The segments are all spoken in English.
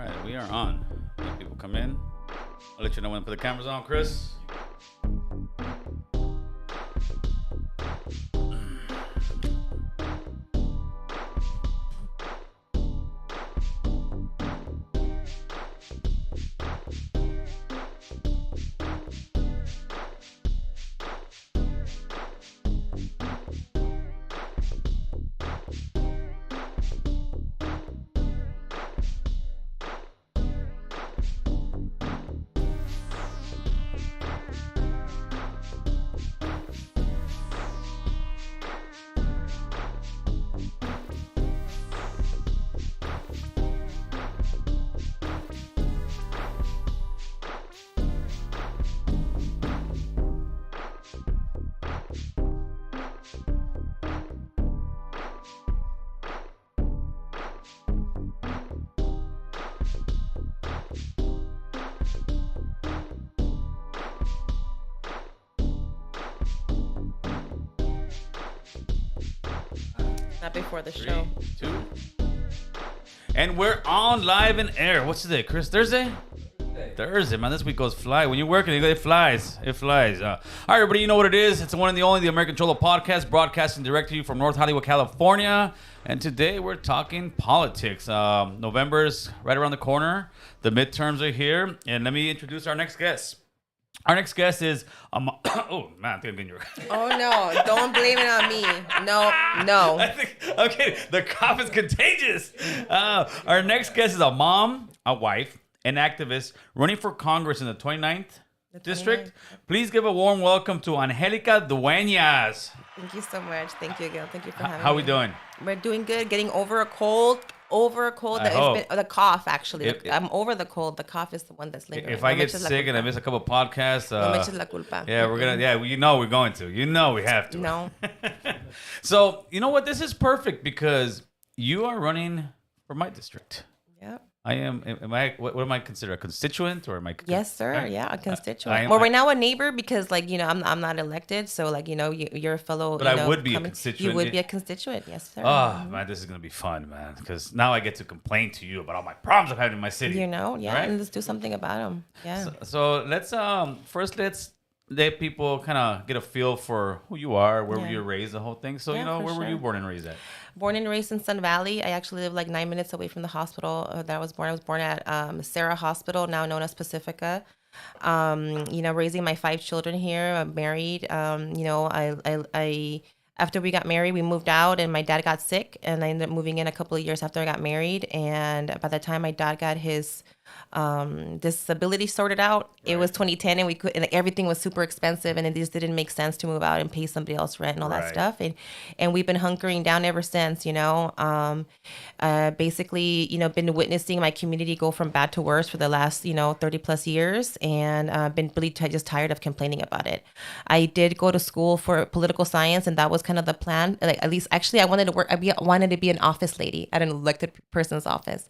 right, we are on. Let people come in. I'll let you know when to put the cameras on, Chris. Not before the 3, show. 2. And we're on live in air. What's today, Chris? Thursday? Thursday, man. This week goes fly. When you're working, it flies. It flies. All right, everybody, you know what it is. It's the one and the only, the American Cholo Podcast, broadcasting direct to you from North Hollywood, California. And today we're talking politics. November's right around the corner. The midterms are here. And let me introduce our next guest. Our next guest is oh man, I think I'm getting your. Oh no! Don't blame it on me. No. Okay, the cough is contagious. Our next guest is a mom, a wife, an activist running for Congress in the 29th district. Please give a warm welcome to Angelica Duenas. Thank you so much. Thank you again. Thank you for having me. How we doing? We're doing good. Getting over a cold. The cough, actually. I'm over the cold. The cough is the one that's lingering. If I get sick and I miss a couple podcasts, no me eches la culpa. Yeah, we're gonna. Yeah, you know we're going to. You know we have to. No. So you know what? This is perfect because you are running for my district. Yep. I am. Am I? What am I considered? A constituent or am I? Yes, sir. Right? Yeah, a constituent. Right now a neighbor because, like, I'm not elected, so like you're a fellow. But I would be a constituent. You would be a constituent, yes, sir. Oh man, this is gonna be fun, man. Because now I get to complain to you about all my problems I'm having in my city. Yeah, right? And let's do something about them. Yeah. So let's first let people kind of get a feel for who you are, where you were raised, the whole thing. So where were you born and raised at? Born and raised in Sun Valley. I actually live like 9 minutes away from the hospital that I was born. I was born at Sarah Hospital, now known as Pacifica. Raising my 5 children here. I'm married. I after we got married, we moved out, and my dad got sick, and I ended up moving in a couple of years after I got married. And by the time my dad got his disability sorted out, it was 2010, and everything was super expensive, and it just didn't make sense to move out and pay somebody else rent and all that stuff. And we've been hunkering down ever since. Basically, been witnessing my community go from bad to worse for the last 30 plus years, and been really just tired of complaining about it. I did go to school for political science, and that was kind of the plan. Like, at least, actually, I wanted to work. I wanted to be an office lady at an elected person's office.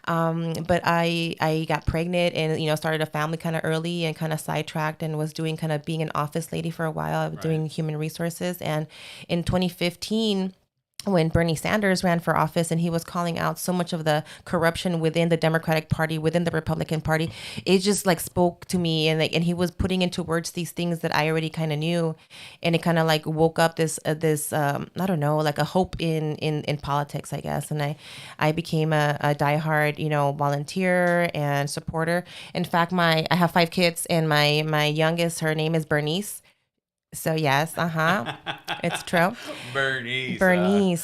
But I got pregnant and, started a family kind of early and kind of sidetracked and was doing kind of being an office lady for a while, doing human resources. And in 2015, when Bernie Sanders ran for office and he was calling out so much of the corruption within the Democratic Party, within the Republican Party, it just like spoke to me, and he was putting into words these things that I already kind of knew, and it kind of like woke up this I don't know, like a hope in politics, I guess. And I became a diehard volunteer and supporter. In fact, I have 5 kids, and my youngest, her name is Bernice. So yes, it's true. Bernice. Bernie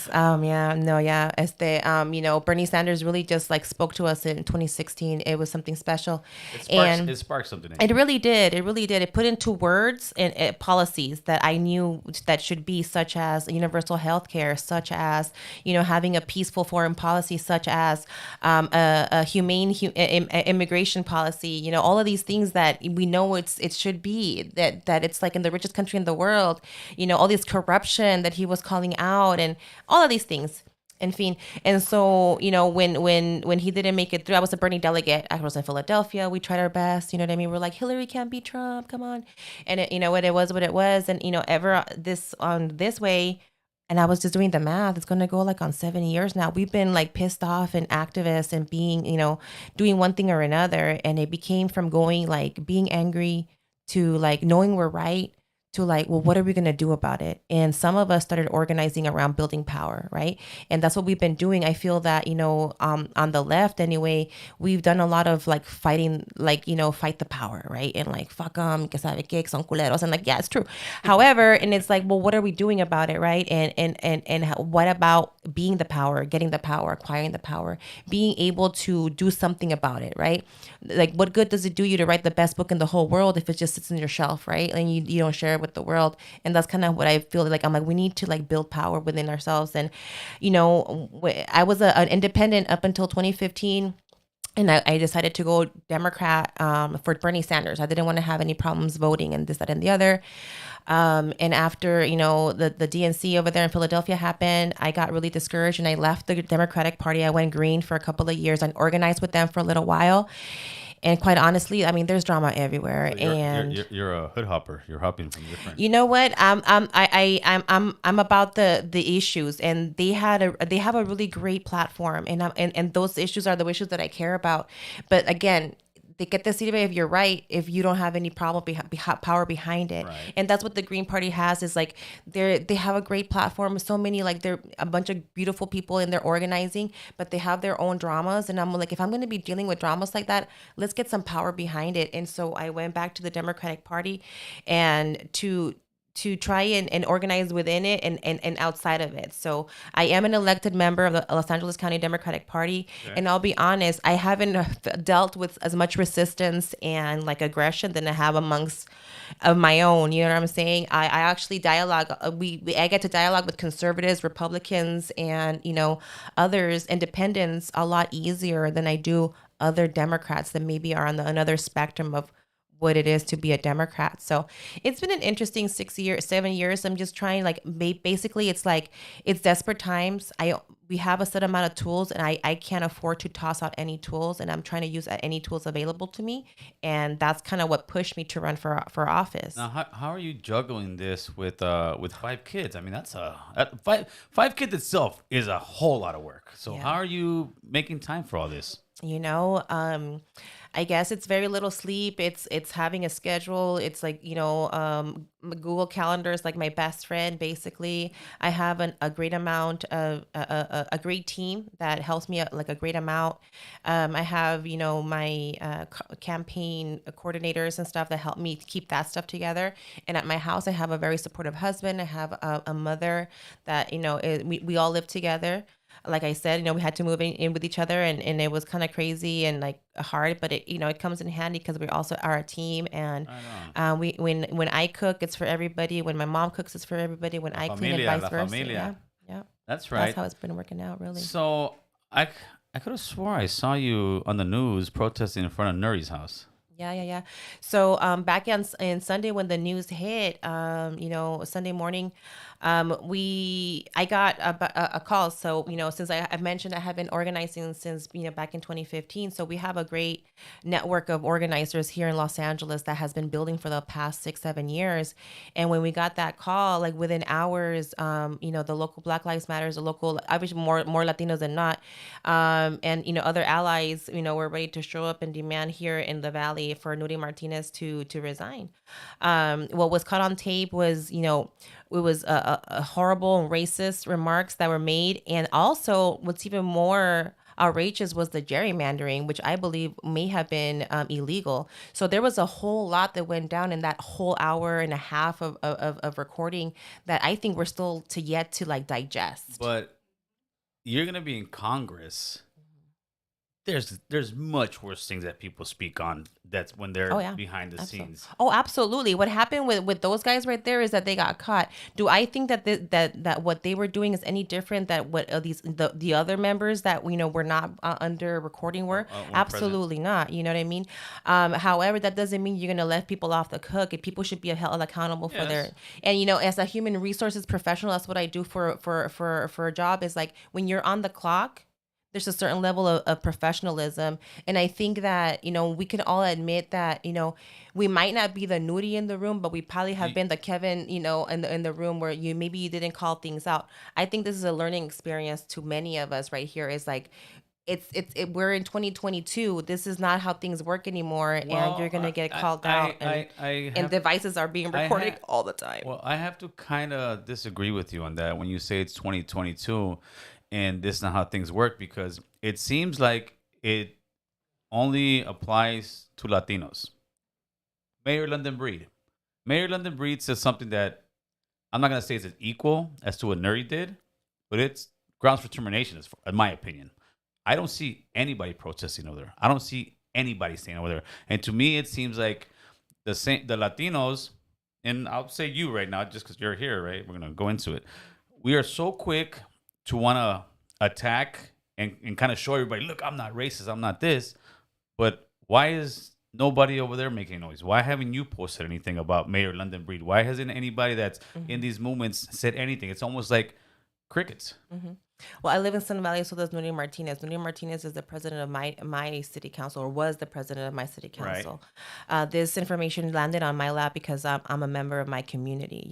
Sanders really just like spoke to us in 2016. It was something special. It sparked something. It really did. It put into words and policies that I knew that should be, such as universal health care, such as, having a peaceful foreign policy, such as a humane immigration policy, all of these things that we know it should be, that it's like in the richest country in the world, all this corruption that he was calling out and all of these things. And so, when he didn't make it through, I was a Bernie delegate. I was in Philadelphia. We tried our best. You know what I mean? We're like, Hillary can't beat Trump. Come on. And it was what it was. And, this way, And I was just doing the math. It's going to go like on 7 years now. We've been like pissed off and activists and being, doing one thing or another. And it became from going like being angry to like knowing we're right to like, well, what are we going to do about it? And some of us started organizing around building power, right? And that's what we've been doing. I feel that, on the left anyway, we've done a lot of like fighting, like, fight the power, right? And like, fuck them, que sabe que son culeros. And like, yeah, it's true. However, and it's like, well, what are we doing about it, right? And what about being the power, getting the power, acquiring the power, being able to do something about it, right? Like, what good does it do you to write the best book in the whole world if it just sits on your shelf, right? And you don't share it with the world. And that's kind of what I feel like. I'm like, we need to like build power within ourselves. And, I was an independent up until 2015. And I decided to go Democrat for Bernie Sanders. I didn't want to have any problems voting and this, that, and the other. And after, the DNC over there in Philadelphia happened, I got really discouraged and I left the Democratic Party. I went green for a couple of years and organized with them for a little while. And quite honestly, I mean, there's drama everywhere. So And you're a hood hopper. You're hopping from different. you know what? I'm about the issues, and they have a really great platform, and those issues are the issues that I care about. But again, they get this idea if you're right, if you don't have any problem power behind it. Right. And that's what the Green Party has, is like they have a great platform. So many, like, they're a bunch of beautiful people and they're organizing, but they have their own dramas. And I'm like, if I'm going to be dealing with dramas like that, let's get some power behind it. And so I went back to the Democratic Party and to try and organize within it and outside of it. So I am an elected member of the Los Angeles County Democratic Party. Okay. And I'll be honest, I haven't dealt with as much resistance and like aggression than I have amongst of my own. You know what I'm saying? I actually dialogue. I get to dialogue with conservatives, Republicans, and, others, independents, a lot easier than I do other Democrats that maybe are on another spectrum of what it is to be a Democrat. So it's been an interesting 7 years. I'm just trying, like, basically it's like, it's desperate times. We have a set amount of tools, and I can't afford to toss out any tools, and I'm trying to use any tools available to me. And that's kind of what pushed me to run for office. Now, how are you juggling this with 5 kids? I mean, that's five kids itself is a whole lot of work. So yeah. How are you making time for all this? I guess it's very little sleep. It's having a schedule. It's like, Google Calendar is like my best friend, basically. I have a great amount of a great team that helps me like a great amount. I have, my campaign coordinators and stuff that help me keep that stuff together. And at my house, I have a very supportive husband. I have a mother that, we all live together. Like I said, we had to move in with each other, and it was kind of crazy and like hard, but it comes in handy because we also are a team. And when I cook, it's for everybody. When my mom cooks, it's for everybody. When I clean, and vice versa. Yeah. That's right. That's how it's been working out, really. So I could have swore I saw you on the news protesting in front of Nuri's house. Yeah. So back in Sunday when the news hit, Sunday morning, I got a call. So, since I've mentioned I have been organizing since, back in 2015. So we have a great network of organizers here in Los Angeles that has been building for the past 6-7 years. And when we got that call, like within hours, the local Black Lives Matters, the local, obviously more Latinos than not, and, other allies, were ready to show up and demand here in the Valley for Nuri Martinez to resign. What was caught on tape was, it was a horrible and racist remarks that were made. And also what's even more outrageous was the gerrymandering, which I believe may have been illegal. So there was a whole lot that went down in that whole hour and a half of recording that I think we're still yet to like digest. But you're going to be in Congress. There's much worse things that people speak on. That's when they're behind the scenes. Oh, absolutely. What happened with those guys right there is that they got caught. Do I think that that what they were doing is any different than what the other members that were not under recording were? Absolutely present. Not. You know what I mean? However, that doesn't mean you're gonna let people off the hook. And people should be held accountable for their. And as a human resources professional, that's what I do for a job. Is like when you're on the clock, there's a certain level of professionalism. And I think that, we can all admit that, we might not be the nudie in the room, but we probably have You, been the Kevin, in the room where you didn't call things out. I think this is a learning experience to many of us right here. Is like, we're in 2022. This is not how things work anymore, and you're well, gonna get called out, I and have devices are being I recorded ha- all the time. well, I have to kind of disagree with you on that when you say it's 2022 and this is not how things work, because it seems like it only applies to Latinos. Mayor London Breed. Mayor London Breed says something that I'm not going to say is as equal as to what Nuri did, but it's grounds for termination, in my opinion. I don't see anybody protesting over there. I don't see anybody staying over there. And to me, it seems like the Latinos, and I'll say you right now, just because you're here, right? We're gonna go into it. We are so quick to want to attack and kind of show everybody, look, I'm not racist, I'm not this. But why is nobody over there making noise? Why haven't you posted anything about Mayor London Breed? Why hasn't anybody that's in these movements said anything? It's almost like crickets. Well, I live in Sun Valley, so does Nuni Martinez. Nuni Martinez is the president of my city council, or was the president of my city Right. council. This information landed on my lap because I'm a member of my community.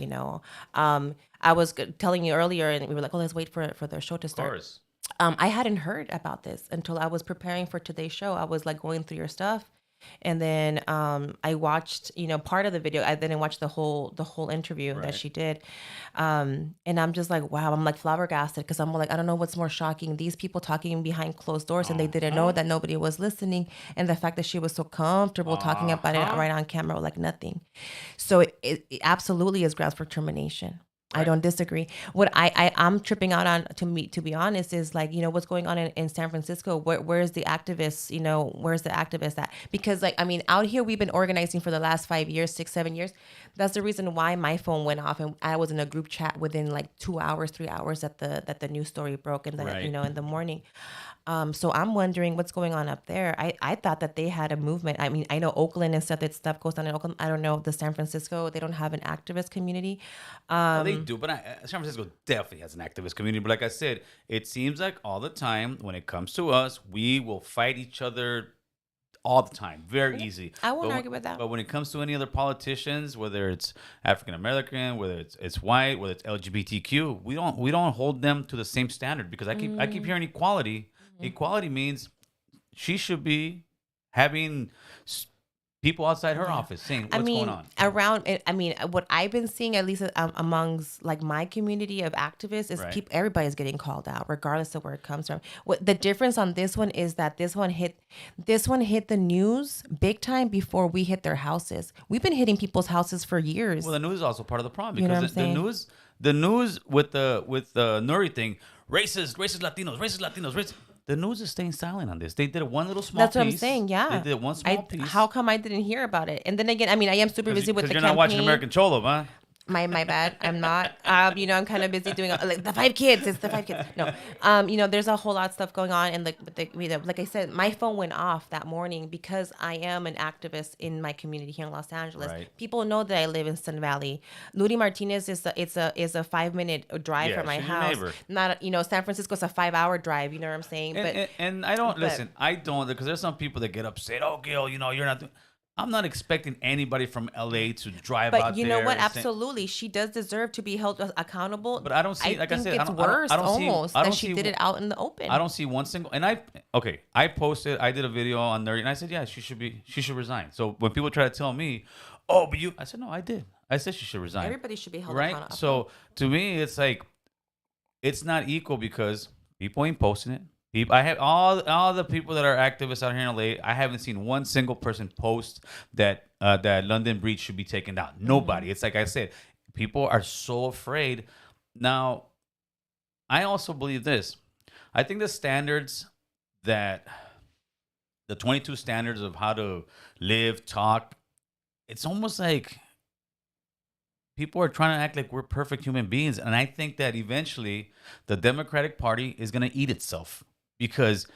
I was telling you earlier, and we were like, "Oh, let's wait for their show to Of start." course. I hadn't heard about this until I was preparing for today's show. I was like going through your stuff, and then I watched, part of the video. I didn't watch the whole interview that Right. she did, and I'm just like, wow. I'm like flabbergasted because I'm like, I don't know what's more shocking: these people talking behind closed doors, and they didn't know that nobody was listening, and the fact that she was so comfortable talking about it Uh-huh. right on camera, like nothing. So it absolutely is grounds for termination. I Right. don't disagree. What I'm tripping out on, to be honest, is like, what's going on in San Francisco. Where's the activists? Where's the activists at? Because, like, I mean, out here we've been organizing for the last 5 years, 6, 7 years. That's the reason why my phone went off, and I was in a group chat within like 2 hours, 3 hours that the news story broke in the Right. in the morning. So I'm wondering what's going on up there. I thought that they had a movement. I mean, I know Oakland and stuff, that stuff goes on in Oakland. I don't know the San Francisco. They don't have an activist community. Oh, they do, but San Francisco definitely has an activist community. But like I said, it seems like all the time when it comes to us, we will fight each other all the time, very easy. I won't But argue with that. But when it comes to any other politicians, whether it's African American, whether it's white, whether it's LGBTQ, we don't hold them to the same standard, because I keep hearing equality. Equality means she should be having people outside her office saying I what's mean, going on. what I've been seeing, at least amongst like my community of activists, is Right. everybody's getting called out, regardless of where it comes from. What the difference on this one is that this one hit the news big time before we hit their houses. We've been hitting people's houses for years. Well, the news is also part of the problem, You know because what I'm saying? the news with the Nuri thing, racist Latinos, racist Latinos, racist. The news is staying silent on this. They did one little small That's what I'm piece. saying. Yeah, They did one small piece. How come I didn't hear about it? And then again, I mean, I am super busy with Because the you're campaign. not watching American Cholo, huh? My bad. I'm not. I'm kind of busy doing like the 5 kids. It's the 5 kids. No. There's a whole lot of stuff going on, and like I said, my phone went off that morning because I am an activist in my community here in Los Angeles. Right. People know that I live in Sun Valley. Nuri Martinez is a 5 minute drive Yeah, from my she's your house. neighbor. Not San Francisco's a 5 hour drive. You know what I'm saying? And I don't but- listen. I don't, because there's some people that get upset. Oh, Gil, you're not. I'm not expecting anybody from LA to drive out But you know there what? and say- Absolutely, she does deserve to be held accountable. But I don't see- like I think said, I it's don't- I don't- worse I don't see- almost I don't that she see did it out in the open. I don't see one single. And I did a video on there, and I said, yeah, she should resign. So when people try to tell me, oh, but I said, no, I did. I said she should resign. Everybody should be held right? accountable. So to me, it's like, it's not equal, because people ain't posting it. I have all the people that are activists out here in LA. I haven't seen one single person post that London Breed should be taken down. Nobody. It's like I said, people are so afraid. Now, I also believe this. I think the standards that the 22 standards of how to live, talk, it's almost like people are trying to act like we're perfect human beings. And I think that eventually the Democratic Party is going to eat itself, because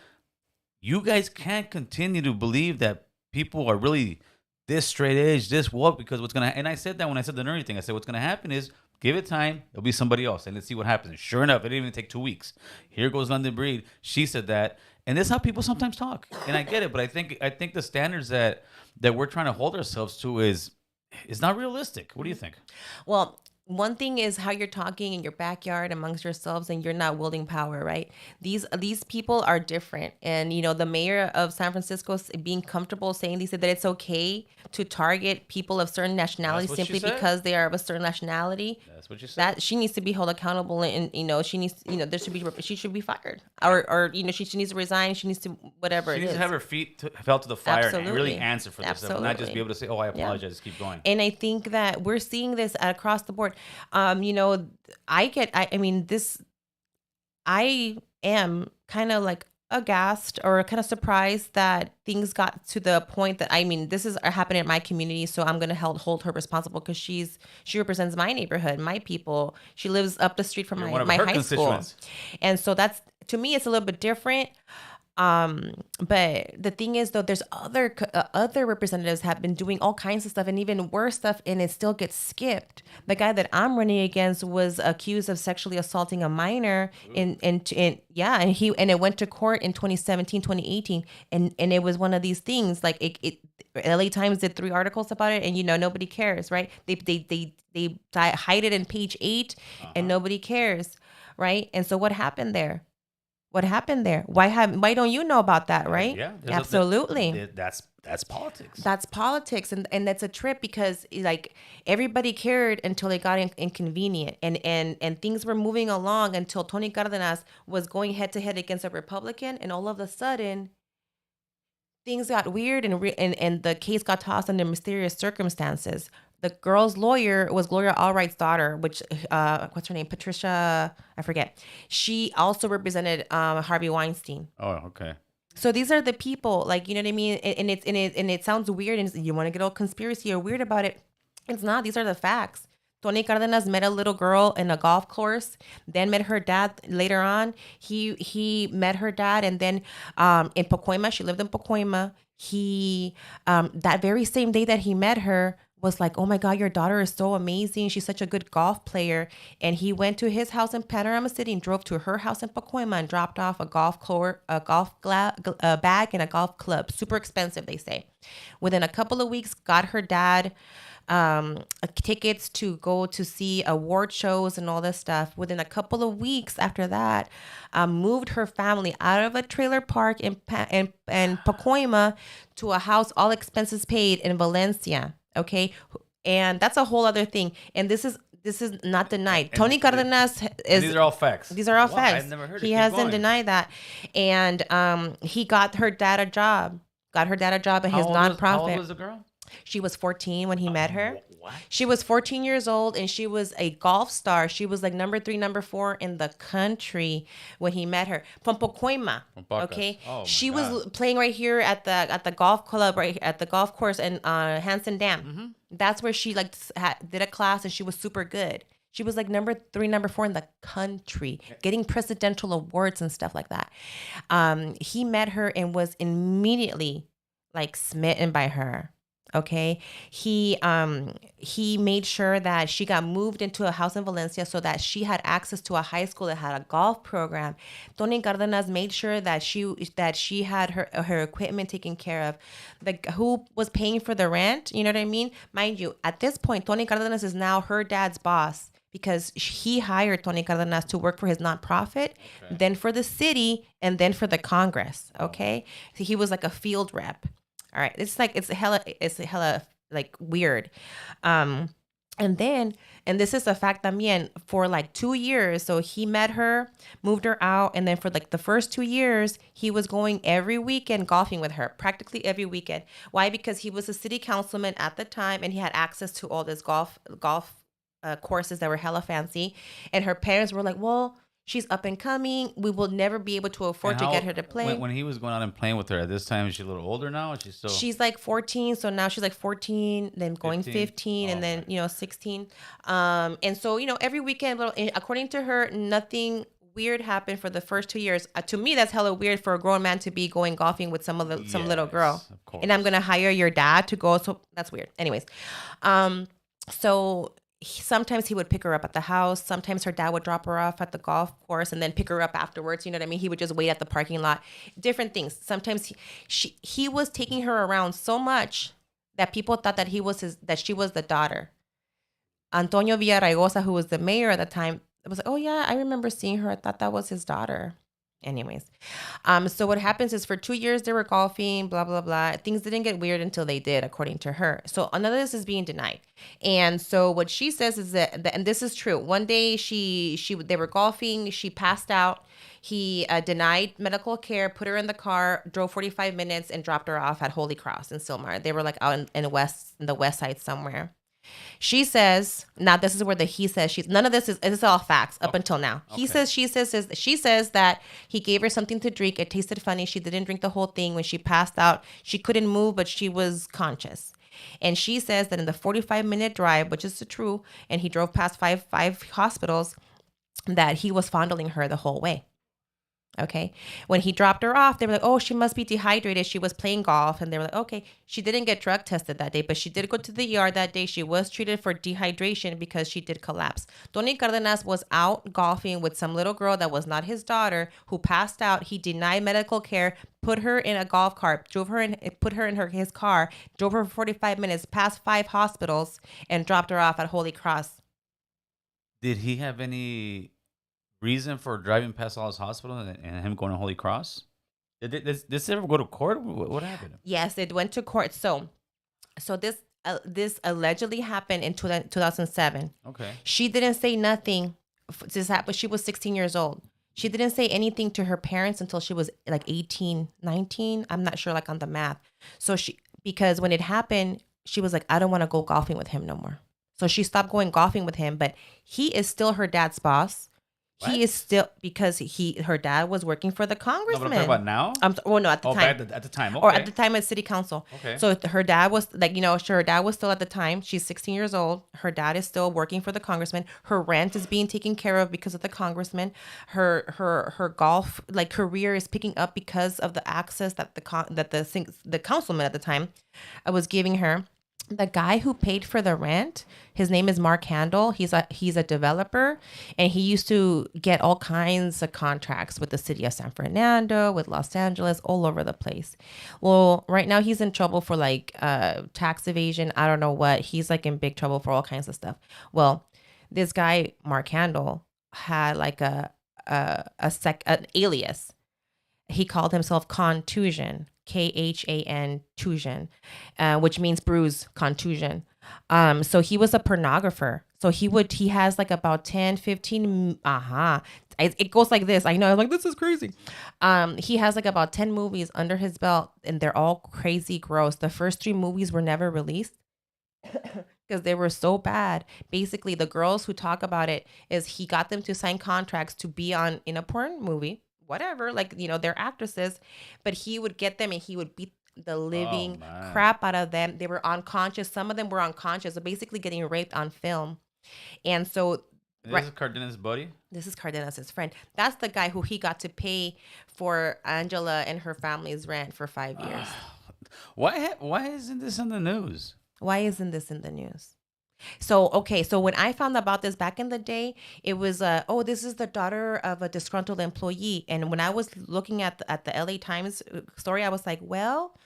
you guys can't continue to believe that people are really this straight edge, this woke, because what's going to, and I said that when I said the nerdy thing, I said what's going to happen is Give it time. It'll be somebody else, and let's see what happens. Sure enough, it didn't even take 2 weeks. Here goes London Breed. She said that, and that's how people sometimes talk. And I get it, but I think the standards that we're trying to hold ourselves to is not realistic. What do you think? Well, one thing is how you're talking in your backyard amongst yourselves, and you're not wielding power, right? These people are different, and the mayor of San Francisco being comfortable saying that it's okay to target people of certain nationalities simply because they are of a certain nationality. That's what you said. That she needs to be held accountable, and she needs, she should be fired, or she needs to resign. She needs to whatever. She needs to have her feet felt to the fire. Absolutely. And really answer for this stuff, and not just be able to say, "Oh, I apologize." Keep going. And I think that we're seeing this across the board. I am kind of like aghast or kind of surprised that things got to the point that, this is happening in my community, so I'm going to hold her responsible because she represents my neighborhood, my people. She lives up the street from my high school. And so that's, to me, it's a little bit different. But the thing is, though, there's other representatives have been doing all kinds of stuff and even worse stuff, and it still gets skipped. The guy that I'm running against was accused of sexually assaulting a minor, and it went to court in 2017, 2018, and it was one of these things like it. LA Times did 3 articles about it, and nobody cares, right? They hide it in page 8, and nobody cares, right? And so what happened there? Why don't you know about that, right? Yeah, absolutely. That's politics. That's politics, and that's a trip because like everybody cared until it got inconvenient, and things were moving along until Tony Cardenas was going head to head against a Republican, and all of a sudden things got weird, and the case got tossed under mysterious circumstances. The girl's lawyer was Gloria Allright's daughter, which, what's her name? Patricia, I forget. She also represented Harvey Weinstein. Oh, okay. So these are the people, like, you know what I mean? And it sounds weird, and you want to get all conspiracy or weird about it. It's not. These are the facts. Tony Cardenas met a little girl in a golf course, then met her dad later on. He met her dad, and then in Pacoima, she lived in Pacoima. He, that very same day that he met her, was like, "Oh my God, your daughter is so amazing. She's such a good golf player." And he went to his house in Panorama City and drove to her house in Pacoima and dropped off a golf bag and a golf club. Super expensive, they say. Within a couple of weeks, got her dad tickets to go to see award shows and all this stuff. Within a couple of weeks after that, moved her family out of a trailer park in Pacoima to a house, all expenses paid, in Valencia. Okay. And that's a whole other thing. And this is not denied. Tony Cardenas is. These are all facts. These are all facts. I've never heard. He hasn't denied that. And he got her dad a job. Got her dad a job at his nonprofit. How old was the girl? She was 14 when he met her. What? She was 14 years old, and she was a golf star. She was like number 3, number 4 in the country when he met her. From Pacoima. Okay. Oh, she was playing right here at the golf club, right at the golf course in Hanson Dam. Mm-hmm. That's where she did a class, and she was super good. She was like number 3, number 4 in the country, getting presidential awards and stuff like that. He met her and was immediately like smitten by her. Okay. He made sure that she got moved into a house in Valencia so that she had access to a high school that had a golf program. Tony Cardenas made sure that she had her equipment taken care of. Who was paying for the rent? You know what I mean? Mind you, at this point, Tony Cardenas is now her dad's boss, because he hired Tony Cardenas to work for his nonprofit, then for the city, and then for the Congress. Okay. So he was like a field rep. All right. It's hella like weird. And this is a fact también, for like 2 years. So he met her, moved her out. And then for like the first 2 years, he was going every weekend golfing with her, practically every weekend. Why? Because he was a city councilman at the time, and he had access to all this golf courses that were hella fancy. And her parents were like, well, she's up and coming. We will never be able to afford to get her to play. When he was going out and playing with her at this time, is she a little older now? Or She's like 14. So now she's like 14, then going 15, and then, 16. And so, every weekend, according to her, nothing weird happened for the first 2 years. To me, that's hella weird for a grown man to be going golfing with some little girl. Of course. And I'm going to hire your dad to go. So that's weird. Anyways. So sometimes he would pick her up at the house. Sometimes her dad would drop her off at the golf course and then pick her up afterwards. You know what I mean? He would just wait at the parking lot. Different things. Sometimes he was taking her around so much that people thought that she was the daughter. Antonio Villaraigosa, who was the mayor at the time, was like, oh yeah, I remember seeing her. I thought that was his daughter. Anyways, so what happens is for 2 years they were golfing, blah blah blah. Things didn't get weird until they did, according to her. So none of this is being denied. And so what she says is that and this is true. One day they were golfing. She passed out. He denied medical care, put her in the car, drove 45 minutes, and dropped her off at Holy Cross in Silmar. They were like out in the west side somewhere. She says, now this is where the he says, she's, none of this is all facts up until now. He says, she says that he gave her something to drink. It tasted funny. She didn't drink the whole thing. When she passed out, she couldn't move, but she was conscious. And she says that in the 45-minute drive, which is true, and he drove past five hospitals, that he was fondling her the whole way. Okay. When he dropped her off, they were like, oh, she must be dehydrated. She was playing golf. And they were like, okay, she didn't get drug tested that day, but she did go to the ER that day. She was treated for dehydration because she did collapse. Tony Cardenas was out golfing with some little girl that was not his daughter who passed out. He denied medical care, put her in a golf cart, put her in his car, drove her for 45 minutes, past 5 hospitals, and dropped her off at Holy Cross. Did he have any reason for driving past all his hospitals and him going to Holy Cross? Did this ever go to court? What happened? Yes, it went to court. So this allegedly happened in 2007. Okay. She didn't say nothing. This happened. She was 16 years old. She didn't say anything to her parents until she was like 18, 19. I'm not sure, like on the math. So because when it happened, she was like, I don't want to go golfing with him no more. So she stopped going golfing with him, but he is still her dad's boss. What? He is still, because her dad was working for the congressman. No, but I'm talking about now? No, at the time. At the time, okay. Or at the time at city council. Okay. So her dad was like, her dad was still at the time. She's 16 years old. Her dad is still working for the congressman. Her rent is being taken care of because of the congressman. Her golf career is picking up because of the access that the councilman at the time was giving her. The guy who paid for the rent, his name is Mark Handel. He's a developer, and he used to get all kinds of contracts with the city of San Fernando, with Los Angeles, all over the place. Well, right now he's in trouble for tax evasion. I don't know what. He's in big trouble for all kinds of stuff. Well, this guy Mark Handel had an alias. He called himself Contusion. Khan Tusion, which means bruise, contusion. So he was a pornographer. So he has about 10, 15. It goes like this. I know. I'm like, this is crazy. He has about 10 movies under his belt, and they're all crazy gross. The first 3 movies were never released because they were so bad. Basically, the girls who talk about it is he got them to sign contracts to be in a porn movie. Whatever, they're actresses, but he would get them and he would beat the living crap out of them. They were unconscious. Some of them were unconscious, so basically getting raped on film. And so, this is Cardenas' buddy? This is Cardenas' friend. That's the guy who he got to pay for Angela and her family's rent for 5 years. Why isn't this in the news? Why isn't this in the news? So when I found about this back in the day, it was, this is the daughter of a disgruntled employee. And when I was looking at the LA Times story, I was like, well,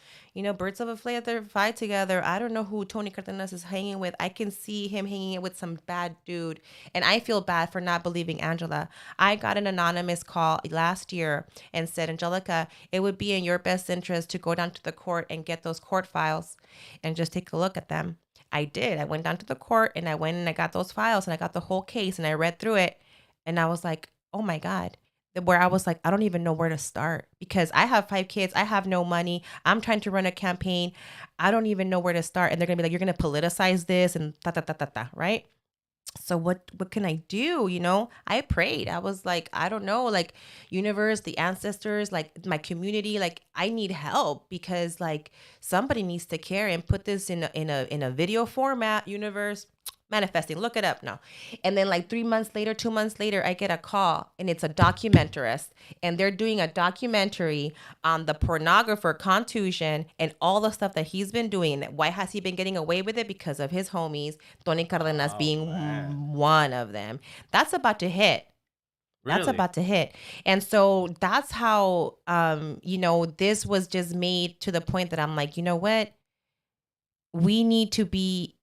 birds of a feather fly together. I don't know who Tony Cardenas is hanging with. I can see him hanging with some bad dude. And I feel bad for not believing Angela. I got an anonymous call last year and said, Angelica, it would be in your best interest to go down to the court and get those court files and just take a look at them. I did. I went down to the court and I went and I got those files and I got the whole case and I read through it. And I was like, oh my God. Where I was like, I don't even know where to start because I have 5 kids. I have no money. I'm trying to run a campaign. I don't even know where to start. And they're going to be like, you're going to politicize this and right? So what can I do? I prayed. I was like, I don't know, universe, the ancestors, my community, I need help because somebody needs to care and put this in a video format, universe. manifesting. Look it up now. And then like 3 months later, 2 months later, I get a call and it's a documentarist and they're doing a documentary on the pornographer Contusion and all the stuff that he's been doing. Why has he been getting away with it? Because of his homies, Tony Cardenas being one of them. That's about to hit. That's Really? about to hit. And so that's how, this was just made to the point that I'm like, you know what? We need to be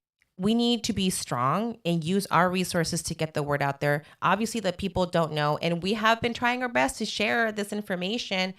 strong and use our resources to get the word out there. Obviously, the people don't know, and we have been trying our best to share this information.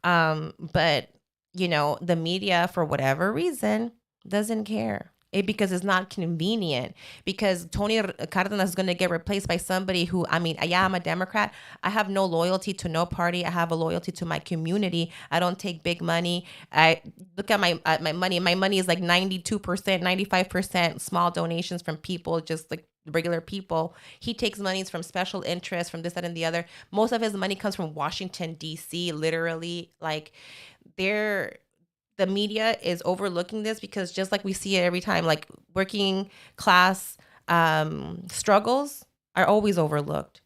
But the media, for whatever reason, doesn't care. Because it's not convenient. Because Tony Cardenas is going to get replaced by somebody who, yeah, I'm a Democrat. I have no loyalty to no party. I have a loyalty to my community. I don't take big money. I look at my money. My money is like 92%, 95% small donations from people, just like regular people. He takes monies from special interests, from this, that, and the other. Most of his money comes from Washington, D.C., literally. Like, the media is overlooking this because just like we see it every time, like working class struggles are always overlooked.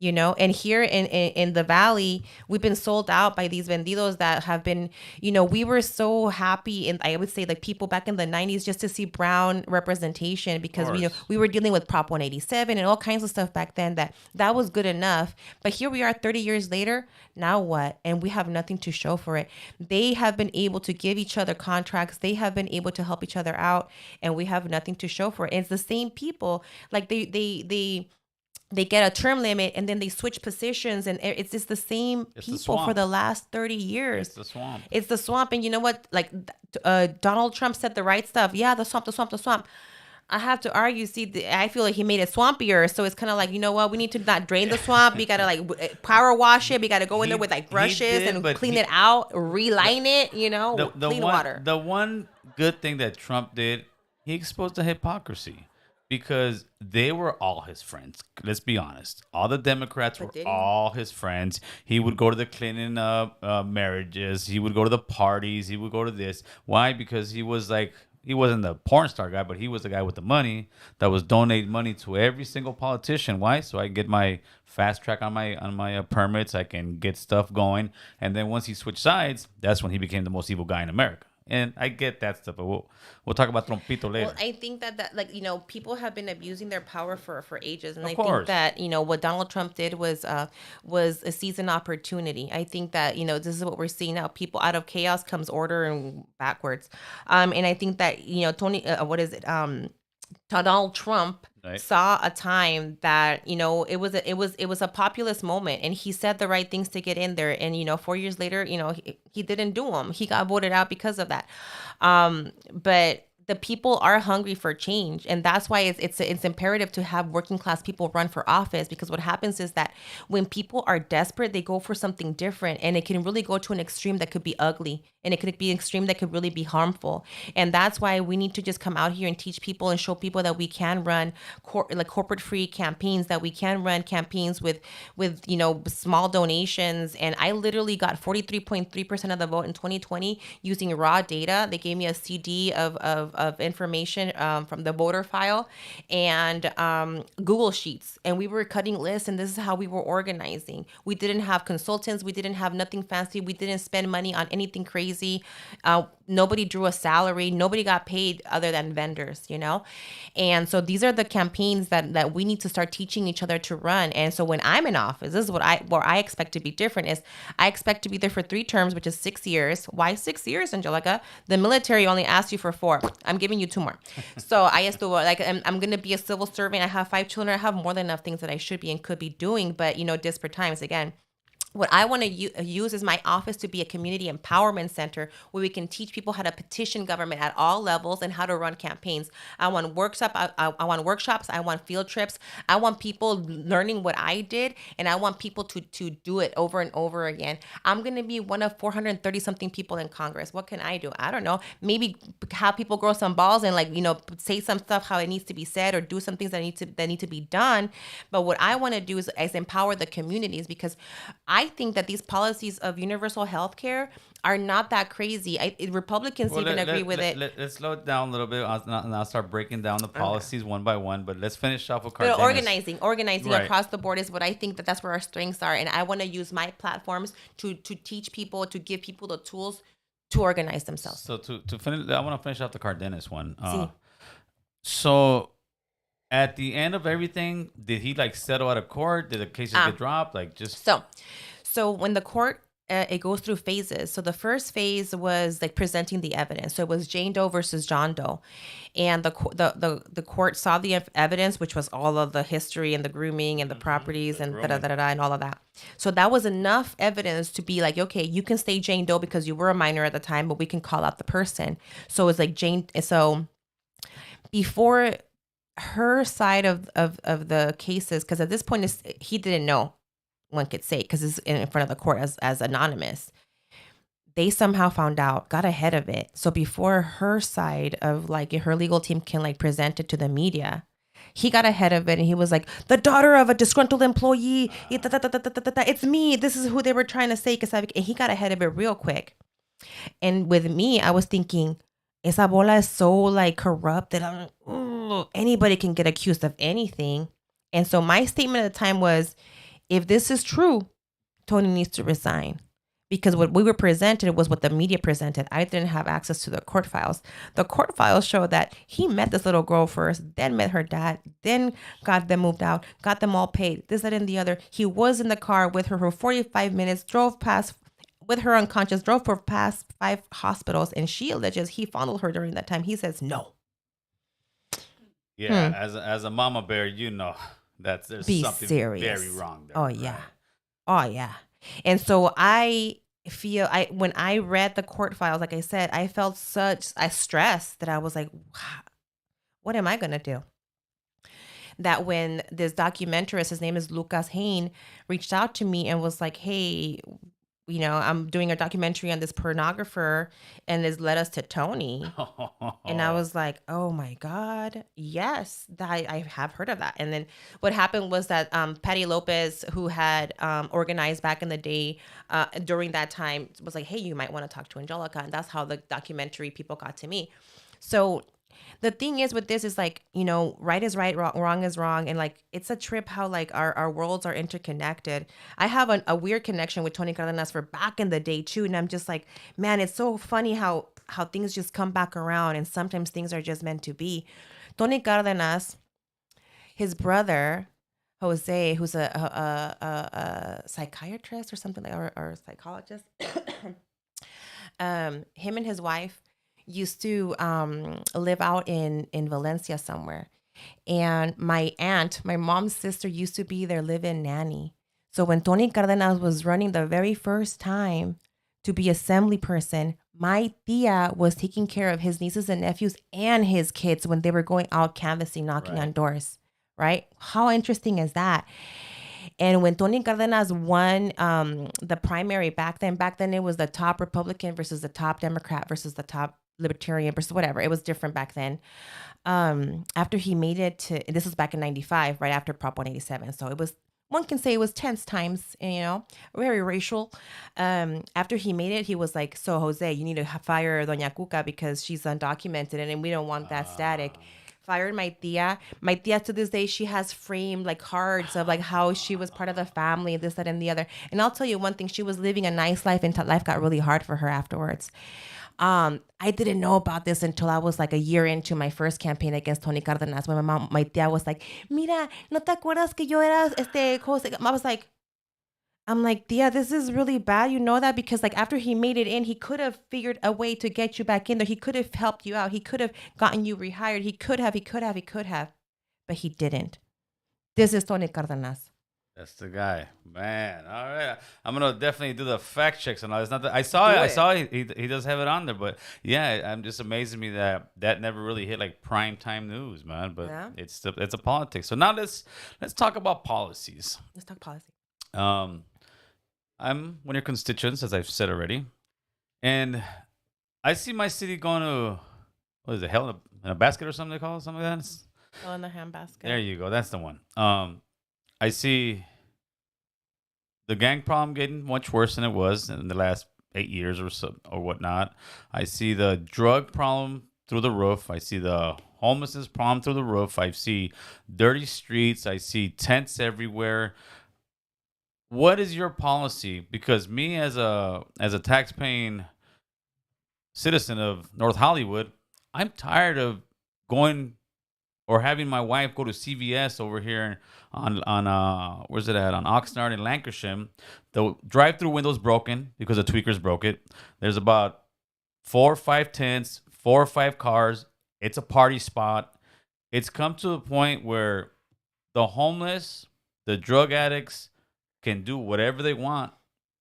And here in the Valley, we've been sold out by these vendidos that have been, we were so happy. And I would say like people back in the 90s just to see brown representation because we were dealing with Prop 187 and all kinds of stuff back then that was good enough. But here we are 30 years later. Now what? And we have nothing to show for it. They have been able to give each other contracts. They have been able to help each other out, and we have nothing to show for it. And it's the same people. Like they get a term limit and then they switch positions, and it's just the same people for the last 30 years. It's the swamp. It's the swamp. And you know what? Like Donald Trump said the right stuff. Yeah, the swamp, the swamp, the swamp. I have to argue. See, I feel like he made it swampier. So it's kind of like, you know what? We need to not drain the swamp. We got to like power wash it. We got to go in there with like brushes and clean it out, reline it, clean water. The one good thing that Trump did, he exposed the hypocrisy. Because they were all his friends. Let's be honest. All the Democrats were all his friends. He would go to the Clinton marriages. He would go to the parties. He would go to this. Why? Because he wasn't the porn star guy, but he was the guy with the money that was donating money to every single politician. Why? So I can get my fast track on my permits. I can get stuff going. And then once he switched sides, that's when he became the most evil guy in America. And I get that stuff, but we'll talk about Trumpito later. Well, I think that like, people have been abusing their power for ages. And I think that, what Donald Trump did was a seize an opportunity. I think that, this is what we're seeing now. People, out of chaos comes order and backwards. And I think that, Donald Trump saw a time that, it was a populist moment, and he said the right things to get in there. And, 4 years later, he didn't do them. He got voted out because of that. But the people are hungry for change, and that's why it's imperative to have working class people run for office, because what happens is that when people are desperate, they go for something different, and it can really go to an extreme that could be ugly, and it could be an extreme that could really be harmful. And that's why we need to just come out here and teach people and show people that we can run corporate free campaigns, that we can run campaigns with small donations. And I literally got 43.3% of the vote in 2020 using raw data. They gave me a CD of information from the voter file and Google Sheets, and we were cutting lists, and this is how we were organizing. We didn't have consultants. We didn't have nothing fancy. We didn't spend money on anything crazy. Nobody drew a salary. Nobody got paid other than vendors, And so these are the campaigns that we need to start teaching each other to run. And so when I'm in office, this is where I expect to be different is I expect to be there for 3 terms, which is 6 years. Why 6 years, Angelica? The military only asks you for 4. I'm giving you 2 more. So I used to I'm going to be a civil servant. I have 5 children. I have more than enough things that I should be and could be doing, but disparate times again. What I want to use is my office to be a community empowerment center where we can teach people how to petition government at all levels and how to run campaigns. I want workshops. I want field trips. I want people learning what I did, and I want people to do it over and over again. I'm going to be one of 430 something people in Congress. What can I do? I don't know. Maybe have people grow some balls and say some stuff how it needs to be said, or do some things that need to be done. But what I want to do is empower the communities, because I I think that these policies of universal health care are not that crazy. Republicans even agree with it. Let's slow it down a little bit. I'll start breaking down the policies one by one. But let's finish off with But Cardenas. organizing Right. across the board is what I think that's where our strengths are, and I want to use my platforms to teach people, to give people the tools to organize themselves. So to finish, I want to finish off the Cardenas one. See. So at the end of everything, did he like settle out of court? Did the cases get dropped? Like just so when the court it goes through phases. So the first phase was like presenting the evidence. So it was Jane Doe versus John Doe, and the court saw the evidence, which was all of the history and the grooming and the properties and and all of that. So that was enough evidence to be like, okay, you can stay Jane Doe because you were a minor at the time, but we can call out the person. So it's like So before her side of the cases, because at this point he didn't know, one could say, because it's in front of the court as anonymous. They somehow found out, got ahead of it. So before her side of like her legal team can like present it to the media, he got ahead of it and he was like, the daughter of a disgruntled employee, it's me. This is who they were trying to say. And he got ahead of it real quick. And with me, I was thinking, esa bola is so like corrupt that anybody can get accused of anything. And so my statement at the time was, if this is true, Tony needs to resign, because what we were presented was what the media presented. I didn't have access to the court files. The court files show that he met this little girl first, then met her dad, then got them moved out, got them all paid, this, that, and the other. He was in the car with her for 45 minutes, drove past with her unconscious, drove for past 5 hospitals, and she alleges he fondled her during that time. He says no. Yeah, as a mama bear, you know. There's something serious. Very wrong there. Oh yeah. Right? Oh yeah. And so I feel when I read the court files, like I said, I felt such stress that I was like, what am I gonna do? That when this documentarist, his name is Lucas Hain, reached out to me and was like, hey, you know, I'm doing a documentary on this pornographer and this led us to Tony. And I was like, oh my God, yes, I have heard of that. And then what happened was that Patty Lopez, who had organized back in the day during that time, was like, hey, you might want to talk to Angelica. And that's how the documentary people got to me. So the thing is with this is like, you know, right is right, wrong is wrong. And like, it's a trip how like our worlds are interconnected. I have a weird connection with Tony Cardenas for back in the day too. And I'm just like, man, it's so funny how things just come back around. And sometimes things are just meant to be. Tony Cardenas, his brother, Jose, who's a psychiatrist or something like, or a psychologist, him and his wife used to live out in Valencia somewhere. And my aunt, my mom's sister, used to be their live-in nanny. So when Tony Cardenas was running the very first time to be assembly person, my tia was taking care of his nieces and nephews and his kids when they were going out canvassing, knocking on doors, right? How interesting is that? And when Tony Cardenas won the primary back then it was the top Republican versus the top Democrat versus the top Libertarian versus whatever. It was different back then. After he made it to, this was back in 95, right after Prop 187. So it was, one can say it was tense times, you know, very racial. After he made it, he was like, so Jose, you need to fire Doña Cuca because she's undocumented and we don't want that static. Fired my tia. My tia to this day, she has framed like cards of like how she was part of the family, this, that, and the other. And I'll tell you one thing, she was living a nice life until life got really hard for her afterwards. I didn't know about this until I was like a year into my first campaign against Tony Cardenas. When my tia was like, mira, ¿no te acuerdas que yo era Jose? I'm like, tia, this is really bad. You know that? Because like after he made it in, he could have figured a way to get you back in there. He could have helped you out. He could have gotten you rehired. He could have, but he didn't. This is Tony Cardenas. That's the guy, man. All right, I'm gonna definitely do the fact checks and all. It's not that I saw it. He does have it on there, but yeah, I'm just amazed to me that never really hit like prime time news, man. But yeah. It's a politics. So now let's talk about policies. Let's talk policy. I'm one of your constituents, as I've said already, and I see my city going to what is it, hell in a basket or something they call it, something like that. Hell in the handbasket. There you go. That's the one. I see the gang problem getting much worse than it was in the last 8 years or so or whatnot. I see the drug problem through the roof. I see the homelessness problem through the roof. I see dirty streets. I see tents everywhere. What is your policy? Because me as a tax-paying citizen of North Hollywood, I'm tired of going or having my wife go to CVS over here on where's it at, on Oxnard and Lancashire. The drive-through window's broken because the tweakers broke it. There's about 4 or 5 tents, 4 or 5 cars. It's a party spot. It's come to a point where the homeless, the drug addicts can do whatever they want,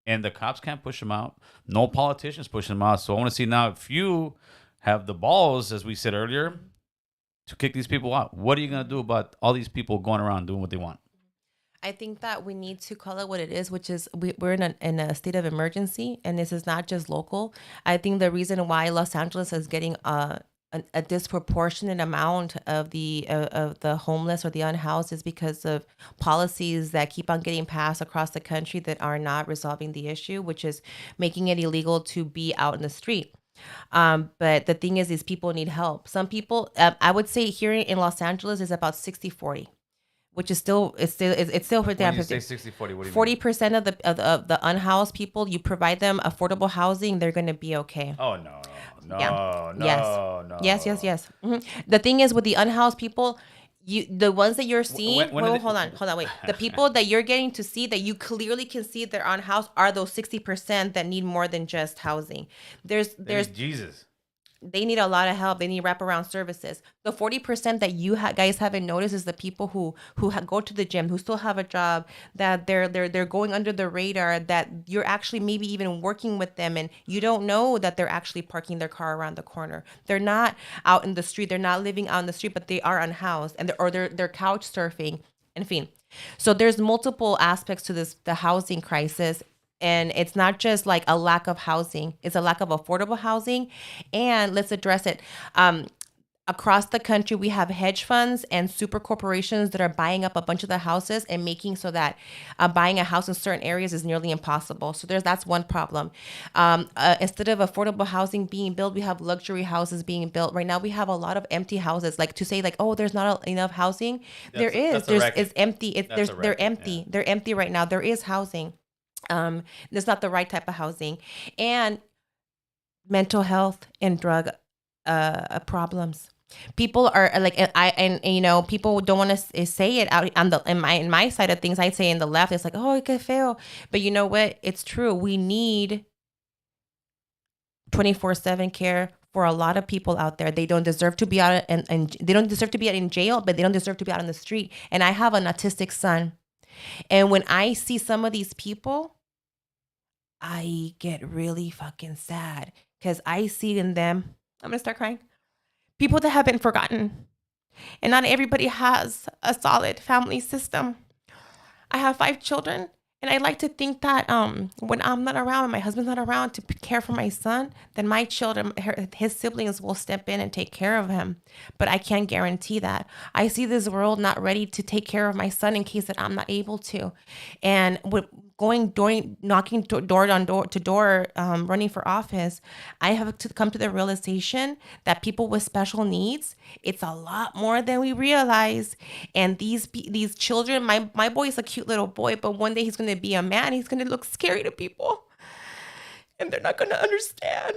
and the cops can't push them out. No politicians push them out. So I want to see now if you have the balls, as we said earlier, to kick these people out. What are you going to do about all these people going around doing what they want? I think that we need to call it what it is, which is we're in a state of emergency, and this is not just local. I think the reason why Los Angeles is getting a disproportionate amount of the homeless or the unhoused is because of policies that keep on getting passed across the country that are not resolving the issue, which is making it illegal to be out in the street. But the thing is, these people need help. Some people, I would say here in Los Angeles is about 60-40, which is still, it's still for When them. you say 60-40, what do you mean? 40% of the unhoused people, you provide them affordable housing, they're going to be okay. Oh, no. No, Yeah. no, Yes. no. Yes. The thing is with the unhoused people, the ones that you're seeing, when did hold on, wait. The people that you're getting to see that you clearly can see they're unhoused are those 60% that need more than just housing. There's Jesus. they need a lot of help. They need wraparound services. The 40% that you guys haven't noticed is the people who go to the gym, who still have a job, that they're going under the radar, that you're actually maybe even working with them, and you don't know that they're actually parking their car around the corner. They're not out in the street. They're not living out in the street, but they are unhoused, and they're couch surfing, and so there's multiple aspects to the housing crisis. And it's not just like a lack of housing, it's a lack of affordable housing. And let's address it. Across the country, we have hedge funds and super corporations that are buying up a bunch of the houses and making so that buying a house in certain areas is nearly impossible. So that's one problem. Instead of affordable housing being built, we have luxury houses being built. Right now, we have a lot of empty houses. Like to say like, oh, there's not enough housing. There is. It's empty. They're empty. Yeah. They're empty right now. There is housing. That's not the right type of housing, and mental health and drug problems. People are like, people don't want to say it out on in my side of things. I'd say in the left, it's like, oh, it could fail, but you know what? It's true. We need 24/7 care for a lot of people out there. They don't deserve to be out and they don't deserve to be out in jail, but they don't deserve to be out on the street. And I have an autistic son. And when I see some of these people, I get really fucking sad because I see in them, I'm going to start crying, people that have been forgotten. And not everybody has a solid family system. I have 5 children, and I like to think that when I'm not around and my husband's not around to care for my son, then my children, his siblings will step in and take care of him. But I can't guarantee that. I see this world not ready to take care of my son in case that I'm not able to. And with knocking door to door, running for office, I have to come to the realization that people with special needs, it's a lot more than we realize. And these children, my boy is a cute little boy, but one day he's going to be a man. He's going to look scary to people, and they're not going to understand.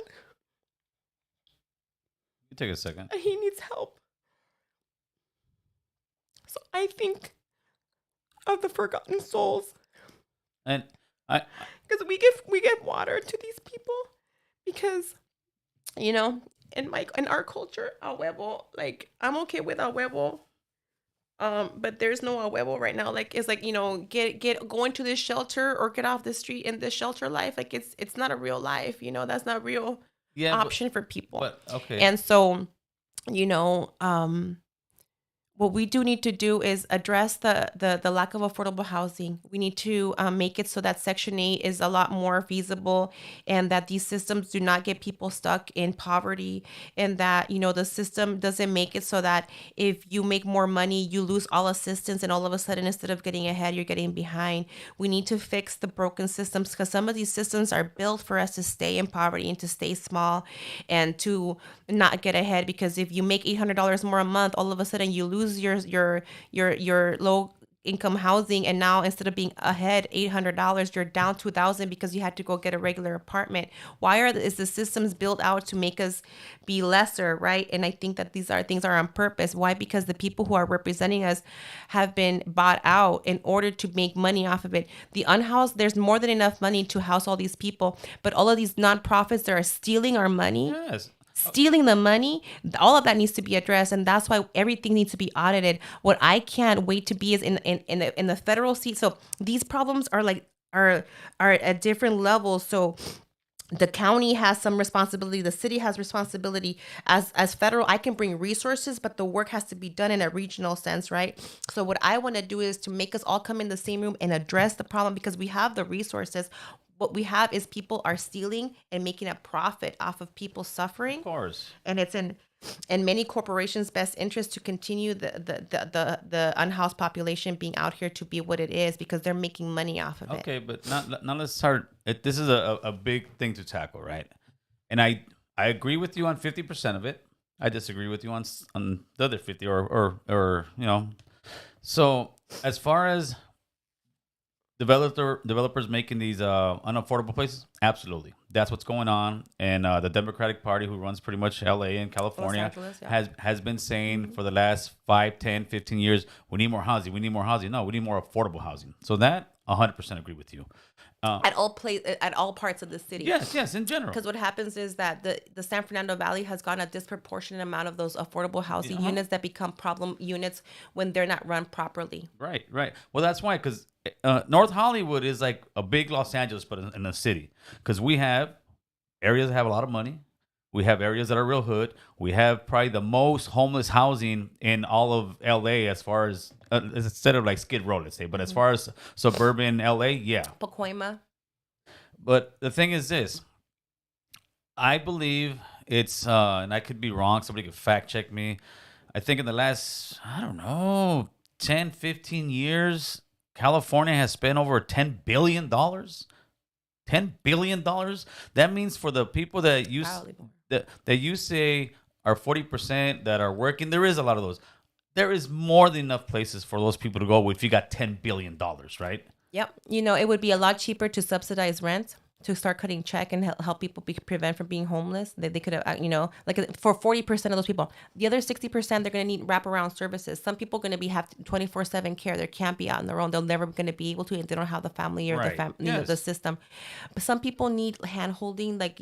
You take a second. And he needs help. So I think of the forgotten souls. And because we give water to these people because, in our culture, a huevo, like I'm okay with a huevo, but there's no a huevo right now. Like it's like go into this shelter or get off the street in this shelter life. Like it's not a real life. That's not a real option for people. But okay. And so, what we do need to do is address the lack of affordable housing. We need to make it so that Section 8 is a lot more feasible, and that these systems do not get people stuck in poverty, and that, the system doesn't make it so that if you make more money, you lose all assistance, and all of a sudden, instead of getting ahead, you're getting behind. We need to fix the broken systems, because some of these systems are built for us to stay in poverty and to stay small and to not get ahead. Because if you make $800 more a month, all of a sudden you lose your low income housing, and now instead of being ahead $800, you're down 2,000 because you had to go get a regular apartment. Is the systems built out to make us be lesser, right? And I think that these things are on purpose. Why? Because the people who are representing us have been bought out in order to make money off of it. The unhoused, there's more than enough money to house all these people, but all of these nonprofits that are stealing our money, Yes. stealing the money, all of that needs to be addressed, and that's why everything needs to be audited. What I can't wait to be is in the federal seat. So these problems are at different levels. So the county has some responsibility, the city has responsibility. As federal, I can bring resources, but the work has to be done in a regional sense, right? So what I want to do is to make us all come in the same room and address the problem, because we have the resources. What we have is people are stealing and making a profit off of people suffering. Of course. And it's in many corporations' best interest to continue the unhoused population being out here to be what it is, because they're making money off of it. Okay, but now let's start. This is a big thing to tackle, right? And I agree with you on 50% of it. I disagree with you on the other 50, or So as far as developers making these unaffordable places, absolutely, that's what's going on. And the Democratic Party, who runs pretty much LA and California, Los Angeles, yeah. has been saying for the last 5, 10, 15 years, we need more housing, no, we need more affordable housing. So that 100% agree with you. At all parts of the city. Yes, in general. Because what happens is that the San Fernando Valley has gotten a disproportionate amount of those affordable housing units that become problem units when they're not run properly. Right. Well, that's why, because North Hollywood is like a big Los Angeles, but in a city. Because we have areas that have a lot of money. We have areas that are real hood. We have probably the most homeless housing in all of LA, as far as instead of like Skid Row, let's say. But as far as suburban LA, yeah. Pacoima. But the thing is this. I believe it's, and I could be wrong, somebody could fact check me. I think in the last, 10, 15 years, California has spent over $10 billion. $10 billion. That means for the people that you say are 40% that are working, there is a lot of those. There is more than enough places for those people to go if you got $10 billion, right? Yep. It would be a lot cheaper to subsidize rent, to start cutting check and help people prevent from being homeless. They could have, like for 40% of those people. The other 60%, they're going to need wraparound services. Some people are going to have 24/7 care. They can't be out on their own. They're never going to be able to if they don't have the family or the system. But some people need hand holding, like,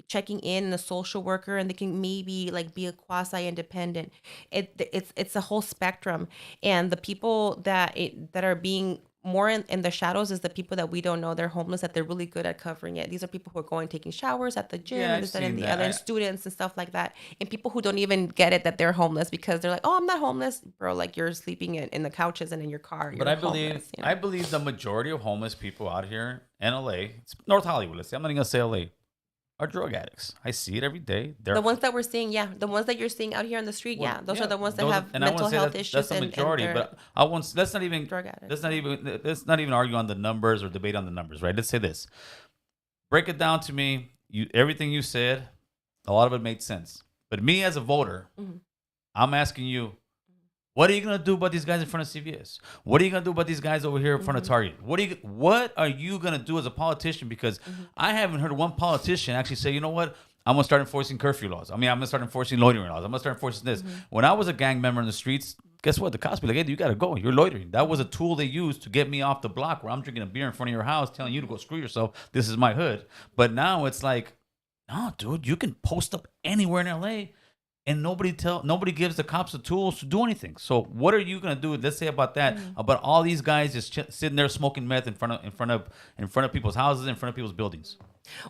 checking in a social worker, and they can maybe like be a quasi independent. It's a whole spectrum. And the people that are being more in the shadows is the people that we don't know they're homeless, that they're really good at covering it. These are people who are going, taking showers at the gym, and this, and the other, students and stuff like that. And people who don't even get it that they're homeless, because they're like, oh, I'm not homeless. Bro, like, you're sleeping in the couches and in your car. But I believe the majority of homeless people out here in LA, it's North Hollywood, let's say, I'm not even going to say LA, are drug addicts. I see it every day. The ones that we're seeing, the ones that you're seeing out here on the street, those are the ones that have mental health issues. That's the majority, but let's not even drug addicts. Let's not even argue on the numbers or debate on the numbers, right? Let's say this. Break it down to me. Everything you said, a lot of it made sense. But me as a voter, I'm asking you, what are you gonna do about these guys in front of CVS? What are you gonna do about these guys over here in front of Target? What are you gonna do as a politician? Because I haven't heard one politician actually say, you know what, I'm gonna start enforcing curfew laws. I'm gonna start enforcing loitering laws. I'm gonna start enforcing this. When I was a gang member in the streets, guess what? The cops be like, hey, you gotta go. You're loitering. That was a tool they used to get me off the block where I'm drinking a beer in front of your house, telling you to go screw yourself. This is my hood. But now it's like, no, dude, you can post up anywhere in LA. And nobody gives the cops the tools to do anything. So what are you gonna do? Let's say about that, about all these guys just sitting there smoking meth in front of people's houses, in front of people's buildings.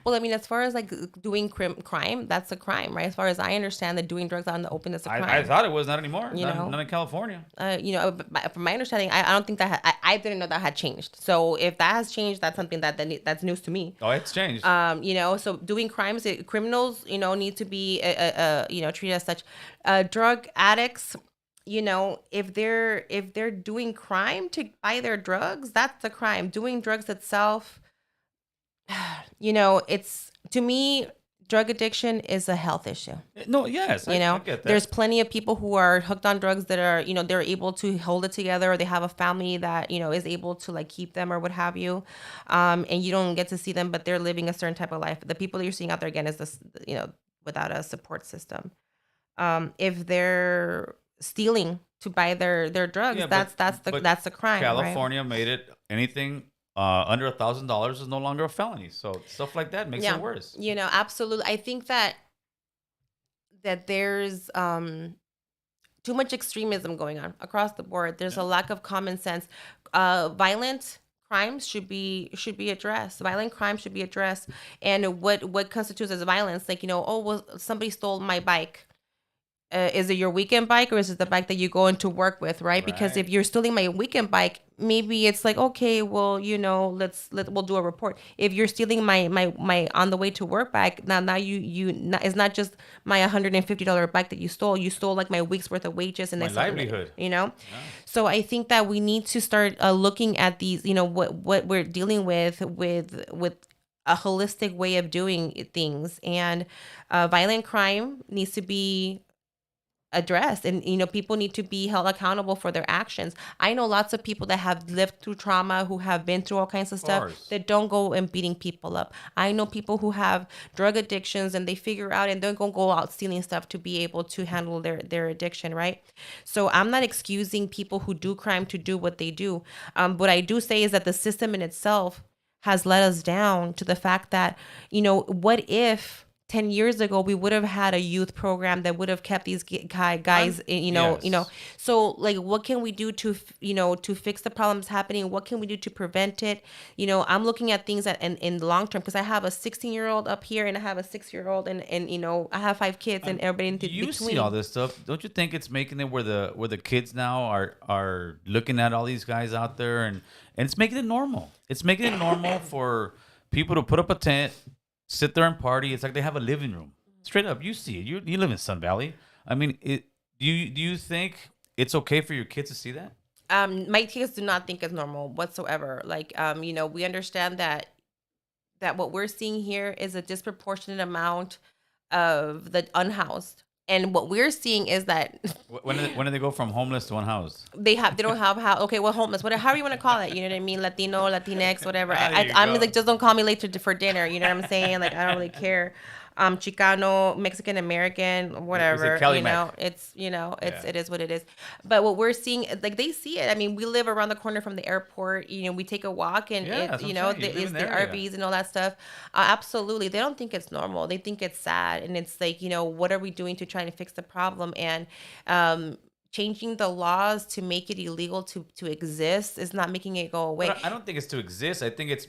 Well, I mean, as far as like doing crime, that's a crime, right? As far as I understand, that doing drugs out in the open is a crime. I thought it was not anymore. You know, Not in California. from my understanding, I don't think that I didn't know that had changed. So if that has changed, that's something that's news to me. Oh, it's changed. So doing crimes, criminals, need to be, treated as such. Drug addicts, if they're doing crime to buy their drugs, that's a crime. Doing drugs itself, it's, to me, drug addiction is a health issue. No, yes, I get that. There's plenty of people who are hooked on drugs that are, they're able to hold it together, or they have a family that, is able to like keep them or what have you. And you don't get to see them, but they're living a certain type of life. The people that you're seeing out there, again, is this, without a support system. If they're stealing to buy their drugs, Yeah, that's a crime. California right? made it anything under $1,000 is no longer a felony. So stuff like that makes it worse. Absolutely. I think that there's too much extremism going on across the board. There's a lack of common sense. Violent crimes should be addressed. Violent crime should be addressed. And what constitutes as violence? Like, oh, well, somebody stole my bike. Is it your weekend bike, or is it the bike that you go into work with, right? Because if you're stealing my weekend bike, maybe it's like, okay, well, we'll do a report. If you're stealing my on the way to work bike, now it's not just my $150 bike that you stole. You stole like my week's worth of wages and my livelihood. Yeah. So I think that we need to start looking at these, what we're dealing with a holistic way of doing things, and violent crime needs to be addressed, and people need to be held accountable for their actions. I know lots of people that have lived through trauma, who have been through all kinds of stuff, that don't go and beating people up. I know people who have drug addictions, and they figure out and don't go out stealing stuff to be able to handle their addiction, right? So I'm not excusing people who do crime to do what they do. What I do say is that the system in itself has let us down to the fact that, what if 10 years ago we would have had a youth program that would have kept these guys, yes. So like, what can we do to fix the problems happening? What can we do to prevent it? I'm looking at things that in the long term, because I have a 16-year-old up here, and I have a 6-year-old, and I have 5 kids, and everybody in between. You see all this stuff. Don't you think it's making it where the kids now are looking at all these guys out there, and it's making it normal. It's making it normal for people to put up a tent, sit there and party. It's like they have a living room. Straight up, you see it. You live in Sun Valley. I mean, do you think it's okay for your kids to see that? My kids do not think it's normal whatsoever. Like, we understand that what we're seeing here is a disproportionate amount of the unhoused. And what we're seeing is that when do they go from homeless to unhoused? They don't have how. Okay, well, homeless, whatever, however you want to call it. You know what I mean? Latino, Latinx, whatever. I'm like, just don't call me late for dinner. You know what I'm saying? Like, I don't really care. Chicano, Mexican American, whatever. It is what it is. But what we're seeing, like, they see it. I mean, we live around the corner from the airport. We take a walk, and it's the RVs and all that stuff. Absolutely, they don't think it's normal. They think it's sad, and it's like, what are we doing to try to fix the problem? And changing the laws to make it illegal to exist is not making it go away. But I don't think it's to exist. I think it's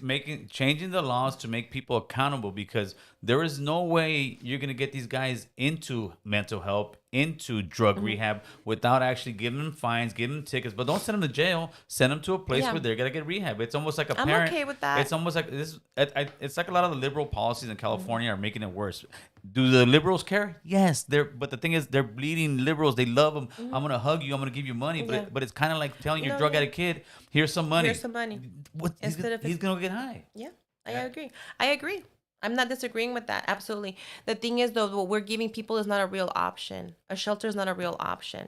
changing the laws to make people accountable, because there is no way you're going to get these guys into mental health, into drug rehab, without actually giving them fines, giving them tickets. But don't send them to jail. Send them to a place where they're going to get rehab. It's almost like I'm okay with that. It's almost like this. It's like a lot of the liberal policies in California are making it worse. Do the liberals care? Yes. But the thing is, they're bleeding liberals. They love them. I'm going to hug you. I'm going to give you money. But it's kind of like telling your drug addict kid, here's some money. Here's some money. He's going to get high. Yeah, I agree. I'm not disagreeing with that. Absolutely. The thing is, though, what we're giving people is not a real option. A shelter is not a real option,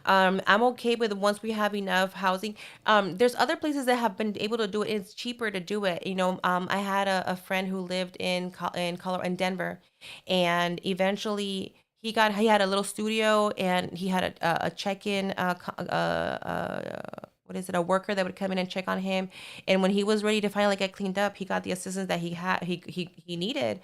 I'm okay with once we have enough housing. There's other places that have been able to do it. It's cheaper to do it. I had a friend who lived in Colorado, in Denver, and eventually he had a little studio, and he had a check-in, a worker that would come in and check on him. And when he was ready to finally get cleaned up, he got the assistance that he needed.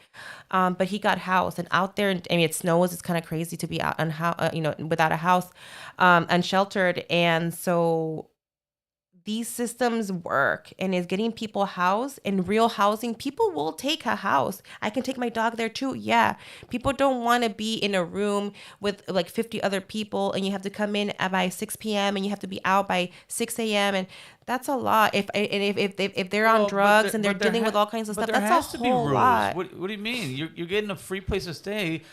But he got housed, and out there, I mean, it snows. It's kind of crazy to be out without a house, unsheltered. And so these systems work and is getting people housed in real housing, people will take a house. I can take my dog there too. Yeah. People don't want to be in a room with like 50 other people and you have to come in by 6 p.m. and you have to be out by 6 a.m. And that's a lot. If they're on drugs and they're dealing with all kinds of stuff, that's a whole lot. What do you mean? You're getting a free place to stay,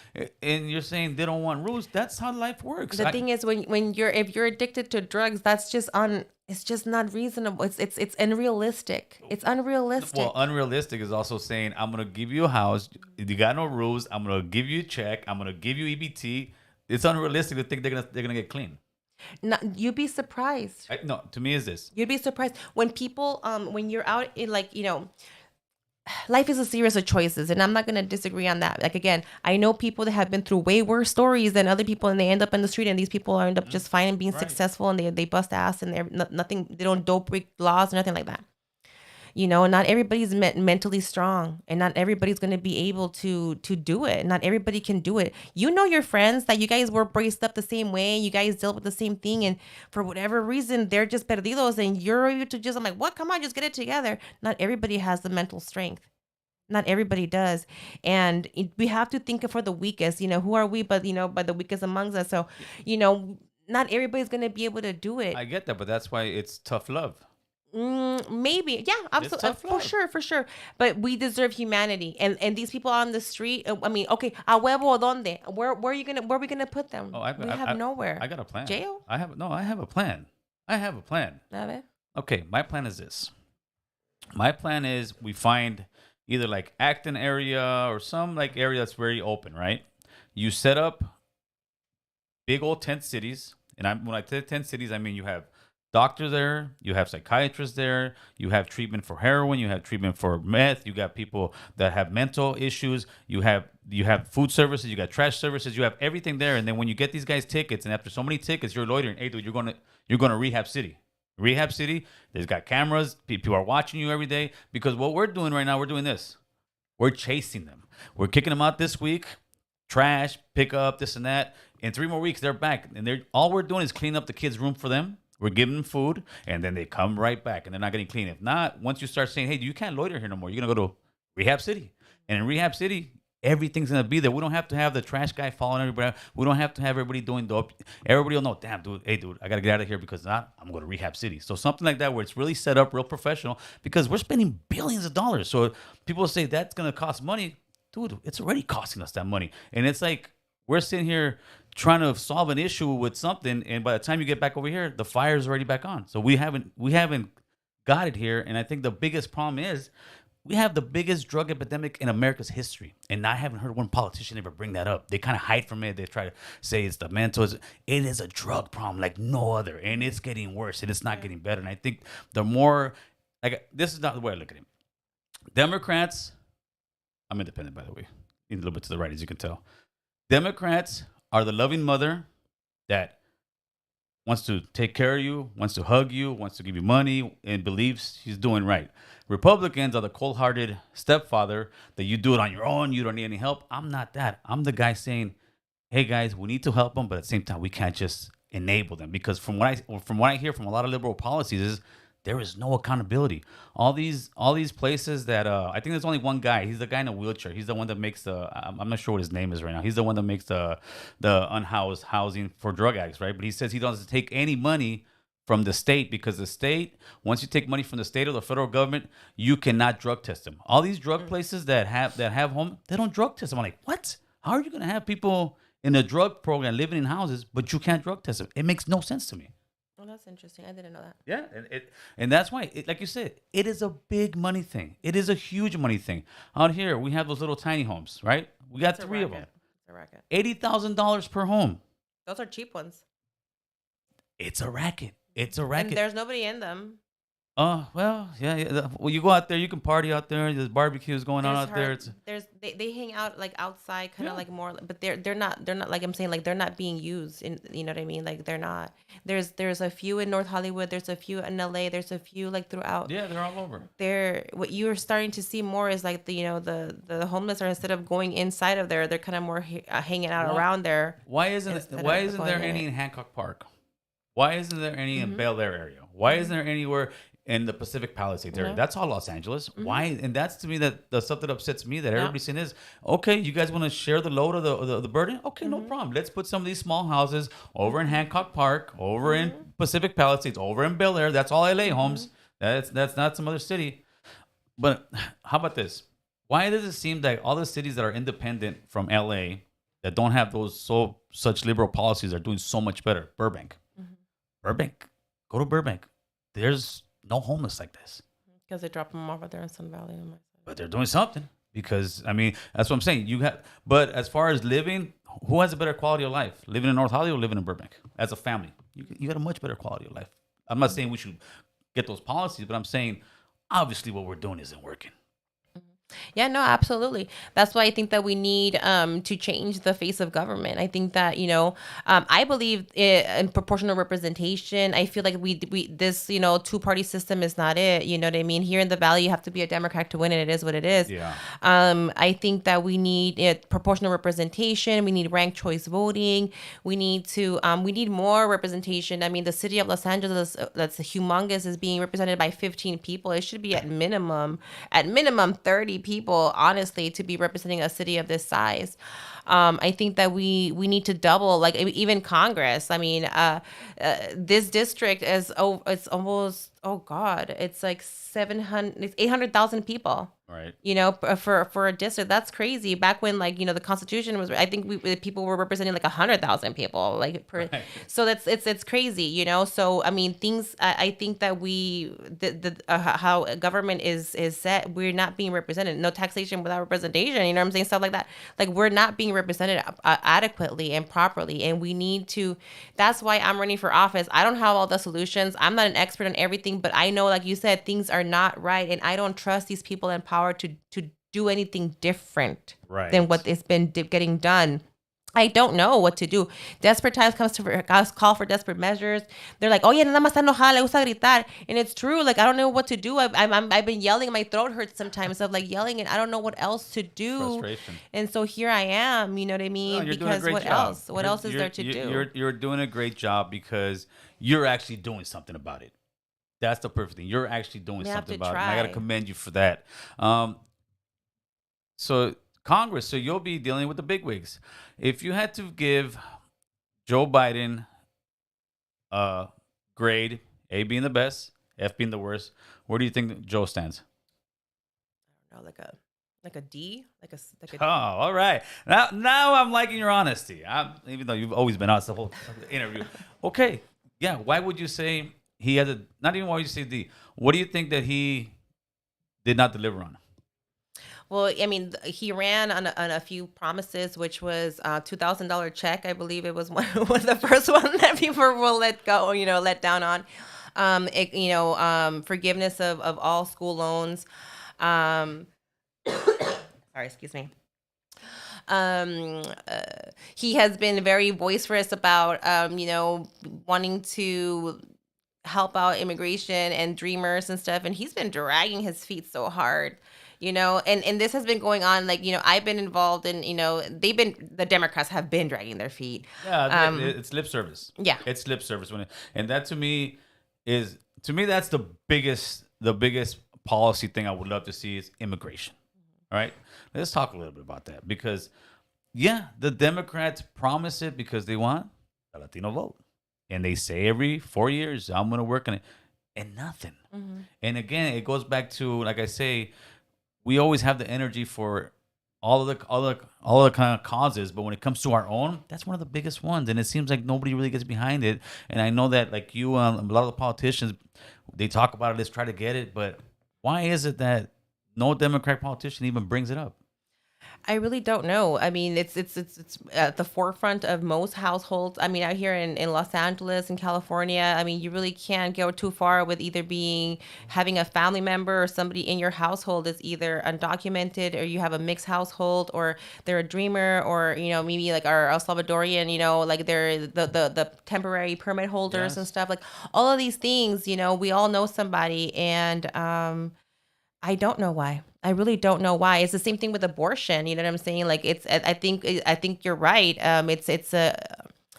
and you're saying they don't want rules. That's how life works. The thing is, when if you're addicted to drugs, that's just it's just not reasonable. It's unrealistic. It's unrealistic. Well, unrealistic is also saying I'm gonna give you a house. You got no rules. I'm gonna give you a check. I'm gonna give you EBT. It's unrealistic to think they're gonna get clean. You'd be surprised. No, to me is this. You'd be surprised when people when you're out in life is a series of choices, and I'm not going to disagree on that. Like, again, I know people that have been through way worse stories than other people, and they end up in the street, and these people end up just fine and being successful, and they bust ass, and they're nothing, they don't dope break laws or nothing like that. Not everybody's mentally strong, and not everybody's going to be able to do it. Not everybody can do it. Your friends that you guys were braced up the same way, you guys dealt with the same thing, and for whatever reason, they're just perdidos, and you're to just, I'm like, what? Come on, just get it together. Not everybody has the mental strength. Not everybody does. And we have to think for the weakest. Who are we but, by the weakest amongst us? So, not everybody's going to be able to do it. I get that, but that's why it's tough love. Maybe. Yeah, absolutely. For sure. But we deserve humanity. And these people on the street, I mean, okay, a huevo donde? Where are we gonna put them? We have nowhere. I got a plan. Jail? I have a plan. Okay, my plan is this. My plan is we find either like Acton area or some like area that's very open, right? You set up big old tent cities. And when I say tent cities, I mean you have doctor there, you have psychiatrists there, you have treatment for heroin, you have treatment for meth, you got people that have mental issues, you have food services, you got trash services, you have everything there. And then when you get these guys tickets, and after so many tickets, you're loitering, hey dude, you're going to Rehab City. Rehab City, there's got cameras, people are watching you every day. Because what we're doing right now, we're doing this. We're chasing them. We're kicking them out this week. Trash, pick up, this and that. In 3 more weeks, they're back. And all we're doing is cleaning up the kids' room for them. We're giving them food, and then they come right back, and they're not getting clean. If not, once you start saying, hey, you can't loiter here no more, you're going to go to Rehab City. And in Rehab City, everything's going to be there. We don't have to have the trash guy following everybody. We don't have to have everybody doing dope. Everybody will know, damn, dude, hey, dude, I got to get out of here because not, I'm going to Rehab City. So something like that where it's really set up, real professional, because we're spending billions of dollars. So people say that's going to cost money. Dude, it's already costing us that money. And it's like we're sitting here trying to solve an issue with something, and by the time you get back over here, the fire's already back on. So we haven't got it here. And I think the biggest problem is we have the biggest drug epidemic in America's history, and I haven't heard one politician ever bring that up. They kind of hide from it. They try to say it's the mental. It is a drug problem like no other, and it's getting worse, and it's not getting better. And I think the more, like, this is not the way I look at it. Democrats, I'm independent, by the way, a little bit to the right, as you can tell. Democrats are the loving mother that wants to take care of you, wants to hug you, wants to give you money, and believes she's doing right. Republicans are the cold-hearted stepfather that you do it on your own, you don't need any help. I'm not that. I'm the guy saying, hey, guys, we need to help them, but at the same time, we can't just enable them. Because from what I hear from a lot of liberal policies is there is no accountability. All these places that I think there's only one guy. He's the guy in a wheelchair. He's the one that makes I'm not sure what his name is right now. He's the one that makes the unhoused housing for drug addicts, right? But he says he doesn't take any money from the state because the state, once you take money from the state or the federal government, you cannot drug test them. All these drug places that have home, they don't drug test them. I'm like, what? How are you going to have people in a drug program living in houses, but you can't drug test them? It makes no sense to me. Well, that's interesting. I didn't know that. Yeah, and that's why, like you said, it is a big money thing. It is a huge money thing. Out here, we have those little tiny homes, right? We got 3 of them. It's a racket. $80,000 per home. Those are cheap ones. It's a racket. It's a racket. And there's nobody in them. Well, yeah. Well, you go out there, you can party out there. There's barbecues going on out there. They hang out like outside, kind of like more, but they're not like I'm saying, like they're not being used. In, you know what I mean? Like they're not. There's a few in North Hollywood. There's a few in LA. There's a few like throughout. Yeah, they're all over. What you're starting to see more is like the homeless are, instead of going inside of there, they're kind of more hanging out around there. Why isn't there any in Hancock Park? Why isn't there any in Bel Air area? Why isn't there anywhere in the Pacific Palisades area? Yeah. That's all Los Angeles. Why? And that's to me that the stuff that upsets me that Yeah. everybody's saying is, okay, you guys want to share the load of the burden? Okay, no problem. Let's put some of these small houses over in Hancock Park, over in Pacific Palisades, over in Bel Air. That's all LA homes. That's not some other city. But how about this? Why does it seem that all the cities that are independent from LA that don't have those such liberal policies are doing so much better? Burbank. Burbank. Go to Burbank. There's no homeless like this. Because they drop them off out there in Sun Valley. But they're doing something. Because I mean, that's what I'm saying. But as far as living, who has a better quality of life? Living in North Hollywood or living in Burbank? As a family. You got a much better quality of life. I'm not saying we should get those policies, but I'm saying obviously what we're doing isn't working. Yeah, no, absolutely. That's why I think that we need to change the face of government. I think that, I believe in proportional representation. I feel like this, two-party system is not it. You know what I mean? Here in the Valley, you have to be a Democrat to win, and it is what it is. Yeah. I think that we need proportional representation. We need ranked choice voting. We need more representation. I mean, the city of Los Angeles, that's humongous, is being represented by 15 people. It should be at minimum 30 people, honestly, to be representing a city of this size. I think that we need to double, like even Congress. I mean, this district it's almost, oh God, it's like 800,000 people. Right. For a district, that's crazy. Back when, the Constitution was, I think people were representing like 100,000 people, like per. Right. So it's crazy, So I mean, things. I think that how government is set, we're not being represented. No taxation without representation. You know what I'm saying? Stuff like that. Like, we're not being represented adequately and properly, and we need to. That's why I'm running for office. I don't have all the solutions. I'm not an expert on everything, but I know, like you said, things are not right, and I don't trust these people in power to do anything different than what has been getting done. I don't know what to do. Desperate times call for desperate measures. They're like, oh yeah, nada más enojada, le gusta gritar, and it's true. Like, I don't know what to do. I've been yelling. My throat hurts sometimes of like yelling, and I don't know what else to do. Frustration. And so here I am. You know what I mean? No, because what job. else? What else is there to do? You're doing a great job because you're actually doing something about it. That's the perfect thing. You're actually doing something about it. And I got to commend you for that. So Congress, so you'll be dealing with the bigwigs. If you had to give Joe Biden a grade, A being the best, F being the worst, where do you think Joe stands? I don't know, like a D, like a. Oh, all right. Now I'm liking your honesty. Even though you've always been honest the whole interview. Okay, yeah. Why would you say he has not even why would you say D? What do you think that he did not deliver on? Well, I mean, he ran on a few promises, which was $2,000 check. I believe it was one of the first one that people will let down on. Forgiveness of all school loans. Sorry, excuse me. He has been very boisterous about, wanting to help out immigration and dreamers and stuff. And he's been dragging his feet so hard. And this has been going on, I've been involved in, the Democrats have been dragging their feet. Yeah, it's lip service. Yeah. It's lip service. And that to me that's the biggest policy thing I would love to see is immigration. All right. Let's talk a little bit about that because, yeah, the Democrats promise it because they want a Latino vote. And they say every 4 years, I'm going to work on it. And nothing. Mm-hmm. And again, it goes back to, like I say, we always have the energy for all the kind of causes, but when it comes to our own, that's one of the biggest ones, and it seems like nobody really gets behind it. And I know that, like you, a lot of the politicians, they talk about it, let's try to get it, but why is it that no Democrat politician even brings it up? I really don't know. I mean, it's at the forefront of most households. I mean, out here in Los Angeles and California, I mean, you really can't go too far with either having a family member or somebody in your household is either undocumented or you have a mixed household or they're a dreamer or, maybe like our El Salvadorian, like they're the temporary permit holders. Yes. And stuff. Like all of these things, we all know somebody, and I don't know why. I really don't know why. It's the same thing with abortion. You know what I'm saying? Like I think you're right. It's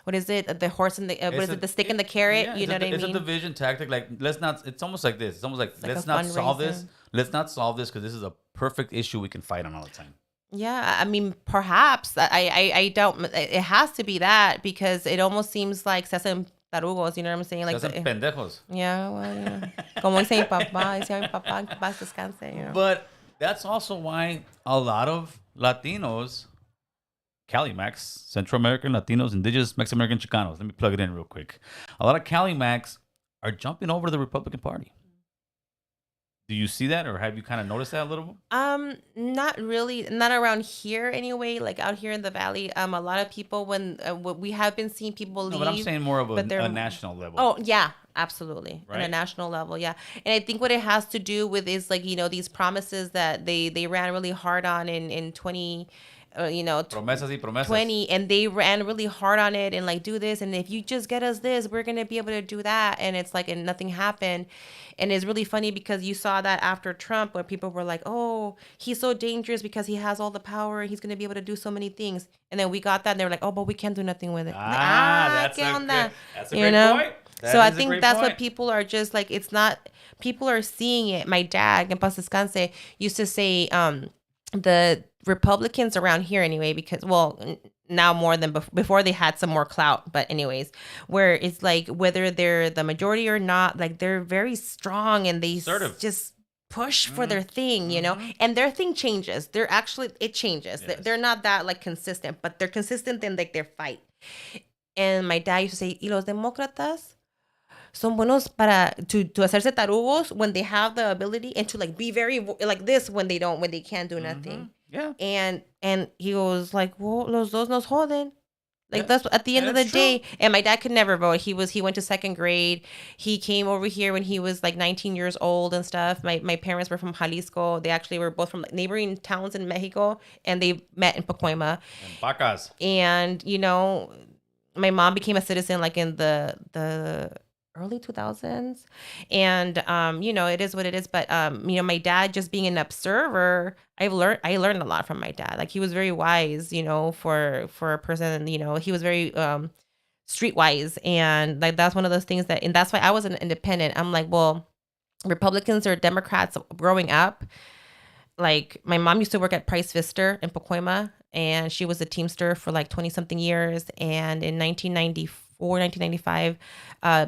what is it? The horse and the what is it? The stick and the carrot. Yeah, you know what I mean? It's a division tactic. Like, let's not. It's almost like this. It's almost like, like let's a not solve this. fundraiser. Let's not solve this because this is a perfect issue we can fight on all the time. Yeah, I mean, perhaps I don't. It has to be that because it almost seems like se hacen tarugos. You know what I'm saying? Like, Se hacen pendejos. yeah, well, yeah. Como dice mi papá, decía mi papá, que paz descanse. You know. But that's also why a lot of Latinos, Calimax, Central American Latinos, Indigenous, Mexican American Chicanos. Let me plug it in real quick. A lot of Calimax are jumping over to the Republican Party. Do you see that, or have you kind of noticed that a little? Not really, not around here anyway. Like out here in the valley, a lot of people we have been seeing people leave. No, but I'm saying more of a they're- national level. Oh yeah, absolutely, on a Right? national level, yeah. And I think what it has to do with is like these promises that they ran really hard on in 20. Promesas y promesas. 20, and they ran really hard on it and like do this, and if you just get us this, we're gonna be able to do that, and it's like and nothing happened. And it's really funny because you saw that after Trump where people were like, oh, he's so dangerous because he has all the power and he's gonna be able to do so many things, and then we got that and they were like, oh, but we can't do nothing with it. That's ¿qué onda? a great point. So I think that's what people are just like, it's not, people are seeing it. My dad, en paz descanse, used to say, the Republicans around here anyway, because now more than before they had some more clout, but anyways, where it's like whether they're the majority or not, like they're very strong and they just push for their thing, and their thing changes. It changes. Yes. They're not that like consistent, but they're consistent in like their fight. And my dad used to say, y los demócratas son buenos to hacerse tarugos when they have the ability, and to like be very like this when they can't do nothing. Yeah. And he goes like, well, los dos nos joden. Like that's at the end of the true. day. And my dad could never vote. He went to second grade. He came over here when he was like 19 years old and stuff. My parents were from Jalisco. They actually were both from neighboring towns in Mexico, and they met in Pacoima. And Pacas. And my mom became a citizen like in the early 2000s, and it is what it is. But my dad, just being an observer, I learned a lot from my dad. Like he was very wise, for a person. He was very streetwise, and like that's one of those things and that's why I was an independent. I'm like, well, Republicans or Democrats growing up. Like my mom used to work at Price Pfister in Pacoima, and she was a Teamster for like 20 something years. And in 1995,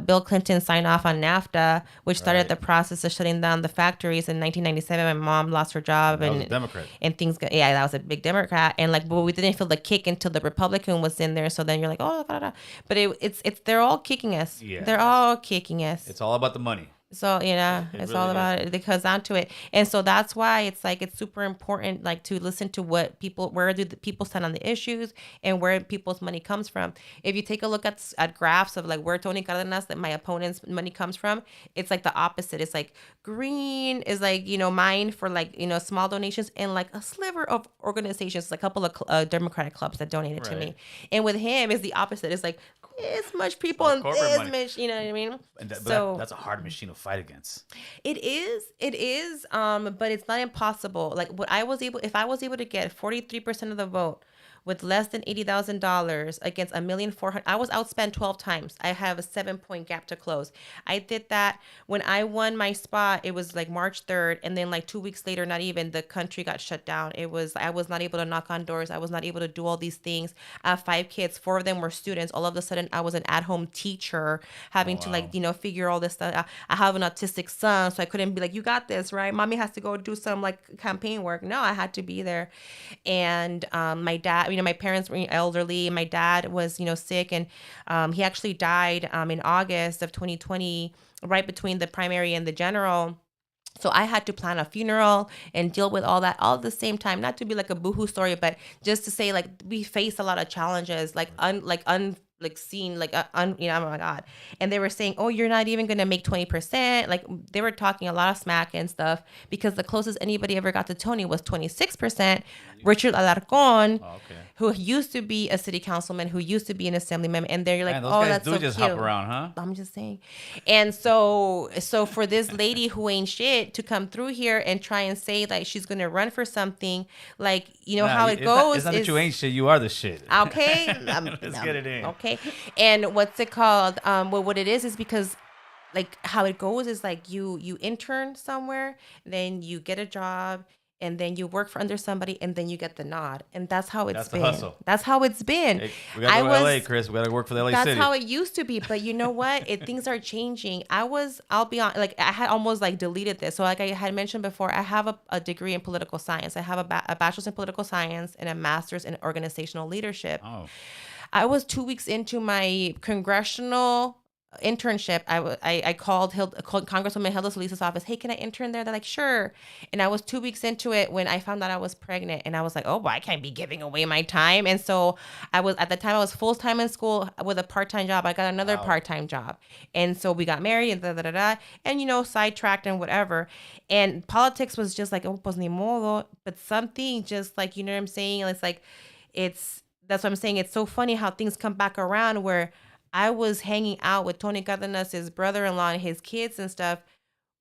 Bill Clinton signed off on NAFTA, which started the process of shutting down the factories. In 1997, my mom lost her job, That was a Democrat. And things. Yeah, that was a big Democrat. And like, but we didn't feel the kick until the Republican was in there. So then you're like, oh, but it's they're all kicking us. Yeah. They're all kicking us. It's all about the money. So, it's really all about is. it. It comes down to it. And so that's why it's like, it's super important, like to listen to where do the people stand on the issues and where people's money comes from. If you take a look at graphs of like where Tony Cardenas, that my opponent's money comes from, it's like the opposite. It's like green is like, mine for like, small donations, and like a sliver of organizations, like a couple of Democratic clubs that donated to me. And with him is the opposite. It's like this much people and this much, you know what I mean? And so that's a hard machine to fight against. It is, but it's not impossible. Like if I was able to get 43% of the vote with less than $80,000 against 1,400,000, I was outspent 12 times. I have a 7-point gap to close. I did that when I won my spot. It was like March 3rd, and then like 2 weeks later, not even, the country got shut down. I was not able to knock on doors. I was not able to do all these things. I have 5 kids. 4 of them were students. All of a sudden, I was an at-home teacher, having to like figure all this stuff. I have an autistic son, so I couldn't be like, you got this, right? Mommy has to go do some like campaign work. No, I had to be there. And my dad, my parents were elderly. My dad was, sick, and he actually died in August of 2020, right between the primary and the general. So I had to plan a funeral and deal with all that all at the same time. Not to be like a boohoo story, but just to say like we faced a lot of challenges, seen, like, oh my God. And they were saying, oh, you're not even going to make 20%. Like they were talking a lot of smack and stuff, because the closest anybody ever got to Tony was 26%. Richard Alarcon, who used to be a city councilman, who used to be an assemblyman. And they're like, oh, that's so cute. Just hop around, huh? I'm just saying. And so for this lady who ain't shit to come through here and try and say like she's going to run for something, like, how it goes. It's not that you ain't shit. You are the shit. Okay. Let's get it in. Okay. Okay. And what's it called? Well, what it is because like how it goes is like you intern somewhere, then you get a job, and then you work for under somebody, and then you get the nod, and that's how it's That's the been. hustle. That's how it's been. Hey, we gotta go to LA, Chris. We gotta work for the LA That's City. how it used to be, but you know what? Things are changing. I'll be on, like I had almost like deleted this. So like I had mentioned before, I have a degree in political science. I have a bachelor's in political science and a master's in organizational leadership. Oh, I was 2 weeks into my congressional internship. I called Congresswoman Hilda Solis's office. Hey, can I intern there? They're like, sure. And I was 2 weeks into it when I found out I was pregnant, and I was like, oh, well, I can't be giving away my time. And so at the time I was full time in school with a part time job. I got another part time job, and so we got married and and sidetracked and whatever. And politics was just like, oh, pues ni modo. But something just like, you know what I'm saying? It's like, that's what I'm saying. It's so funny how things come back around where I was hanging out with Tony Cardenas, his brother-in-law, and his kids and stuff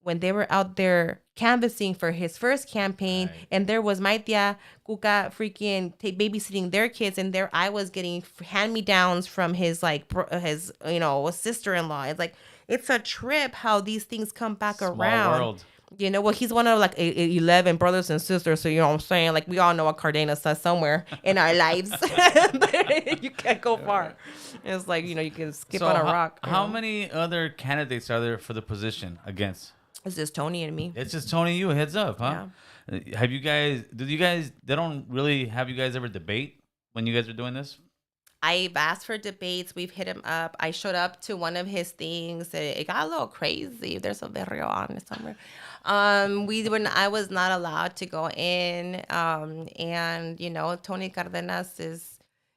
when they were out there canvassing for his first campaign. Right. And there was my tia Cuca freaking babysitting their kids. And there I was getting hand-me-downs from his sister-in-law. It's like, it's a trip how these things come back around. World. Well, he's one of like 11 brothers and sisters. So, you know what I'm saying? Like, we all know what Cardenas does somewhere in our lives. You can't go far. It's like, you can skip on a rock. How many other candidates are there for the position against? It's just Tony and me. It's just Tony and you. Heads up, huh? Yeah. Have you guys, they don't really have you guys ever debate when you guys are doing this? I've asked for debates. We've hit him up. I showed up to one of his things. It got a little crazy. There's a video on it somewhere. I was not allowed to go in. And Tony Cardenas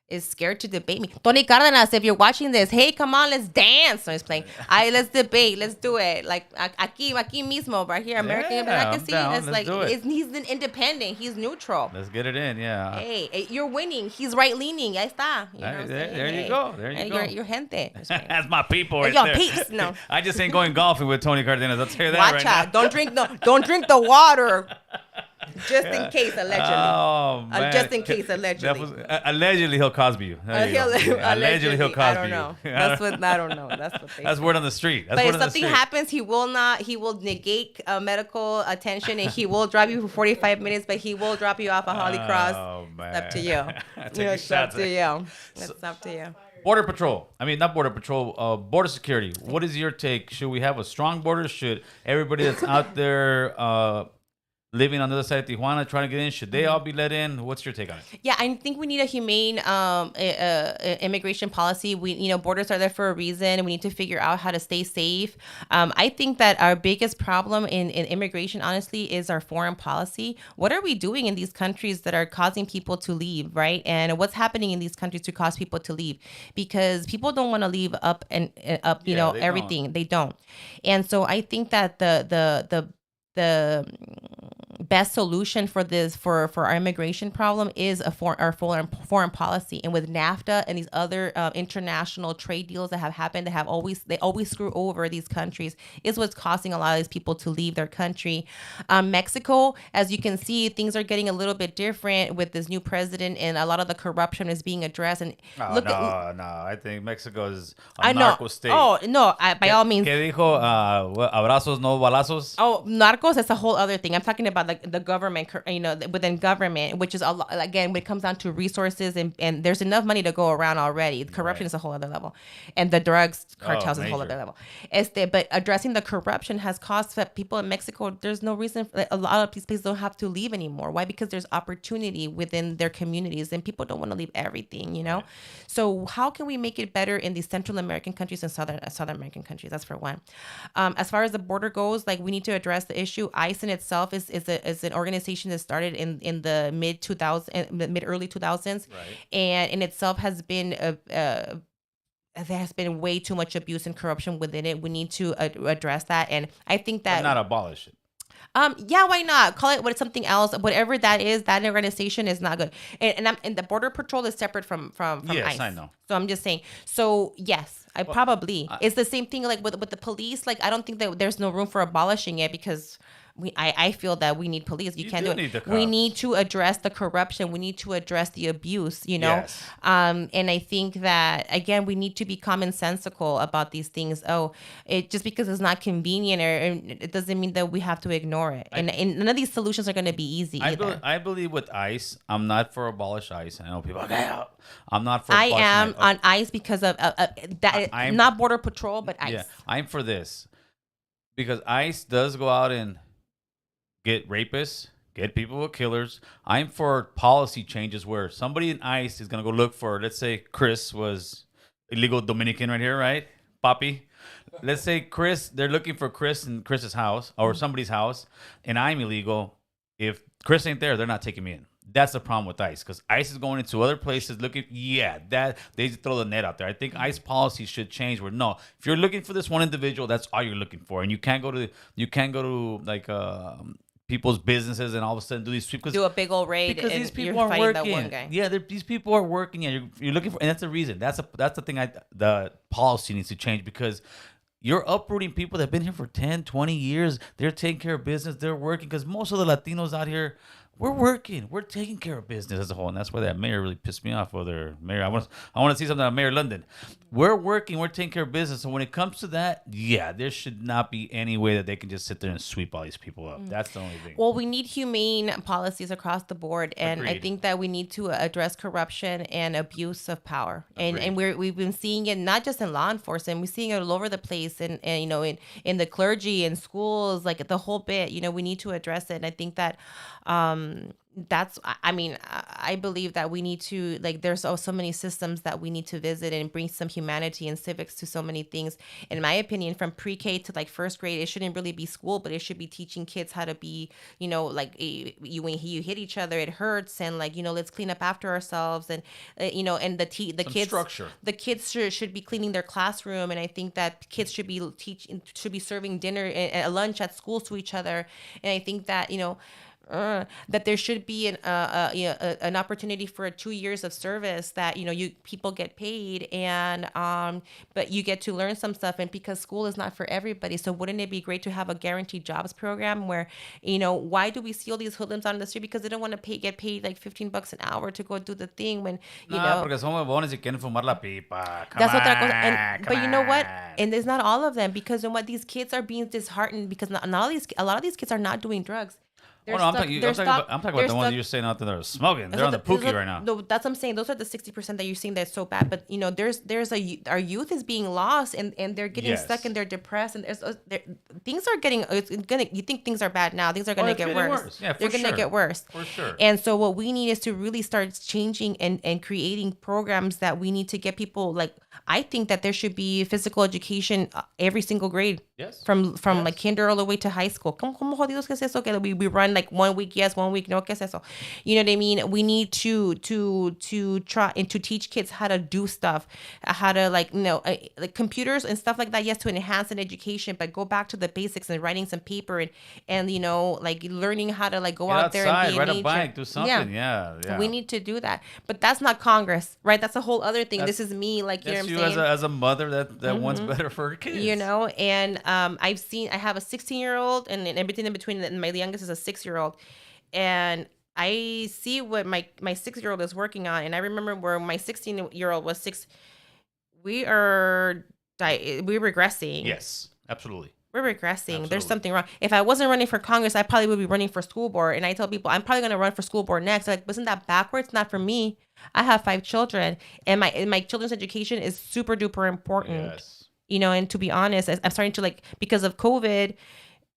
is scared to debate me. Tony Cardenas, if you're watching this, hey, come on, let's dance. So he's playing. Let's debate. Let's do it. Like aquí mismo, right here, American. Yeah, I can see it's like he's an independent. He's neutral. Let's get it in, yeah. Hey, you're winning. He's right leaning. Ahí está. There you go. There you go. Your gente. That's my people right your there. peeps. No, I just ain't going golfing with Tony Cardenas. I'll tell you that Watch right out. now. Don't drink the water. Just in case, allegedly. Oh, man. Just in case, allegedly. Allegedly, he'll Cosby you. Allegedly, he'll Cosby I don't know. you. I don't know. That's what they That's say. word on the street. But if something happens, he will negate medical attention, and he will drive you for 45 minutes, but he will drop you off at Holy Cross. Oh, man. It's up to you. It's up to you. It's up to you. Border Patrol. I mean, not Border Patrol. Border security. What is your take? Should we have a strong border? Should everybody that's out there living on the other side of Tijuana trying to get in, should they all be let in? What's your take on it? Yeah, I think we need a humane immigration policy. Borders are there for a reason, and we need to figure out how to stay safe. I think that our biggest problem in immigration, honestly, is our foreign policy. What are we doing in these countries that are causing people to leave, right? And what's happening in these countries to cause people to leave? Because people don't want to leave up, everything. Don't. They don't. And so I think that the best solution for this for our immigration problem is our foreign policy. And with NAFTA and these other international trade deals that have happened, they always screw over these countries, is what's causing a lot of these people to leave their country. Mexico, as you can see, things are getting a little bit different with this new president, and a lot of the corruption is being addressed. And no, I think Mexico is a narco state. Oh no, by all means. ¿Qué dijo? Abrazos, no balazos. Oh, narcos, that's a whole other thing. I'm talking about the government, within government, which is a lot, again, when it comes down to resources, and there's enough money to go around already. Corruption is a whole other level, and the drugs cartels is a whole other level. But addressing the corruption has caused that people in Mexico, there's no reason, a lot of these places don't have to leave anymore. Why? Because there's opportunity within their communities, and people don't want to leave everything, Right. So how can we make it better in these Central American countries and Southern American countries? That's for one. As far as the border goes, like, we need to address the issue. ICE in itself is an organization that started in the mid early 2000s, right. And in itself has been there has been way too much abuse and corruption within it. We need to address that, and I think that not abolish it. Yeah, why not? Call it something else. Whatever that is, that organization is not good. And the Border Patrol is separate from yes, ICE. I know. So I'm just saying. So yes, probably. It's the same thing like with the police. Like, I don't think that there's no room for abolishing it, because I feel that we need police. You can't do need the it. We cops. need to address the corruption. We need to address the abuse, you know? Yes. And I think that, again, we need to be commonsensical about these things. Oh, it just because it's not convenient, or it doesn't mean that we have to ignore it. And none of these solutions are going to be easy either. I believe with ICE, I'm not for abolish ICE. I know people are like, I'm not for I abolishing am ICE. on ICE because of that. I'm- Not Border Patrol, but ICE. Yeah, I'm for this because ICE does go out and get rapists, get people with killers. I'm for policy changes where somebody in ICE is gonna go look for, let's say Chris was illegal Dominican right here, right? Papi. Let's say Chris, they're looking for Chris in Chris's house or somebody's house, and I'm illegal. If Chris ain't there, they're not taking me in. That's the problem with ICE, because ICE is going into other places looking. Yeah, that they throw the net out there. I think ICE policy should change. Where no, if you're looking for this one individual, that's all you're looking for, and you can't go to like people's businesses and all of a sudden do these sweep Do a big old raid because and these people you're are fighting working. that one guy. Yeah, these people are working. Yeah, you're looking for, and that's the reason. That's the thing. The policy needs to change because you're uprooting people that have been here for 10, 20 years. They're taking care of business. They're working because most of the Latinos out here, we're working. We're taking care of business as a whole. And that's why that mayor really pissed me off. Whether mayor, I want to see something on Mayor London. We're working. We're taking care of business. So when it comes to that, yeah, there should not be any way that they can just sit there and sweep all these people up. That's the only thing. Well, we need humane policies across the board, and I Agreed. think that we need to address corruption and abuse of power. And we've been seeing it not just in law enforcement, we're seeing it all over the place, and you know, in the clergy, in schools, like the whole bit. You know, we need to address it, and I think that that's, I mean, I believe that we need to, like, there's so many systems that we need to visit and bring some humanity and civics to so many things. In my opinion, from pre-K to like first grade, it shouldn't really be school, but it should be teaching kids how to be, you know, like when you hit each other, it hurts, and like, you know, let's clean up after ourselves, and you know, and the kids structure. The kids should be cleaning their classroom, and I think that kids should be serving dinner and lunch at school to each other, and I think that, you know, that there should be an opportunity for 2 years of service that, you know, people get paid, and but you get to learn some stuff, and because school is not for everybody, so wouldn't it be great to have a guaranteed jobs program where, you know, why do we see all these hoodlums on the street? Because they don't want to get paid like $15 an hour to go do the thing, when you know, porque son huevones y quieren fumar la pipa. that's otra cosa. But you know what? And it's not all of them, because in what these kids are being disheartened because a lot of these kids are not doing drugs. I'm talking about the ones that you're saying out there that are smoking. They're on the pookie right now. No, that's what I'm saying. Those are the 60% that you're seeing that's so bad. But you know, our youth is being lost, and they're getting stuck, and they're depressed, and things are getting. You think things are bad now? Things are going to get worse. Yeah, they're going to get worse for sure. And so what we need is to really start changing and creating programs that we need to get people, like, I think that there should be physical education every single grade. Yes. From like kinder all the way to high school. ¿Cómo jodidos que es eso? Que we run like 1 week yes, 1 week no. ¿Qué es eso? You know what I mean? We need to try and to teach kids how to do stuff, how to, like, you know, like computers and stuff like that. Yes, to enhance an education, but go back to the basics and writing some paper, and you know, like learning how to, like, go out there and be ride in a nature. bike, do something. Yeah. We need to do that, but that's not Congress, right? That's a whole other thing. This is me, like, you know what I'm saying? As a mother that wants better for her kids. You know, and I have a 16-year-old and everything in between, and my youngest is a 6-year-old, and I see what my 6-year-old is working on, and I remember where my 16-year-old was 6. We're regressing. Yes, absolutely. We're regressing. Absolutely. There's something wrong. If I wasn't running for Congress, I probably would be running for school board. And I tell people I'm probably going to run for school board next. Like, wasn't that backwards? Not for me. I have 5 children, and my children's education is super duper important. Yes. You know, and to be honest, I'm starting to, like, because of COVID,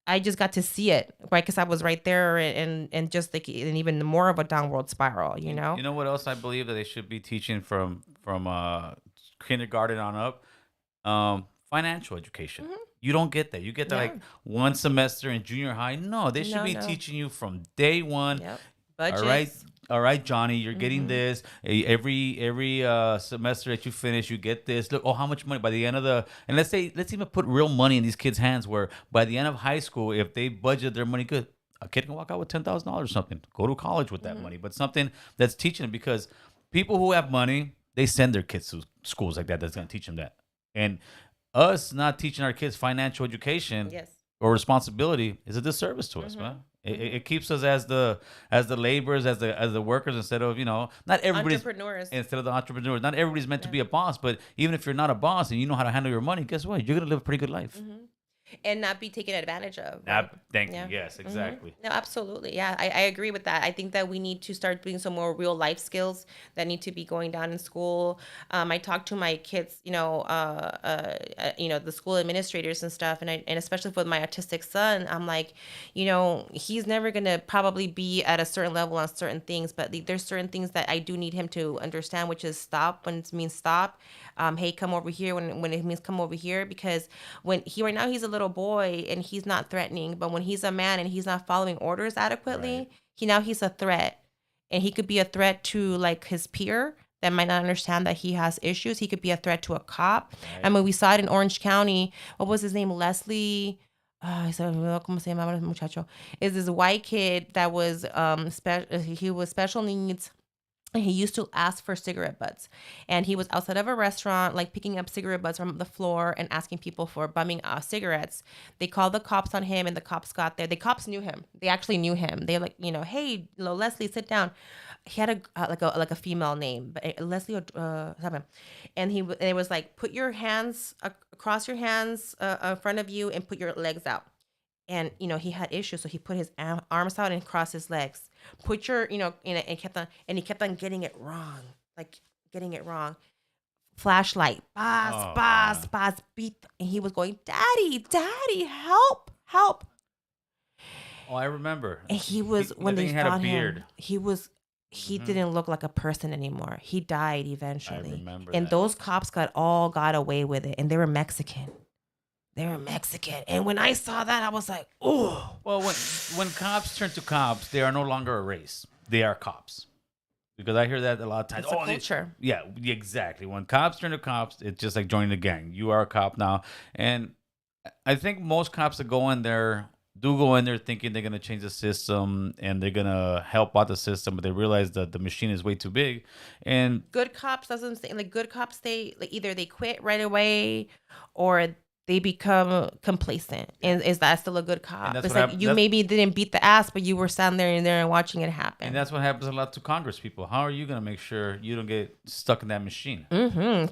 I just got to see it, right? Because I was right there, and just like, and even more of a downward spiral, you know? You know what else I believe that they should be teaching from kindergarten on up? Financial education. Mm-hmm. You don't get that. You get that like one semester in junior high. No, they should be teaching you from day one. Yep. Budgets. All right, Johnny, you're getting this. Every semester that you finish, you get this. Look, how much money by the end of and let's even put real money in these kids' hands, where by the end of high school, if they budget their money good, a kid can walk out with $10,000 or something, go to college with that money, but something that's teaching them, because people who have money, they send their kids to schools like that. That's going to teach them that. And us not teaching our kids financial education. Yes. or responsibility is a disservice to us, man. It keeps us as the laborers, as the workers, instead of, not everybody's Entrepreneurs. instead of the entrepreneurs. Not everybody's meant to be a boss, but even if you're not a boss and you know how to handle your money, guess what? You're gonna live a pretty good life. And not be taken advantage of, right? Thank you. Yeah. Yes, exactly. No, absolutely. Yeah, I agree with that. I think that we need to start doing some more real life skills that need to be going down in school. I talk to my kids, the school administrators and stuff, and especially with my autistic son, I'm like, he's never gonna probably be at a certain level on certain things, but there's certain things that I do need him to understand, which is stop when it means stop. Hey, come over here when it means come over here, because when right now he's a little boy and he's not threatening, but when he's a man and he's not following orders adequately, Right. he's a threat, and he could be a threat to like his peer that might not understand that he has issues. He could be a threat to a cop. Right. I mean, we saw it in Orange County. What was his name? Leslie. ¿Cómo se llamaba el muchacho? Is this white kid that was he was special needs. And he used to ask for cigarette butts, and he was outside of a restaurant, like picking up cigarette butts from the floor and asking people for bumming cigarettes. They called the cops on him, and the cops got there. The cops knew him. They actually knew him. They like, hey, Leslie, sit down. He had a female name, but Leslie, and it was like, put your hands across your hands in front of you and put your legs out. And he had issues, so he put his arms out and crossed his legs. Put your and he kept on getting it wrong, Flashlight, boss, beat, and he was going, daddy, help. Oh, I remember. And he was when they had a found beard. him, he didn't look like a person anymore. He died eventually. I remember and that. those cops got away with it, and they were Mexican. And when I saw that, I was like, oh. Well, when cops turn to cops, they are no longer a race. They are cops. Because I hear that a lot of times. It's a culture. Yeah, exactly. When cops turn to cops, it's just like joining the gang. You are a cop now. And I think most cops that go in there thinking they're going to change the system and they're going to help out the system, but they realize that the machine is way too big. And good cops, that's what I'm saying. Like, good cops, they like either they quit right away or they become complacent. And is that still a good cop? It's like you maybe didn't beat the ass, but you were standing there and watching it happen. And that's what happens a lot to Congress people. How are you going to make sure you don't get stuck in that machine?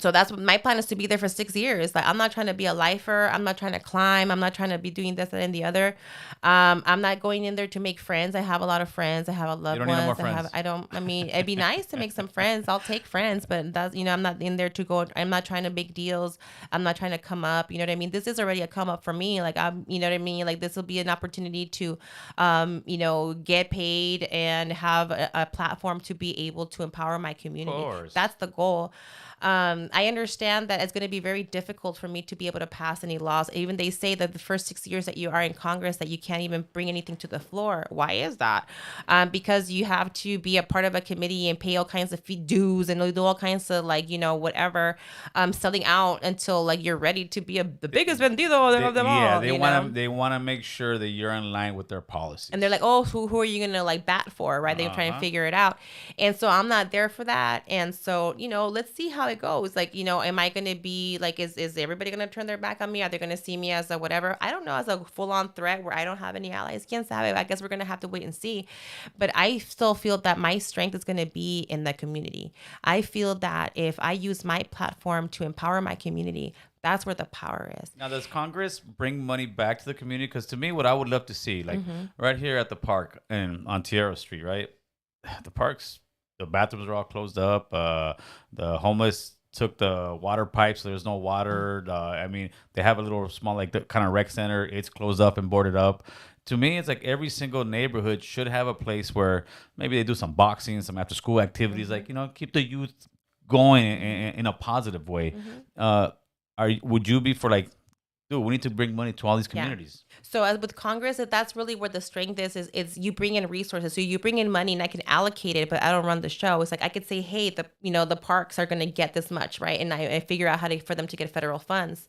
So that's what my plan is, to be there for 6 years. Like, I'm not trying to be a lifer. I'm not trying to climb. I'm not trying to be doing this and the other. I'm not going in there to make friends. I have a lot of friends. I have a loved ones. You don't need no more friends. I mean, it'd be nice to make some friends. I'll take friends, but that's, I'm not in there to go. I'm not trying to make deals. I'm not trying to come up. You know what I mean? This is already a come up for me. Like, you know what I mean? Like, this will be an opportunity to, get paid and have a platform to be able to empower my community. Of course. That's the goal. I understand that it's going to be very difficult for me to be able to pass any laws. Even they say that the first 6 years that you are in Congress, that you can't even bring anything to the floor. Why is that? Because you have to be a part of a committee and pay all kinds of dues and do all kinds of whatever, selling out until like you're ready to be the biggest vendido of them all. Yeah, they want to make sure that you're in line with their policies. And they're like, oh, who are you gonna bat for, right? They're trying to figure it out, and so I'm not there for that. And so let's see how it goes. Like, am I gonna be like, is everybody gonna turn their back on me? Are they gonna see me as a whatever? I don't know, as a full-on threat where I don't have any allies. Quién sabe? I guess we're gonna have to wait and see. But I still feel that my strength is gonna be in the community. I feel that if I use my platform to empower my community, that's where the power is. Now, does Congress bring money back to the community? Because to me, what I would love to see, like right here at the park on Tierra Street, right? The parks, the bathrooms are all closed up. The homeless took the water pipes, so there's no water. I mean, they have a little small, like the kind of rec center. It's closed up and boarded up. To me, it's like every single neighborhood should have a place where maybe they do some boxing, some after-school activities, like, keep the youth going in a positive way. Would you be for like, dude, we need to bring money to all these communities? Yeah. So as with Congress, that's really where the strength is you bring in resources. So you bring in money and I can allocate it, but I don't run the show. It's like I could say, hey, the parks are going to get this much, right? And I figure out how for them to get federal funds.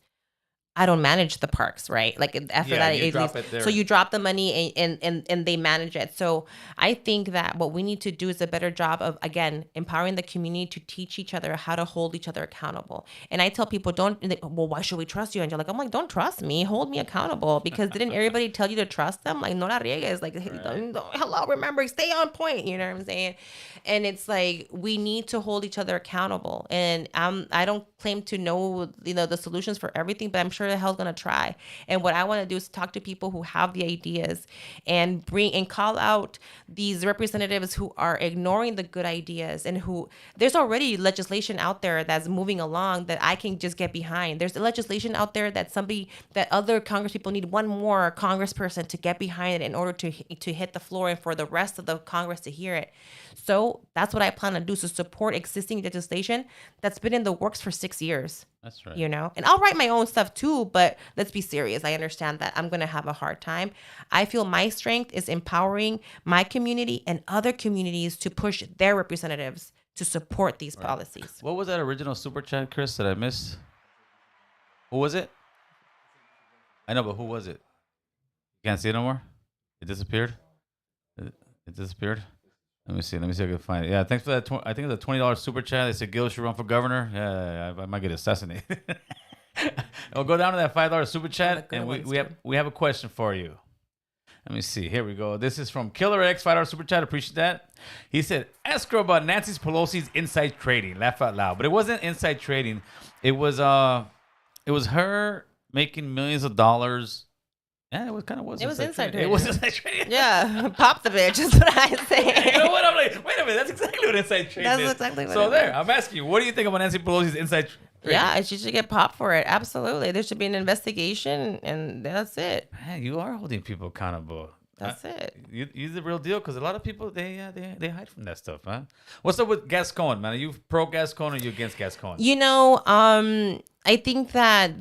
I don't manage the parks, right? Like after that, you drop it there. So you drop the money and they manage it. So I think that what we need to do is a better job of, again, empowering the community to teach each other how to hold each other accountable. And I tell people, well, why should we trust you? And you're like, I'm like, don't trust me, hold me accountable, because didn't everybody tell you to trust them? Like, no la riegues, like, hey, hello, remember, stay on point. You know what I'm saying? And it's like, we need to hold each other accountable. And I don't claim to know, the solutions for everything, but I'm sure the hell's gonna try. And what I want to do is talk to people who have the ideas and call out these representatives who are ignoring the good ideas, and who there's already legislation out there that's moving along that I can just get behind. There's legislation out there that other Congress people need one more congressperson to get behind it in order to hit the floor and for the rest of the Congress to hear it. So that's what I plan to do, to support existing legislation that's been in the works for 6 years. That's right. And I'll write my own stuff too, but let's be serious. I understand that I'm going to have a hard time. I feel my strength is empowering my community and other communities to push their representatives to support these policies. What was that original super chat, Chris, that I missed? Who was it? I know, but who was it? You can't see it no more? It disappeared? It disappeared? Let me see if I can find it. Yeah, thanks for that. I think it's a $20 super chat. They said Gil should run for governor. Yeah, I might get assassinated. We'll go down to that $5 super chat, and we have a question for you. Let me see. Here we go. This is from Killer X, $5 super chat. Appreciate that. He said, ask her about Nancy Pelosi's inside trading. Laugh out loud. But it wasn't inside trading. It was her making millions of dollars. Yeah, it was kind of It was inside trading. It was inside trading. Yeah, pop the bitch. That's what I say. You know what? I'm like, wait a minute. That's exactly what inside trading is. That's exactly what. So there, I'm asking you, what do you think about Nancy Pelosi's inside trading? Yeah, she should get popped for it. Absolutely, there should be an investigation, and that's it. Man, you are holding people accountable. That's it. You're the real deal, because a lot of people they hide from that stuff, huh? What's up with Gascon, man? Are you pro Gascon or are you against Gascon? I think that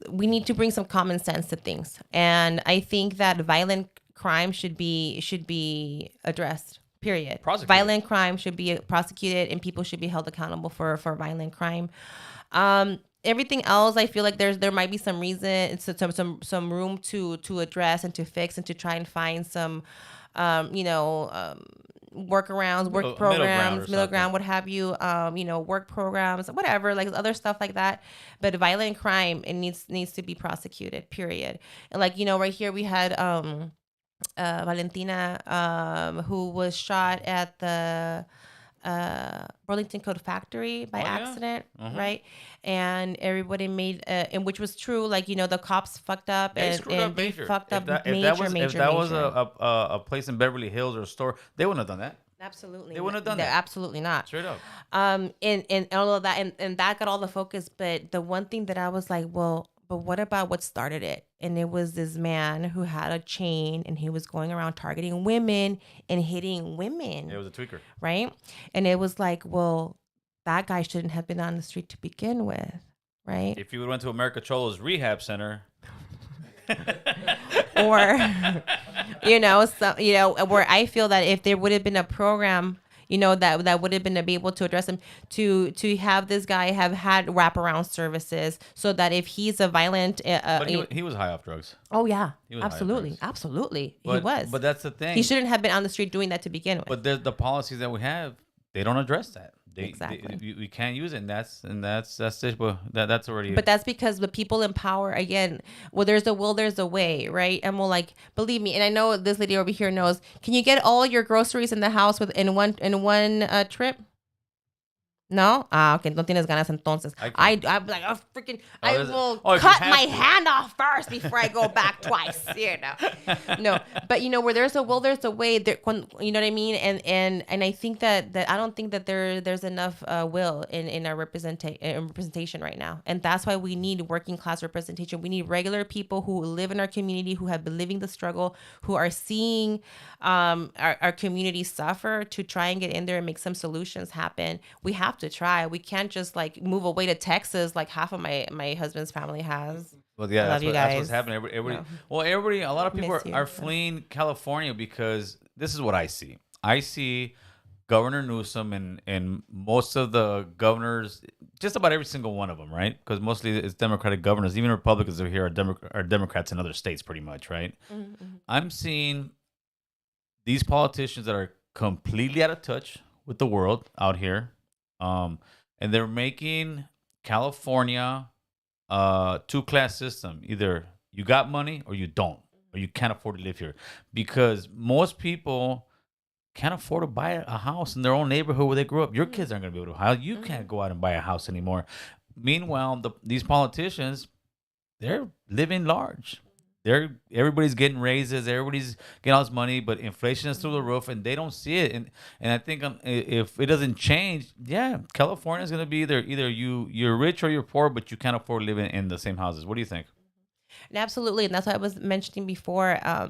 we need to bring some common sense to things, and I think that violent crime should be addressed. Period. Violent crime should be prosecuted, and people should be held accountable for violent crime. Everything else, I feel like there might be some reason, some room to address and to fix and to try and find some, workarounds, work programs, middle ground, what have you, work programs, whatever, like other stuff like that. But violent crime, it needs to be prosecuted. Period. And right here we had Valentina, who was shot at the Burlington Coat Factory by accident, right? And everybody made, and which was true, the cops fucked up and they fucked up major. If that was a place in Beverly Hills or a store, they wouldn't have done that. Absolutely. They wouldn't have done that. Absolutely not. Straight up. And all of that, and that got all the focus. But the one thing that I was like, well, but what about what started it? And it was this man who had a chain, and he was going around targeting women and hitting women. It was a tweaker. Right? And it was like, well, that guy shouldn't have been on the street to begin with. Right? If you went to America Cholo's rehab center. Or, where I feel that if there would have been a program, that would have been to be able to address him, to have this guy have had wraparound services, so that if he's a violent, but he was high off drugs. Oh yeah, absolutely, he was. But that's the thing. He shouldn't have been on the street doing that to begin with. But the policies that we have, they don't address that. Exactly. We can't use it, and that's it. But that's already. But that's because the people in power, again. Well, there's a will, there's a way, right? And believe me, and I know this lady over here knows. Can you get all your groceries in the house in one trip? No? Okay, no tienes ganas entonces. I'm like, I will cut my hand off first before I go back twice, No, but where there's a will, there's a way. You know what I mean? And I think that I don't think that there's enough will in our representation right now. And that's why we need working class representation. We need regular people who live in our community, who have been living the struggle, who are seeing our community suffer, to try and get in there and make some solutions happen. We have to try. We can't just move away to Texas like half of my husband's family has. Well, yeah, that's what's happening. Everybody, a lot of people are fleeing California because this is what I see. I see Governor Newsom and most of the governors, just about every single one of them, right? Because mostly it's Democratic governors. Even Republicans over here are Democrats in other states, pretty much, right? Mm-hmm. I'm seeing these politicians that are completely out of touch with the world out here, and they're making California two-class system. Either you got money or you don't, or you can't afford to live here, because most people can't afford to buy a house in their own neighborhood where they grew up. Your kids aren't going to be able to house. You can't go out and buy a house anymore. Meanwhile, these politicians, they're living large. Everybody's getting raises, everybody's getting all this money, but inflation is through the roof, and they don't see it. And I think if it doesn't change, yeah, California is going to be either you're rich or you're poor, but you can't afford living in the same houses. What do you think? And absolutely, and that's what I was mentioning before. A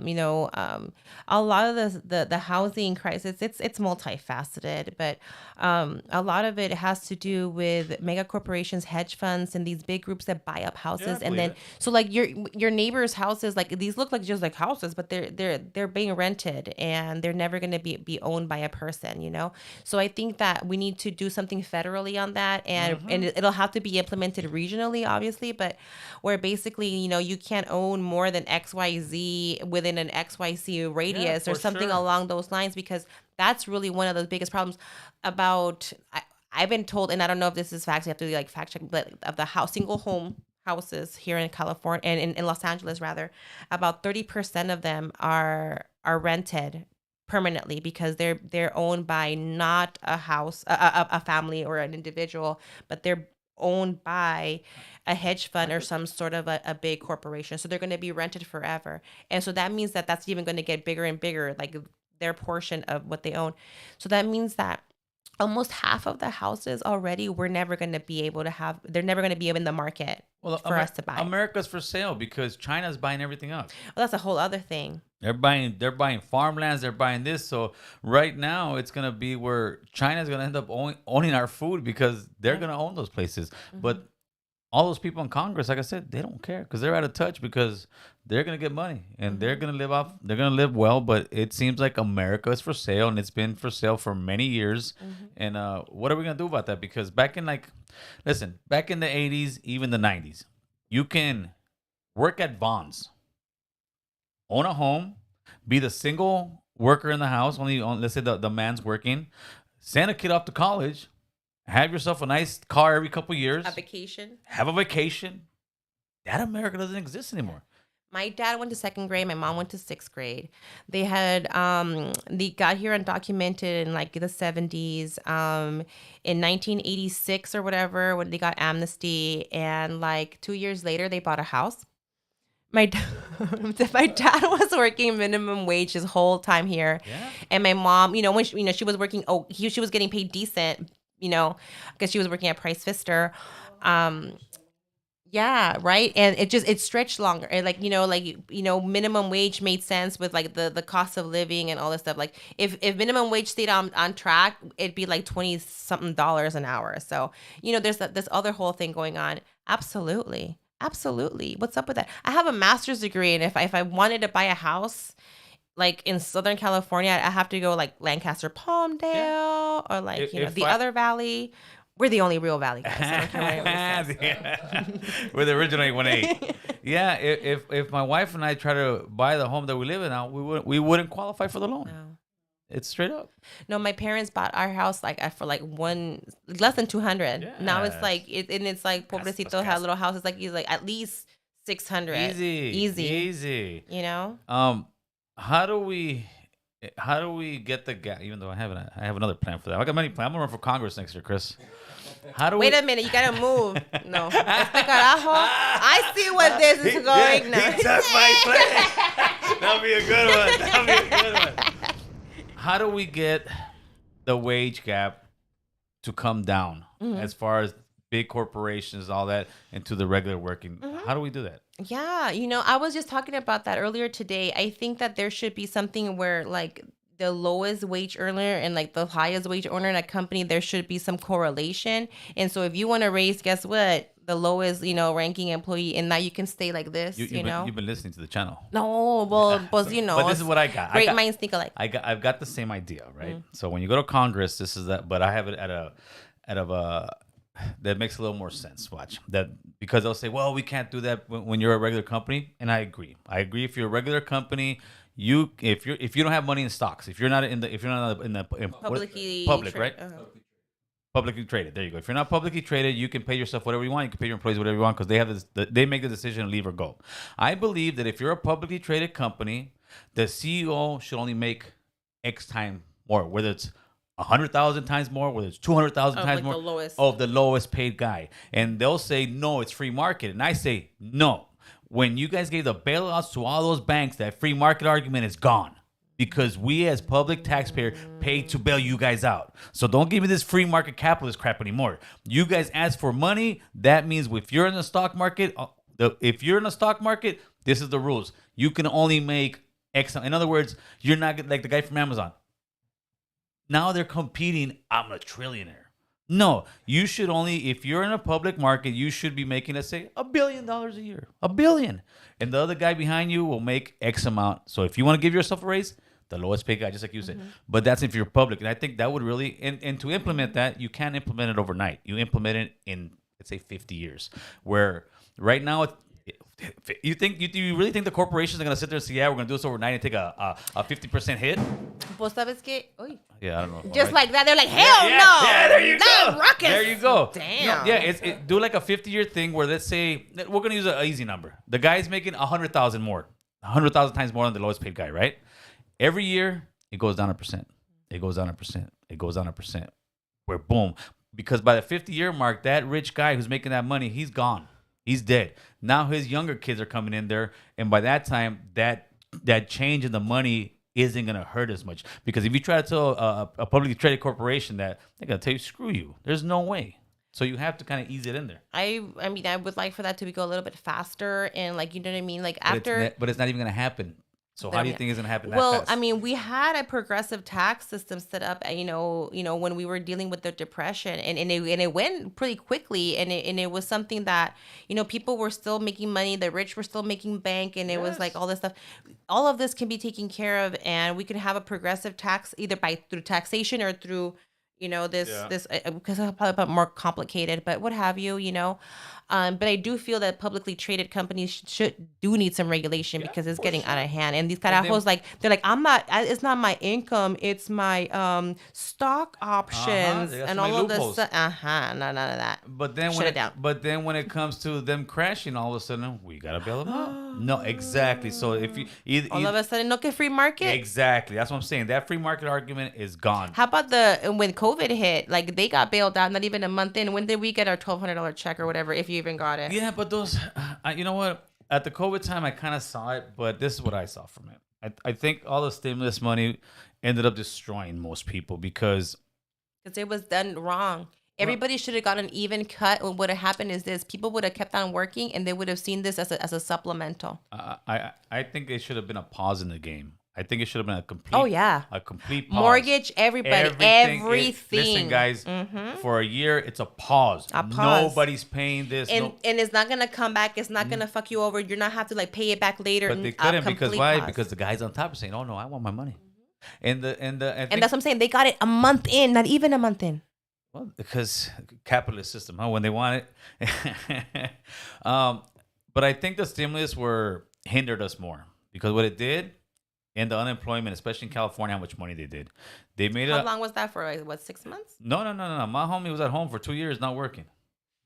lot of the housing crisis, it's multifaceted, but a lot of it has to do with mega corporations, hedge funds, and these big groups that buy up houses, I and believe then it. so like your neighbors' houses, like these look like just like houses, but they're being rented, and they're never going to be owned by a person, you know. So I think that we need to do something federally on that, and it'll have to be implemented regionally, obviously, but where basically, you know, you can't own more than XYZ within an XYZ radius or for something sure. along those lines, because that's really one of the biggest problems about I've been told, and I don't know if this is facts, you have to like fact check, but of the single home houses here in California and in Los Angeles rather, about 30% of them are rented permanently because they're owned by not a house a family or an individual, but they're owned by a hedge fund or some sort of a big corporation. So they're going to be rented forever. And so that means that that's even going to get bigger and bigger, like their portion of what they own. So that means that almost half of the houses already we're never going to be able to have, they're never going to be in the market Well, for us to buy. America's for sale because China's buying everything up. Well, that's a whole other thing. They're buying farmlands. They're buying this. So right now, it's gonna be where China's gonna end up owning our food because they're gonna own those places. But all those people in Congress, like I said, they don't care because they're out of touch because they're gonna get money and they're gonna live off. They're gonna live well. But it seems like America is for sale, and it's been for sale for many years. And what are we gonna do about that? Because back in back in the '80s, even the '90s, you can work at Vons, own a home, be the single worker in the house. Let's say the man's working, send a kid off to college, have yourself a nice car every couple years, A vacation. have a vacation. That America doesn't exist anymore. My dad went to second grade. My mom went to sixth grade. They had they got here undocumented in like the 70s. In 1986 or whatever, when they got amnesty, and like 2 years later, they bought a house. My my dad was working minimum wage his whole time here, and my mom, you know, when she was working, she was getting paid decent, you know, because she was working at Price Pfister. Yeah, right. And it stretched longer. And minimum wage made sense with like the cost of living and all this stuff. Like if minimum wage stayed on track, it'd be like 20 something dollars an hour. So, you know, there's this other whole thing going on. Absolutely. Absolutely. What's up with that? I have a master's degree, and if I wanted to buy a house like in Southern California, I have to go like Lancaster, Palmdale, or like, the other valley. We're the only real valley guys. I don't care what anybody says. We're the original 818. Yeah, if my wife and I try to buy the home that we live in now, we wouldn't qualify for the loan. No. It's straight up. No, my parents bought our house like for like less than 200. Yes. Now it's like it's like pobrecito had a little house. It's like he's like at least 600. Easy. You know. How do we get the gap? Even though I have another plan for that. I got many plans. I'm gonna run for Congress next year, Chris. Wait a minute, you gotta move. No, este carajo. I see what this is going now. He took my plan. That'll be a good one. How do we get the wage gap to come down as far as big corporations, all that, into the regular working? How do we do that? Yeah, I was just talking about that earlier today. I think that there should be something where like the lowest wage earner and like the highest wage earner in a company, there should be some correlation. And so if you want to raise, guess what? The lowest, ranking employee, and now you can stay like this, You've been listening to the channel. No, well, but But this is what I got. Great minds think alike. I've got the same idea, right? So when you go to Congress, this is that, but I have it at a that makes a little more sense. Watch that, because they'll say, well, we can't do that when you're a regular company, and I agree. If you're a regular company, if you don't have money in stocks, if you're not in Publicly public, right? uh-huh. Publicly traded. There you go. If you're not publicly traded, you can pay yourself whatever you want. You can pay your employees whatever you want, because they make the decision to leave or go. I believe that if you're a publicly traded company, the CEO should only make X time more, whether it's 100,000 times more, whether it's 200,000 times like more, the lowest. of the lowest paid guy. And they'll say, no, it's free market. And I say, no. When you guys gave the bailouts to all those banks, that free market argument is gone, because we as public taxpayers paid to bail you guys out. So don't give me this free market capitalist crap anymore. You guys ask for money. That means if you're in the stock market, this is the rules. You can only make X. In other words, you're not like the guy from Amazon. Now they're competing. I'm a trillionaire. No, you should only, if you're in a public market, you should be making, let's say, $1 billion a year. $1 billion. And the other guy behind you will make X amount. So if you want to give yourself a raise, the lowest paid guy, just like you said. But that's if you're public. And I think that would really, and to implement that, you can't implement it overnight. You implement it in, let's say, 50 years. Where right now, you really think the corporations are going to sit there and say, yeah, we're going to do this overnight and take a 50% hit? Pues sabes que, uy. Yeah, I don't know. Just like that, they're like, hell no. Yeah, there you Not go. ruckus. There you go. Damn. Do like a 50-year thing where, let's say, we're going to use an easy number. The guy's making 100,000 more, 100,000 times more than the lowest paid guy, right? Every year, it goes down 1%. It goes down 1%. It goes down 1%. Where boom. Because by the 50-year mark, that rich guy who's making that money, he's gone. He's dead. Now his younger kids are coming in there, and by that time, that change in the money isn't going to hurt as much. Because if you try to tell a publicly traded corporation that, they're going to tell you, screw you. There's no way. So you have to kind of ease it in there. I mean, I would like for that to go a little bit faster, and like, you know what I mean? Like But it's not even going to happen. So how do you think it's going to happen that well, fast? I mean, we had a progressive tax system set up, you know, when we were dealing with the depression, and it went pretty quickly, and it was something that, you know, people were still making money, the rich were still making bank, and it was like all this stuff. All of this can be taken care of, and we can have a progressive tax either through taxation or through, you know, this because it's probably more complicated, but what have you, you know. But I do feel that publicly traded companies do need some regulation, because it's getting out of hand. And these carajos, they're like, it's not my income, it's my stock options and all of this. None of that. But then when it comes to them crashing, all of a sudden we gotta bail them out. No, exactly. So if you all of a sudden, no, que free market. Exactly, that's what I'm saying. That free market argument is gone. How about when COVID hit? Like, they got bailed out not even a month in. When did we get our $1,200 check or whatever? If you even got it. Yeah, but those, you know what? At the COVID time, I kind of saw it, but this is what I saw from it. I think all the stimulus money ended up destroying most people because it was done wrong. Everybody should have got an even cut. What would have happened is this: people would have kept on working, and they would have seen this as a supplemental. I think it should have been a pause in the game. I think it should have been a complete. Oh yeah. A complete pause. Mortgage, everything. Listen, guys. For a year, it's a pause. Nobody's paying this. And it's not gonna come back. It's not gonna fuck you over. You're not have to like pay it back later. But they couldn't, because why? Pause. Because the guys on top are saying, "Oh no, I want my money." And that's what I'm saying. They got it a month in, not even a month in. Well, because capitalist system, huh? When they want it. But I think the stimulus hindered us more, because what it did. And the unemployment, especially in California, how much money they did. They made How long was that for? Like, what, 6 months? No. My homie was at home for 2 years, not working.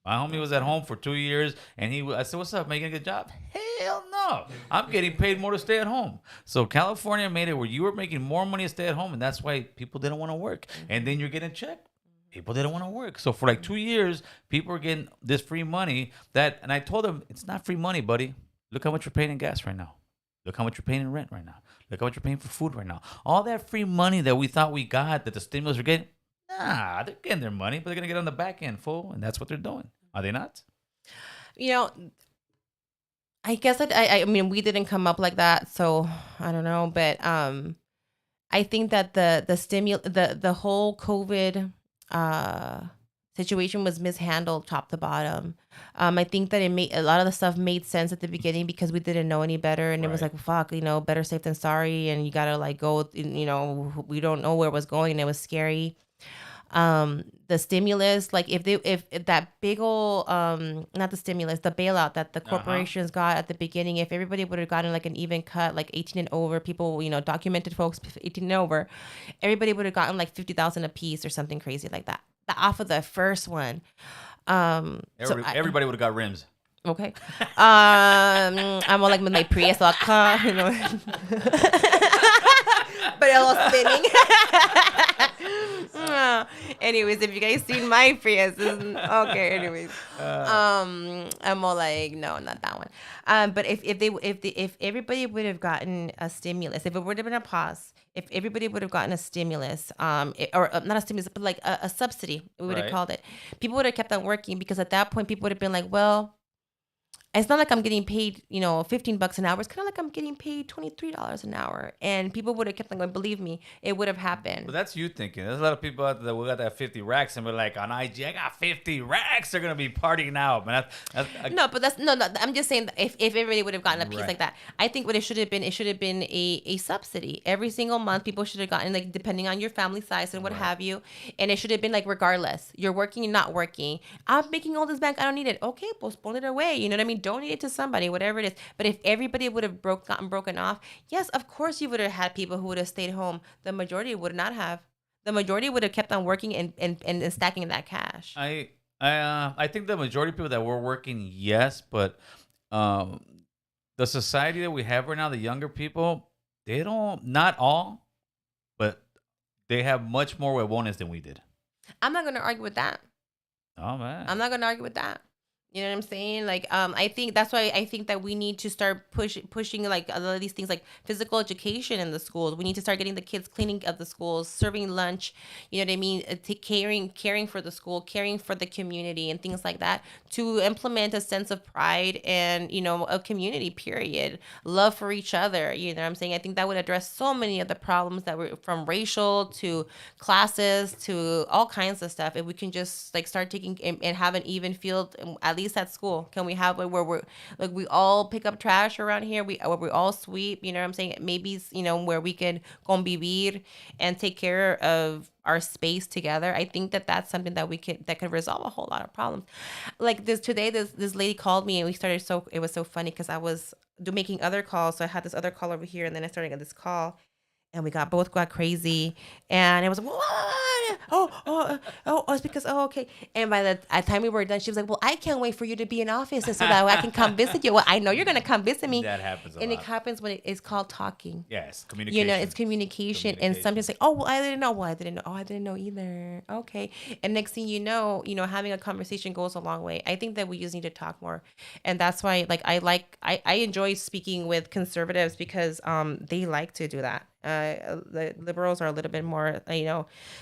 My homie was at home for 2 years, and I said, "What's up? Making a good job?" Hell no. I'm getting paid more to stay at home. So California made it where you were making more money to stay at home, and that's why people didn't want to work. And then you're getting checked. People didn't want to work. So for like 2 years, people were getting this free money and I told them, it's not free money, buddy. Look how much you're paying in gas right now. Look how much you're paying in rent right now. Look how much you're paying for food right now. All that free money that we thought we got, that the stimulus were getting, they're getting their money, but they're going to get on the back end, fool. And that's what they're doing. Are they not? You know, I guess I mean, we didn't come up like that, so I don't know. But I think that the whole COVID situation was mishandled top to bottom. I think that a lot of the stuff made sense at the beginning because we didn't know any better, and it was like, fuck, you know, better safe than sorry, and you gotta like go, you know, we don't know where it was going, and it was scary. The stimulus, like if that big old not the stimulus, the bailout that the Uh-huh. corporations got at the beginning, if everybody would have gotten like an even cut, like 18 and over people, documented folks 18 and over, everybody would have gotten like 50,000 a piece or something crazy like that. Off of the first one. So Everybody would have got rims. okay. I'm all like with my Prius, like, but a little spinning. Anyways, if you guys seen my Prius, okay. Anyways, I'm all like, no, not that one. But if everybody would have gotten a stimulus, if it would have been a pause, if everybody would have gotten a stimulus, or not a stimulus, but like a subsidy, we would have Right. called it. People would have kept on working because at that point, people would have been like, well, it's not like I'm getting paid, $15 an hour. It's kind of like I'm getting paid $23 an hour. And people would have kept on going, believe me, it would have happened. But that's you thinking. There's a lot of people out there that we got that 50 racks and we're like, on IG, I got 50 racks. They're going to be partying out, man. No, but that's no. I'm just saying that if everybody would have gotten a piece Right. like that, I think what it should have been a subsidy every single month. People should have gotten, like, depending on your family size and what have you, and it should have been like, regardless, you're working and not working. I'm making all this bank, I don't need it. Okay, postpone it away. You know what I mean? Donate it to somebody, whatever it is. But if everybody would have gotten broken off, yes, of course you would have had people who would have stayed home. The majority would not have. The majority would have kept on working and stacking that cash. I think the majority of people that were working, yes, but um, the society that we have right now, the younger people, they don't, not all, but they have much more huevones than we did. I'm not going to argue with that. Oh, man. I'm not gonna argue with that. You know what I'm saying? Like, I think that's why I think that we need to start pushing like a lot of these things, like physical education in the schools. We need to start getting the kids cleaning up the schools, serving lunch. You know what I mean? Caring for the school, caring for the community, and things like that, to implement a sense of pride and, a community. Period. Love for each other. You know what I'm saying? I think that would address so many of the problems that were from racial to classes to all kinds of stuff. If we can just like start taking and have an even field, at least at school. Can we have it where we're like, we all pick up trash around here, where we all sweep, you know what I'm saying? Maybe, where we can convivir and take care of our space together. I think that that's something that could resolve a whole lot of problems. Like this lady called me, and we started, it was so funny because I was making other calls. So I had this other call over here, and then I started getting this call, and we both got crazy, and it was, what? It's because, okay. And by the time we were done, she was like, well, I can't wait for you to be in office so that I can come visit you. Well, I know you're gonna come visit me. That happens a And lot. it happens when it's called talking. Yes, communication. It's communication. And sometimes like, oh, well, I didn't know. Well, I didn't know. Oh, I didn't know either. Okay. And next thing you know, having a conversation goes a long way. I think that we just need to talk more. And that's why, like, I enjoy speaking with conservatives because they like to do that. The liberals are a little bit more,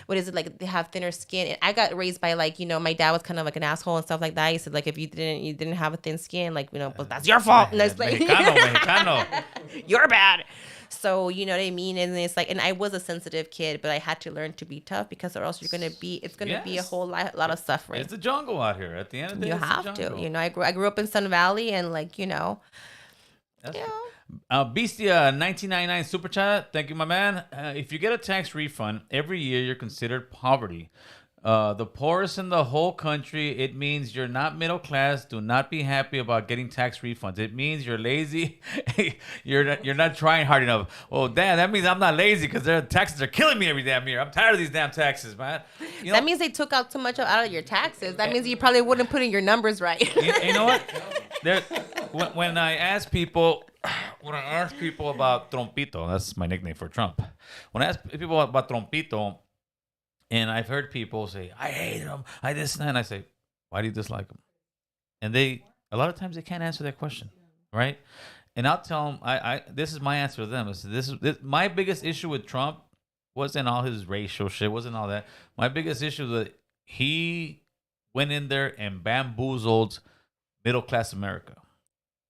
what is it, like, they have thinner skin. And I got raised by, like, my dad was kind of like an asshole and stuff like that. He said, like, if you didn't have a thin skin, like, but that's your fault. And it's like, Mexicano. you're bad. So, you know what I mean? And it's like, and I was a sensitive kid, but I had to learn to be tough, because or else it's going to be a Yes. whole lot of suffering. It's the jungle out here. At the end of the day, You it's the have to, jungle. I grew up in Sun Valley, and like, That's yeah. Beastia 1999 super chat. Thank you, my man. If you get a tax refund every year, you're considered poverty. The poorest in the whole country. It means you're not middle class. Do not be happy about getting tax refunds. It means you're lazy. you're not trying hard enough. Well, damn, that means I'm not lazy, because their taxes are killing me every damn year. I'm tired of these damn taxes, man. That means they took out too much out of your taxes. That means you probably wouldn't put in your numbers right. You know what? When I ask people about Trompito, that's my nickname for Trump. When I ask people about Trompito, and I've heard people say, I hate him, I this and that, and I say, why do you dislike him? And a lot of times they can't answer that question, right? And I'll tell them, this is my answer to them. My biggest issue with Trump wasn't all his racial shit, wasn't all that. My biggest issue was that he went in there and bamboozled middle class America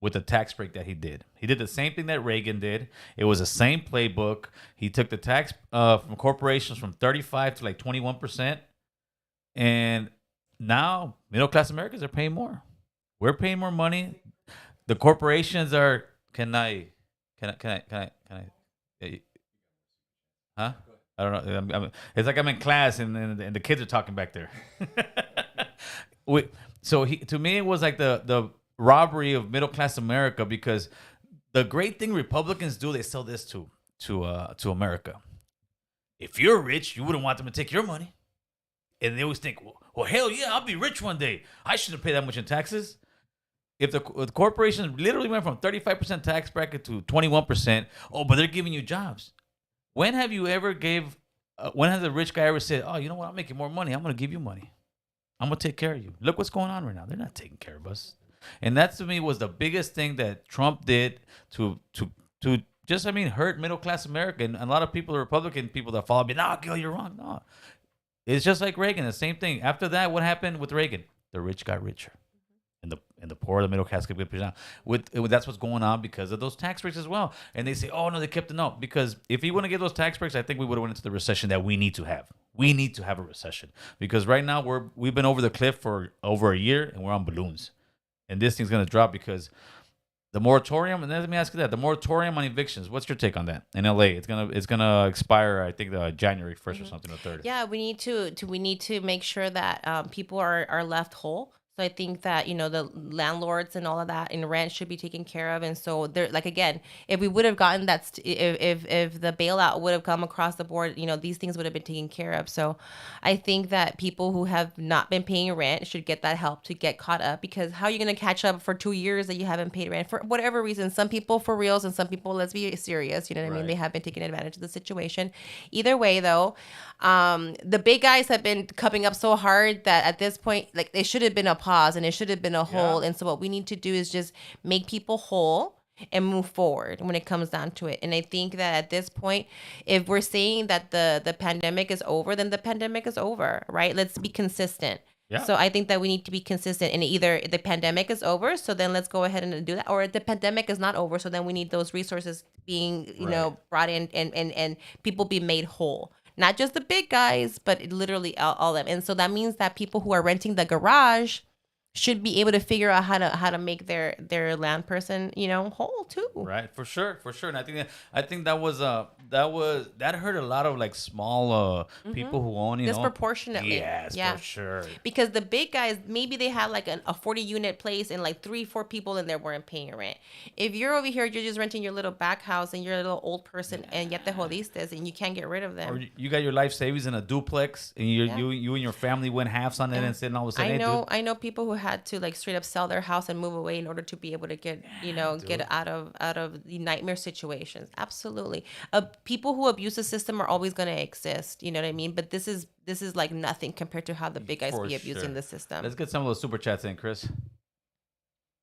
with the tax break that he did. He did the same thing that Reagan did. It was the same playbook. He took the tax from corporations from 35 to like 21%. And now middle class Americans are paying more. We're paying more money. The corporations are, huh? I don't know. It's like I'm in class and the kids are talking back there. To me, it was like the robbery of middle class America, because the great thing Republicans do, they sell this to America. If you're rich, you wouldn't want them to take your money. And they always think, well, hell yeah, I'll be rich one day. I shouldn't pay that much in taxes. If the corporations literally went from 35% tax bracket to 21%, but they're giving you jobs. When have you ever when has a rich guy ever said, oh, you know what, I'm making more money, I'm going to give you money. I'm going to take care of you. Look what's going on right now. They're not taking care of us. And that to me was the biggest thing that Trump did to just, hurt middle class America. And a lot of people, Republican people that follow me, no, Gil, you're wrong. No. It's just like Reagan, the same thing. After that, what happened with Reagan? The rich got richer. And the poor, the middle class kept pushing down. That's what's going on because of those tax breaks as well. And they say, oh, no, they kept it. No, because if you want to get those tax breaks, I think we would have went into the recession that we need to have. We need to have a recession because right now we've been over the cliff for over a year and we're on balloons. And this thing's going to drop because the moratorium, and then let me ask you that, the moratorium on evictions, what's your take on that? In LA, it's gonna expire, I think, January 1st or something, or 3rd. Yeah, we need to make sure that people are left whole. So I think that, the landlords and all of that and rent should be taken care of. And so there, like, again, if we would have gotten that, if the bailout would have come across the board, these things would have been taken care of. So I think that people who have not been paying rent should get that help to get caught up, because how are you going to catch up for 2 years that you haven't paid rent for whatever reason? Some people for reals and some people, let's be serious. You know what I mean? They have been taking advantage of the situation. Either way, though, the big guys have been coming up so hard that at this point, like, they should have been a pause and it should have been a hold. And so what we need to do is just make people whole and move forward when it comes down to it. And I think that at this point, if we're saying that the pandemic is over, then the pandemic is over, right? Let's be consistent. Yeah. So I think that we need to be consistent, and either the pandemic is over, so then let's go ahead and do that, or the pandemic is not over, so then we need those resources being, brought in and people be made whole. Not just the big guys, but literally all of them. And so that means that people who are renting the garage should be able to figure out how to make their land person, whole too. Right, for sure. And I think that hurt a lot of like small people who own, disproportionately. Yes, for sure. Because the big guys, maybe they had like a 40-unit place and like 3-4 people in there weren't paying rent. If you're over here, you're just renting your little back house and you're a little old person and yet the jodistas and you can't get rid of them. Or you got your life savings in a duplex and you and your family went halves on it and said, all of a sudden, I know people who had to like straight up sell their house and move away in order to be able to get get out of the nightmare situations. Absolutely. People who abuse the system are always going to exist, you know what I mean? But this is like nothing compared to how the big guys be abusing the system. Let's get some of those super chats in, Chris.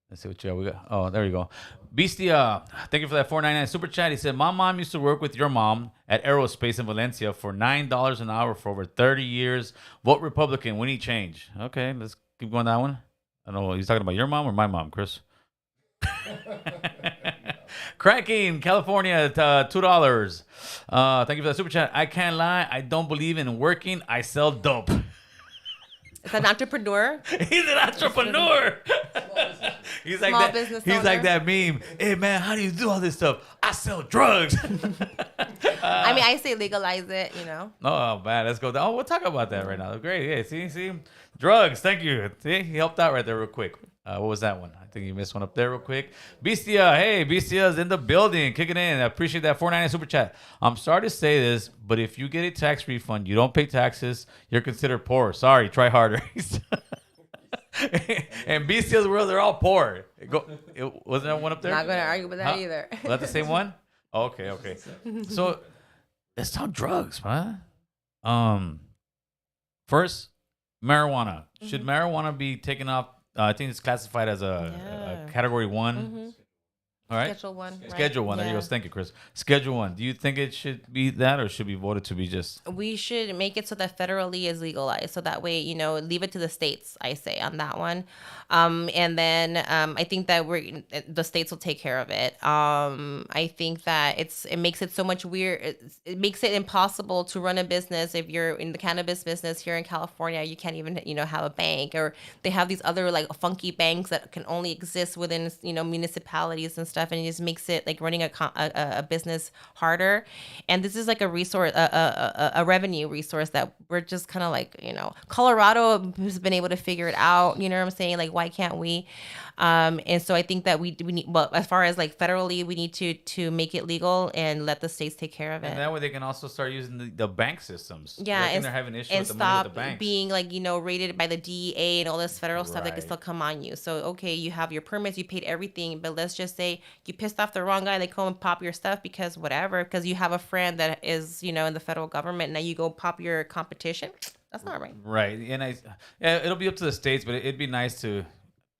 Let's see what we got. Oh, there you go. Beastia, thank you for that $4.99 super chat. He said, my mom used to work with your mom at Aerospace in Valencia for $9 an hour for over 30 years. Vote Republican. We need change. Okay, let's keep going that one. I don't know. He's talking about your mom or my mom, Chris? Cracking, California, $2. Thank you for the super chat. I can't lie. I don't believe in working. I sell dope. It's an entrepreneur. He's an entrepreneur. He's like Small that. Business He's owner. like that meme. Hey man, how do you do all this stuff? I sell drugs. I say legalize it. Oh man, let's go. We'll talk about that right now. Great. Yeah. See, drugs. Thank you. See, he helped out right there real quick. What was that one? I think you missed one up there real quick. Bestia, hey, Bestia's in the building, kicking in. I appreciate that $4.99 super chat. I'm sorry to say this, but if you get a tax refund, you don't pay taxes, you're considered poor. Sorry, try harder. And Bestia's world, they're all poor. Wasn't that one up there? Not going to argue with that either. Was that the same one? Okay. So let's talk drugs, man. First, marijuana. Should marijuana be taken off? I think it's classified as a category 1. Mm-hmm. All right. Schedule 1. Right? Schedule 1. There you go. Thank you, Chris. Schedule 1. Do you think it should be that, or should be voted to be just? We should make it so that federally is legalized, so that way leave it to the states. I say on that one, and then I think that the states will take care of it. I think that it makes it so much weird. It makes it impossible to run a business if you're in the cannabis business here in California. You can't even have a bank, or they have these other like funky banks that can only exist within municipalities and stuff. stuff, and it just makes it like running a business harder. And this is like a resource, a revenue resource that we're just kind of like, Colorado has been able to figure it out. You know what I'm saying? Like, why can't we? And so I think that we need, well, as far as like federally, we need to make it legal and let the states take care of it. And that way they can also start using the bank systems. Yeah, I think they're having issues and with the money with stop the banks. being like, rated by the DEA and all this federal stuff that can Right. still come on you. So, okay, you have your permits, you paid everything, but let's just say you pissed off the wrong guy, they come and pop your stuff because whatever, because you have a friend that is, in the federal government, and now you go pop your competition. That's not right. Right. And it'll be up to the states, but it'd be nice to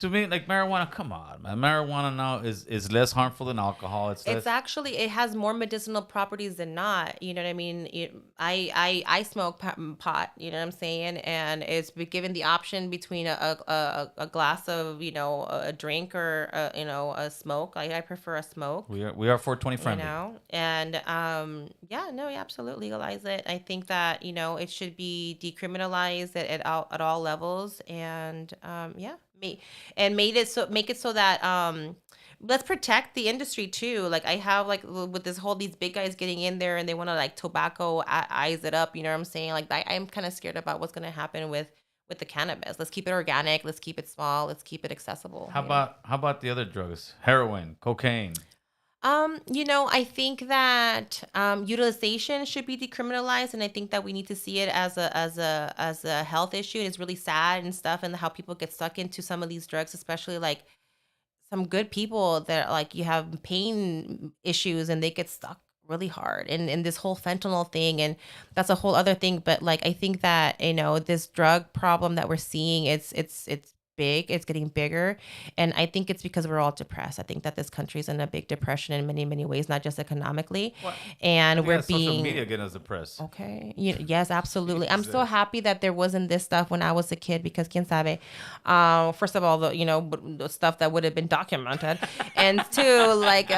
me, like marijuana. Come on, man. Marijuana now is less harmful than alcohol. It's less, It has more medicinal properties than not. You know what I mean? I smoke pot. You know what I'm saying? And it's been given the option between a glass of a drink or a smoke. I prefer a smoke. we are 420 friendly. And yeah, no, you absolutely legalize it. I think that it should be decriminalized at all levels, and yeah. Make it so that let's protect the industry too. Like I have like with these big guys getting in there and they want to like tobacco eyes it up. You know what I'm saying? Like I'm kind of scared about what's going to happen with the cannabis. Let's keep it organic. Let's keep it small. Let's keep it accessible. How about the other drugs? Heroin, cocaine. I think that utilization should be decriminalized, and I think that we need to see it as a health issue. And it's really sad and stuff, and how people get stuck into some of these drugs, especially like some good people that like you have pain issues and they get stuck really hard and this whole fentanyl thing, and that's a whole other thing. But like I think that this drug problem that we're seeing, it's big, it's getting bigger, and I think it's because we're all depressed. I think that this country's in a big depression in many ways, not just economically. Well, and we're being social media getting us depressed. Okay. Yes, absolutely. I'm so happy that there wasn't this stuff when I was a kid, because quien sabe. First of all, the stuff that would have been documented, and two, like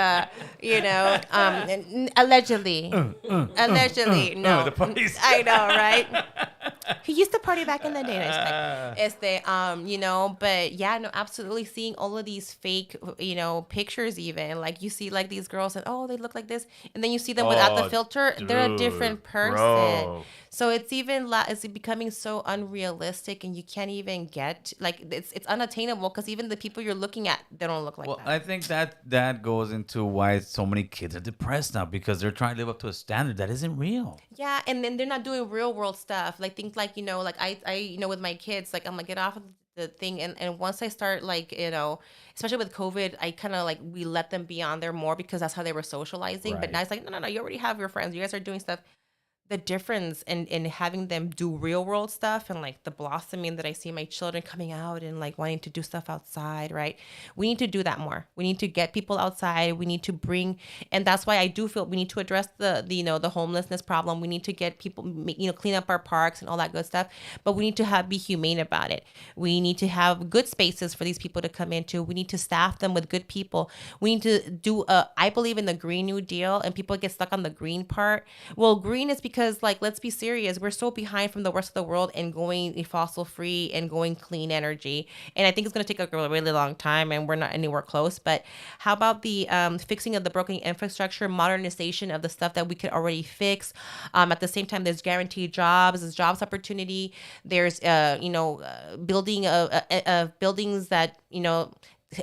allegedly, no, the police. I know, right? He used to party back in the day. But yeah, no, absolutely. Seeing all of these fake, pictures, even like you see like these girls and they look like this, and then you see them without the filter, they're a different person. Bro. So it's becoming so unrealistic, and you can't even get like it's unattainable, because even the people you're looking at, they don't look like that. Well, I think that goes into why so many kids are depressed now, because they're trying to live up to a standard that isn't real. Yeah, and then they're not doing real world stuff. Like things like like I with my kids, like I'm like, get off of the thing, and once I start like especially with COVID, I kind of like we let them be on there more because that's how they were socializing. Right. But now it's like no, you already have your friends. You guys are doing stuff. The difference in having them do real world stuff, and like the blossoming that I see my children coming out and like wanting to do stuff outside, right? We need to do that more. We need to get people outside. We need to bring, and that's why I do feel we need to address the homelessness problem. We need to get people, clean up our parks and all that good stuff, but we need to be humane about it. We need to have good spaces for these people to come into. We need to staff them with good people. We need to do I believe in the Green New Deal, and people get stuck on the green part. Well, green is because like, let's be serious. We're so behind from the rest of the world and going fossil free and going clean energy. And I think it's going to take a really long time, and we're not anywhere close. But how about the fixing of the broken infrastructure, modernization of the stuff that we could already fix? At the same time, there's guaranteed jobs, there's jobs opportunity. There's, building of buildings that,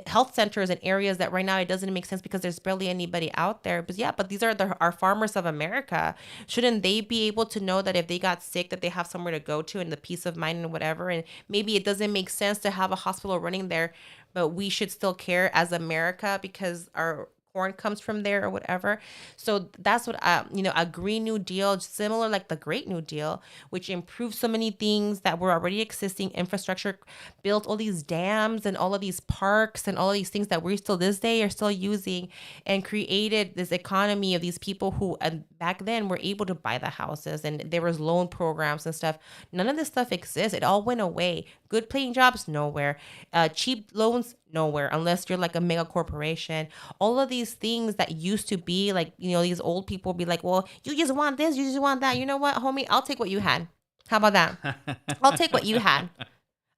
health centers in areas that right now it doesn't make sense because there's barely anybody out there. But these are our farmers of America. Shouldn't they be able to know that if they got sick, that they have somewhere to go to and the peace of mind and whatever? And maybe it doesn't make sense to have a hospital running there, but we should still care as America because our corn comes from there or whatever. So that's what, a Green New Deal, similar like the Great New Deal, which improves so many things that were already existing infrastructure, built all these dams and all of these parks and all of these things that we still this day are still using, and created this economy of these people who back then were able to buy the houses, and there was loan programs and stuff. None of this stuff exists. It all went away. Good paying jobs, nowhere. Cheap loans, nowhere, unless you're like a mega corporation. All of these things that used to be like, these old people be like, well, you just want this, you just want that. You know what, homie? I'll take what you had. How about that? I'll take what you had.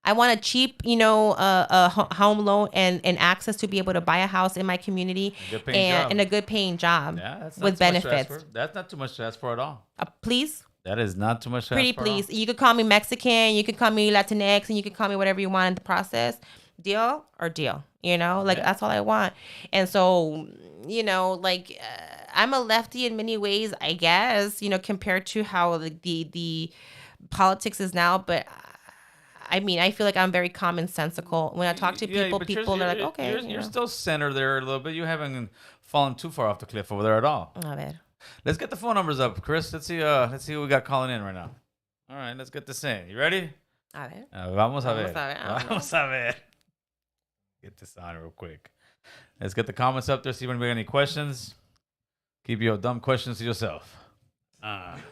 I want a cheap, home loan and access to be able to buy a house in my community Good paying job. and a good paying job Yeah, that's not with too much to ask benefits. for. That's not too much to ask for at all. Please. That is not too much to Pretty ask for at all. please. You could call me Mexican, you could call me Latinx, and you could call me whatever you want in the process. Deal or deal, like that's all I want. And so, I'm a lefty in many ways, I guess, compared to how the politics is now, but I mean, I feel like I'm very commonsensical. When I talk to people, but people are like, okay. You're still centered there a little bit. You haven't fallen too far off the cliff over there at all. A ver. Let's get the phone numbers up, Chris. Let's see who we got calling in right now. All right, let's get this in. You ready? A ver. Vamos a ver. Vamos a ver. Get this on real quick. Let's get the comments up there. See if anybody got any questions. Keep your dumb questions to yourself. And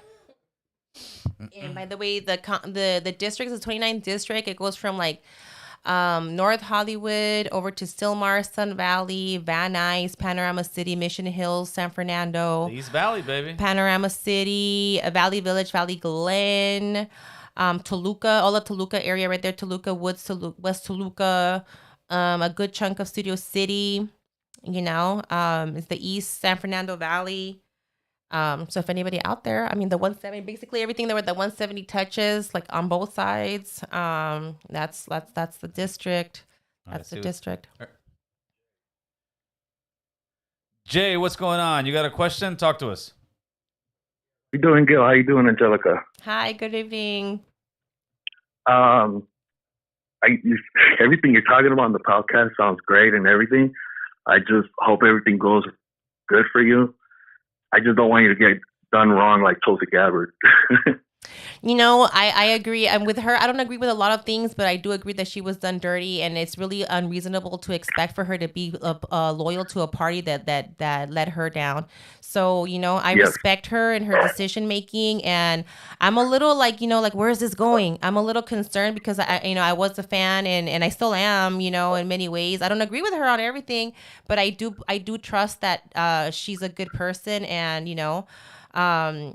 by the way, the district is the 29th district. It goes from North Hollywood over to Stillmar, Sun Valley, Van Nuys, Panorama City, Mission Hills, San Fernando, East Valley, baby, Panorama City, Valley Village, Valley Glen, Toluca, all the Toluca area right there, Toluca Woods, West Toluca, a good chunk of Studio City, it's the East San Fernando Valley. So if anybody out there, I mean, the 170, basically everything there with the 170 touches, on both sides, that's the district. That's the district. Jay, what's going on? You got a question? Talk to us. You're doing good. How you doing, Angelica? Hi, good evening. Everything you're talking about on the podcast sounds great and everything. I just hope everything goes good for you. I just don't want you to get done wrong like Tulsi Gabbard. I agree. I'm with her. I don't agree with a lot of things, but I do agree that she was done dirty, and it's really unreasonable to expect for her to be loyal to a party that let her down. So, I respect her and her decision making, and I'm a little where is this going? I'm a little concerned because I was a fan and I still am, in many ways. I don't agree with her on everything, but I do trust that she's a good person, and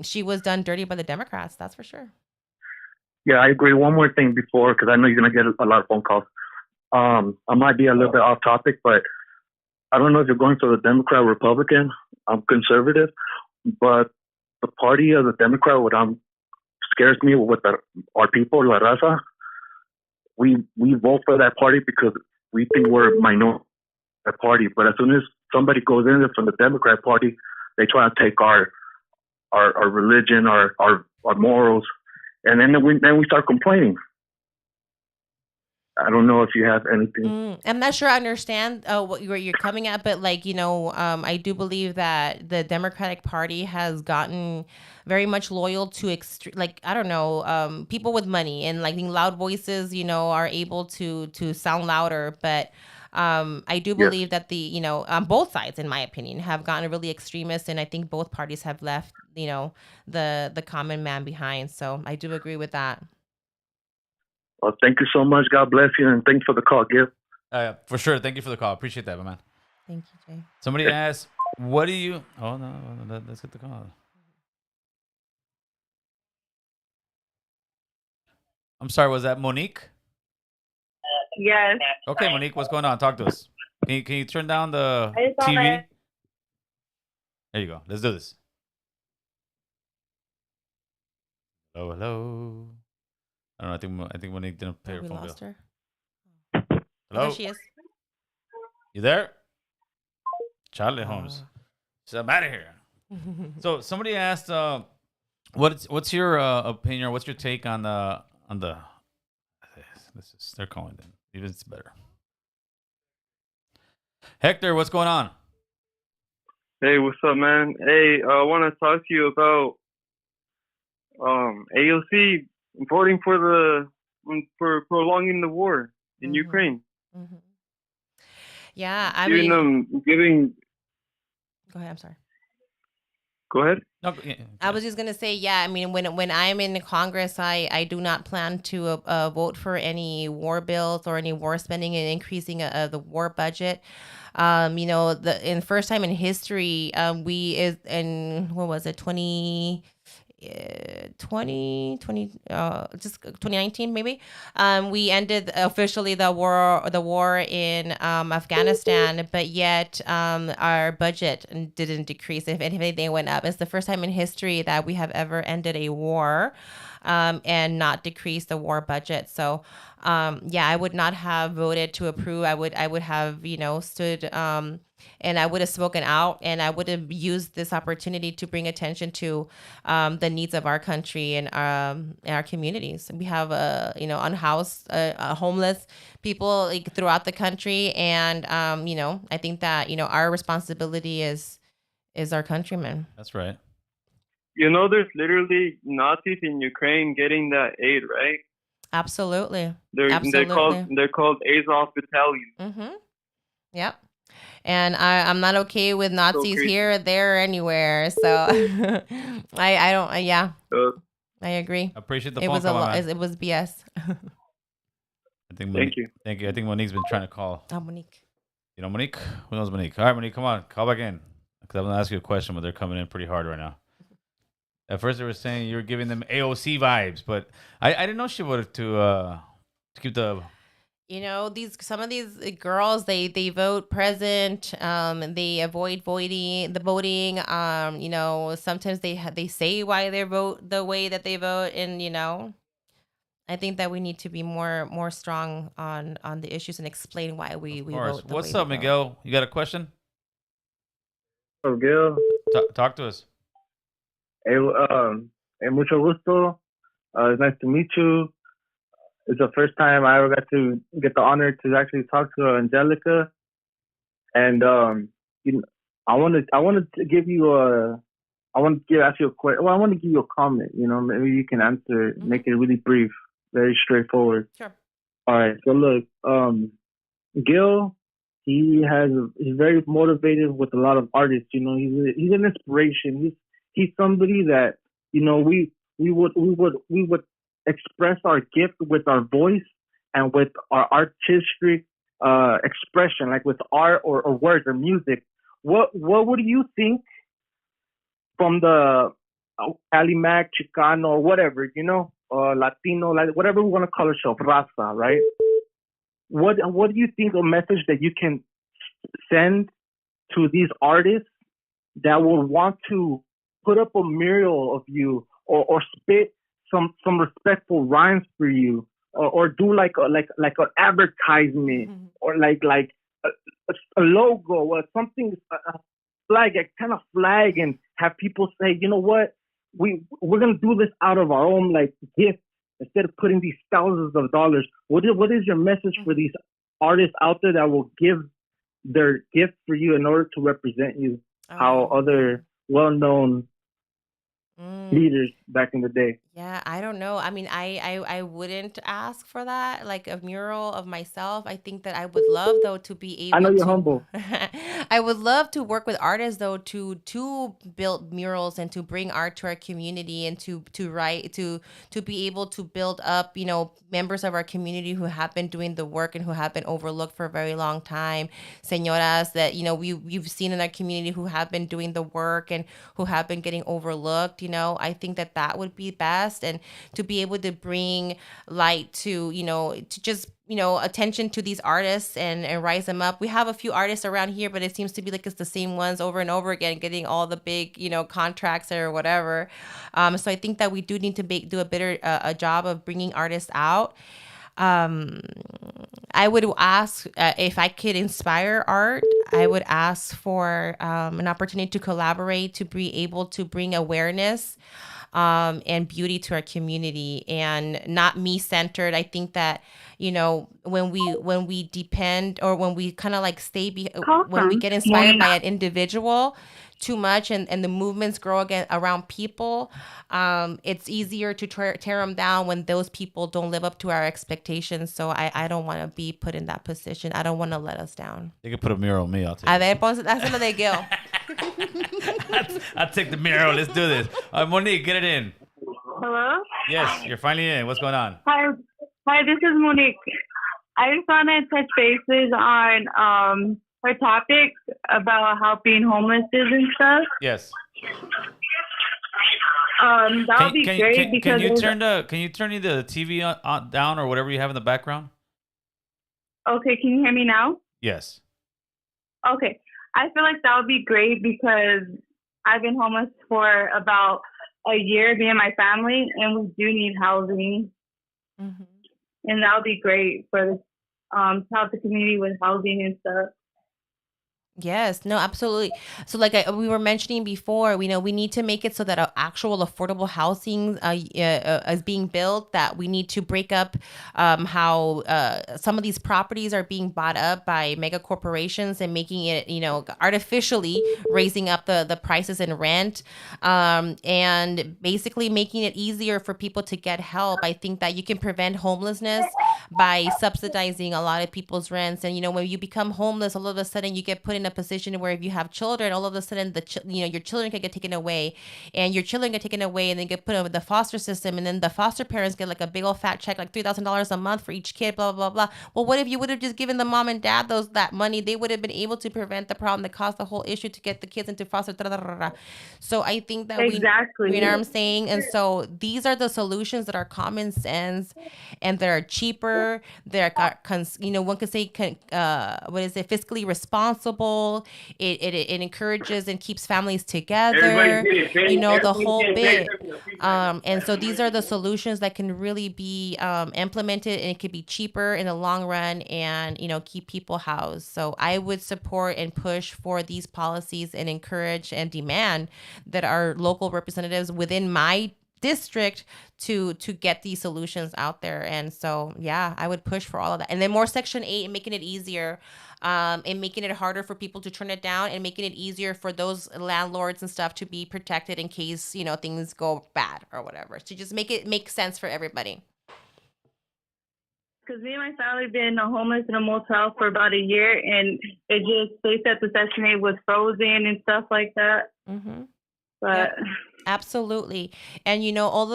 she was done dirty by the Democrats. That's for sure. Yeah, I agree. One more thing before, because I know you're going to get a lot of phone calls. I might be a little bit off topic, but I don't know if you're going for the Democrat or Republican. I'm conservative, but the party of the Democrat, what scares me with our people, La Raza, we vote for that party because we think we're minority that party. But as soon as somebody goes in there from the Democrat Party, they try to take our religion, our morals, and then we start complaining. I don't know if you have anything. I'm not sure I understand what you're coming at, but I do believe that the Democratic Party has gotten very much loyal to people with money, and loud voices, are able to sound louder, but I do believe that on both sides, in my opinion, have gotten really extremist, and I think both parties have left, the common man behind. So I do agree with that. Well, thank you so much. God bless you, and thanks for the call, Gil. For sure. Thank you for the call. Appreciate that, my man. Thank you, Jay. Somebody asked, what do you... Oh, no. Let's get the call. I'm sorry, was that Monique? Yes. Okay, Monique, what's going on? Talk to us. Can you turn down the TV? There you go. Let's do this. Hello. I don't know. I think Monique didn't pay her phone bill. Her. Hello. There she is. You there? Charlie Holmes. So I'm out of here. So somebody asked, what's your opinion, or what's your take on the? They're calling them. Even it's better. Hector, what's going on? Hey, what's up, man? Hey, I want to talk to you about AOC voting for prolonging the war in Ukraine. Mm-hmm. Yeah, giving. Go ahead. I'm sorry. Go ahead. No, I was just gonna say, yeah. I mean, when I'm in Congress, I do not plan to vote for any war bills or any war spending and increasing the war budget. In first time in history, in what was it, 2018 just 2019 maybe, we ended officially the war in Afghanistan, but yet our budget didn't decrease. If anything, it went up. It's the first time in history that we have ever ended a war and not decrease the war budget. So yeah, I would not have voted to approve. I would have, stood and I would have spoken out, and I would have used this opportunity to bring attention to the needs of our country and our communities. We have unhoused, homeless people like, throughout the country, and I think that our responsibility is our countrymen. That's right. There's literally Nazis in Ukraine getting that aid, right? Absolutely. They're called Azov battalions. Mm-hmm. Yep. And I'm not okay with Nazis here, there, or anywhere. So I don't. Yeah, I agree. I appreciate the phone call, man. It was BS. Thank you. I think Monique's been trying to call. Oh, Monique. You know Monique? Who knows Monique? All right, Monique, come on, call back in. Because I'm gonna ask you a question, but they're coming in pretty hard right now. At first, they were saying you were giving them AOC vibes, but I didn't know she would to keep the. Some of these girls, they vote present. They avoid voting. Sometimes they say why they vote the way that they vote, and I think that we need to be more strong on the issues and explain why we vote. What's up, Miguel? You got a question? Oh, Gil. Talk to us. Hey, mucho gusto. It's nice to meet you. It's the first time I ever got to get the honor to actually talk to Angelica, and I wanted to give you ask you a question. Well, I want to give you a comment. Maybe you can answer. Mm-hmm. Make it really brief, very straightforward. Sure. All right. So look, Gil, he's very motivated with a lot of artists. He's an inspiration. He's somebody that we would express our gift with our voice and with our artistic expression, like with art or words or music. What would you think from the Calimac, Chicano, or whatever, Latino, like whatever we want to call ourselves, raza, right? What do you think a message that you can send to these artists that will want to put up a mural of you or spit some respectful rhymes for you, or do like an advertisement, mm-hmm. or like a logo or something, a flag, a kind of flag, and have people say, you know what, we're gonna do this out of our own gift instead of putting these thousands of dollars. What is your message for these artists out there that will give their gift for you in order to represent you? How other well-known leaders back in the day. Yeah, I don't know. I mean, I wouldn't ask for that, like a mural of myself. I think that I would love though to be able. I know you're humble. I would love to work with artists though to build murals and to bring art to our community and to write to be able to build up members of our community who have been doing the work and who have been overlooked for a very long time. Señoras that we've seen in our community who have been doing the work and who have been getting overlooked. I think that would be best, and to be able to bring light to to just attention to these artists and rise them up. We have a few artists around here, but it seems to be like it's the same ones over and over again, getting all the big contracts or whatever. So I think that we do need to do a better a job of bringing artists out. I would ask if I could inspire art. I would ask for an opportunity to collaborate, to be able to bring awareness and beauty to our community, and not me-centered. I think that when we depend, or when we kind of when we get inspired by an individual too much, and the movements grow again around people, it's easier to tear them down when those people don't live up to our expectations. So I don't want to be put in that position. I don't want to let us down. You can put a mural on me. I'll take it. A ver, hazlo de Gil. I'll take the mural. Let's do this. Monique, get it in. Hello? Yes, you're finally in. What's going on? Hi, this is Monique. I just want to touch bases on her topic about helping homeless and stuff. Yes. That would be great because can you turn the TV down or whatever you have in the background? Okay, can you hear me now? Yes. Okay, I feel like that would be great because I've been homeless for about a year, me and my family, and we do need housing, Mhm. and that would be great for to help the community with housing and stuff. Yes, no, absolutely. So, like we were mentioning before, we know we need to make it so that actual affordable housing is being built. That we need to break up how some of these properties are being bought up by mega corporations and making it, artificially raising up the prices in rent, and basically making it easier for people to get help. I think that you can prevent homelessness by subsidizing a lot of people's rents. And when you become homeless, all of a sudden you get put in a position where if you have children, all of a sudden your children can get taken away, and your children get taken away and then get put over the foster system, and then the foster parents get like a big old fat check, like $3,000 a month for each kid, blah blah blah. Well, what if you would have just given the mom and dad that money? They would have been able to prevent the problem that caused the whole issue to get the kids into foster. So I think that Exactly. you know what I'm saying? And so these are the solutions that are common sense and that are cheaper. They're, one could say, what is it, fiscally responsible. It encourages and keeps families together, the whole bit. And so these are the solutions that can really be implemented, and it could be cheaper in the long run, and, keep people housed. So I would support and push for these policies and encourage and demand that our local representatives within my district to get these solutions out there. And so, yeah, I would push for all of that. And then more Section 8 and making it easier, and making it harder for people to turn it down, and making it easier for those landlords and stuff to be protected in case, things go bad or whatever. To just make it make sense for everybody. Because me and my family been homeless in a motel for about a year, and it just, they said the Section 8 was frozen and stuff like that. Mm-hmm. But Yep. Absolutely. And all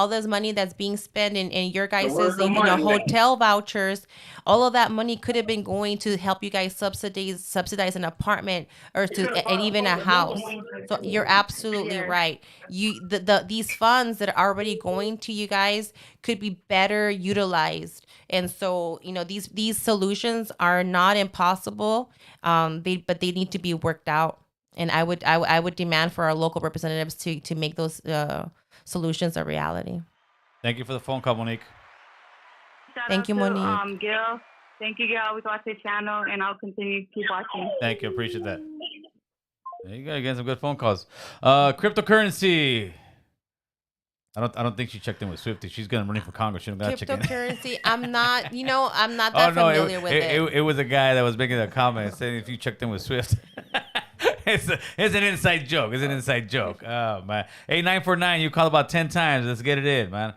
this money that's being spent in your guys' hotel vouchers, all of that money could have been going to help you guys subsidize an apartment, or and even a house. So you're absolutely right. These funds that are already going to you guys could be better utilized. And so, these solutions are not impossible. But they need to be worked out. And I would demand for our local representatives to make those solutions a reality. Thank you for the phone call, Monique. Thank you, Monique. Gil. Thank you, Gil. I always watch the channel, and I'll continue to keep watching. Thank you. Appreciate that. There you go. Getting some good phone calls. Cryptocurrency. I don't think she checked in with Swifty. She's gonna running for Congress. She don't gotta check in. Cryptocurrency. I'm not that familiar with it. It was a guy that was making a comment saying if you checked in with Swift. It's an inside joke. It's an inside joke. Oh man. 8949. You called about 10 times. Let's get it in, man.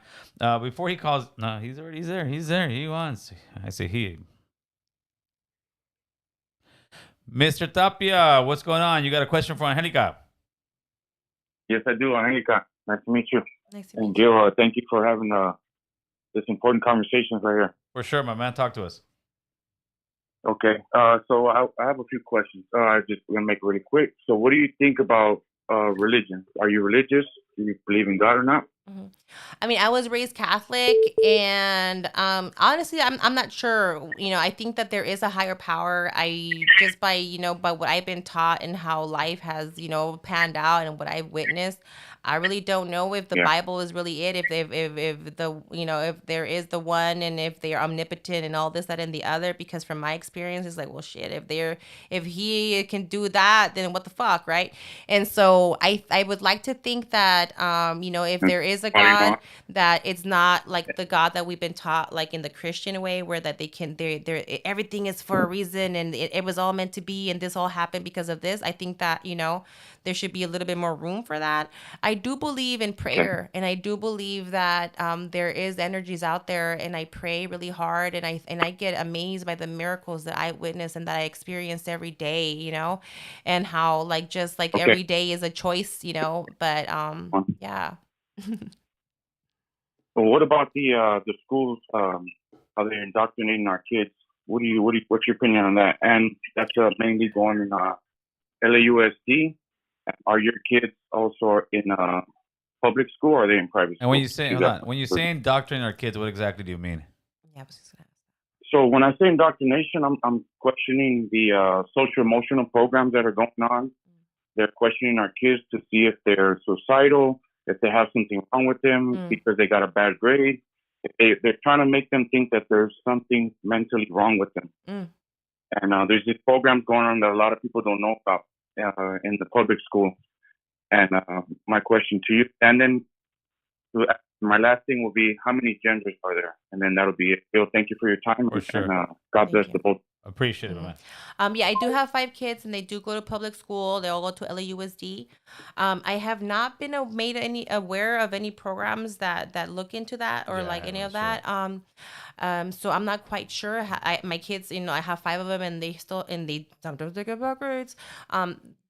Before he calls, no, he's there. He's there. He wants. I say he. Mr. Tapia, what's going on? You got a question for Angelica? Yes, I do, Angelica. Nice to meet you. Nice to meet and Gil, thank you for having this important conversation right here. For sure, my man. Talk to us. Okay. So I have a few questions. I'm just going to make it really quick. So what do you think about religion? Are you religious? Do you believe in God or not? Mm-hmm. I mean, I was raised Catholic, and honestly, I'm not sure. I think that there is a higher power. I just by what I've been taught and how life has panned out and what I've witnessed, I really don't know if the Bible is really it. If the if there is the one, and if they are omnipotent and all this, that, and the other. Because from my experience, it's like, well, shit. If he can do that, then what the fuck, right? And so I would like to think that if there is a God, that it's not like the God that we've been taught, like in the Christian way, where that everything is for a reason, and it was all meant to be, and this all happened because of this. I think that there should be a little bit more room for that. I do believe in prayer, and I do believe that there is energies out there, and I pray really hard, and I get amazed by the miracles that I witness and that I experience every day, and how every day is a choice, but yeah. Well, what about the schools? How they're indoctrinating our kids? What's your opinion on that? And that's mainly going in LAUSD. Are your kids also in public school or are they in private school? And when you say indoctrinate our kids, what exactly do you mean? Yeah, I was just gonna ask. So when I say indoctrination, I'm questioning the social emotional programs that are going on. They're questioning our kids to see if they're suicidal, if they have something wrong with them because they got a bad grade. They're trying to make them think that there's something mentally wrong with them. And there's these programs going on that a lot of people don't know about in the public school. And my question to you, and then my last thing will be, how many genders are there? And then that'll be it. Phil, thank you for your time. For sure. And God bless the both. Appreciate it, man. Yeah, I do have 5 kids, and they do go to public school. They all go to LAUSD. I have not been made any aware of any programs that look into that or like any of that. So I'm not quite sure. My kids, I have 5 of them, and they sometimes they get bad grades.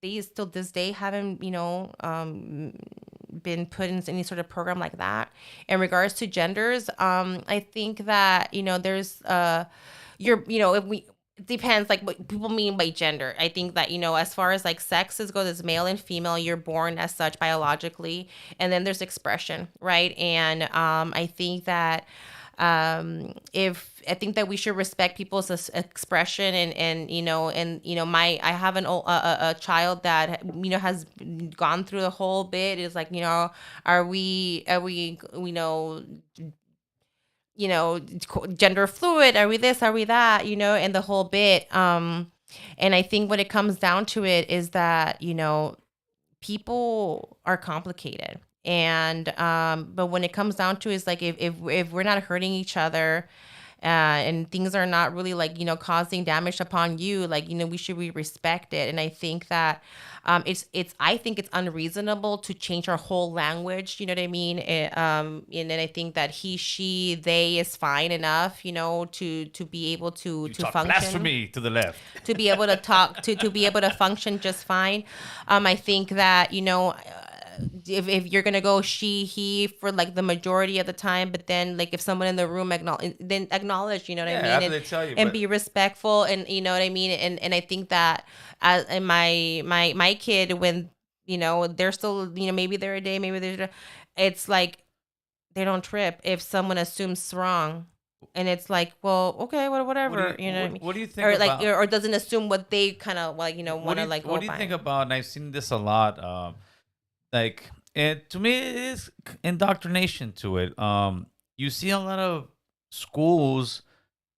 They still this day haven't, been put in any sort of program like that. In regards to genders, I think that there's it depends like what people mean by gender. I think that as far as like sexes go, there's male and female. You're born as such biologically, and then there's expression, right? And I think that we should respect people's expression and I have a child that has gone through the whole bit. Is like, are we gender fluid, are we this, are we that, and the whole bit. And I think when it comes down to it is that people are complicated, and but when it comes down to it, is like if we're not hurting each other, and things are not really like causing damage upon you, like we should be respected. And I think that I think it's unreasonable to change our whole language, you know what I mean? And then I think that he, she, they is fine enough, to be able to You talk function. blasphemy to the left. To be able to talk, to be able to function just fine. I think that, if you're gonna go she, he for like the majority of the time, but then like if someone in the room acknowledge, you know what I mean, after they tell you, and but- be respectful, and you know what I mean, and I think that as and my kid, when they're still maybe they're a day, maybe they're, it's like they don't trip if someone assumes wrong. And it's like, well, okay, whatever, you know what I mean? What do you think or about, like, or doesn't assume what they kind of like, want to like go what do you by. think about, and I've seen this a lot, like, and to me it is indoctrination to it. You see a lot of schools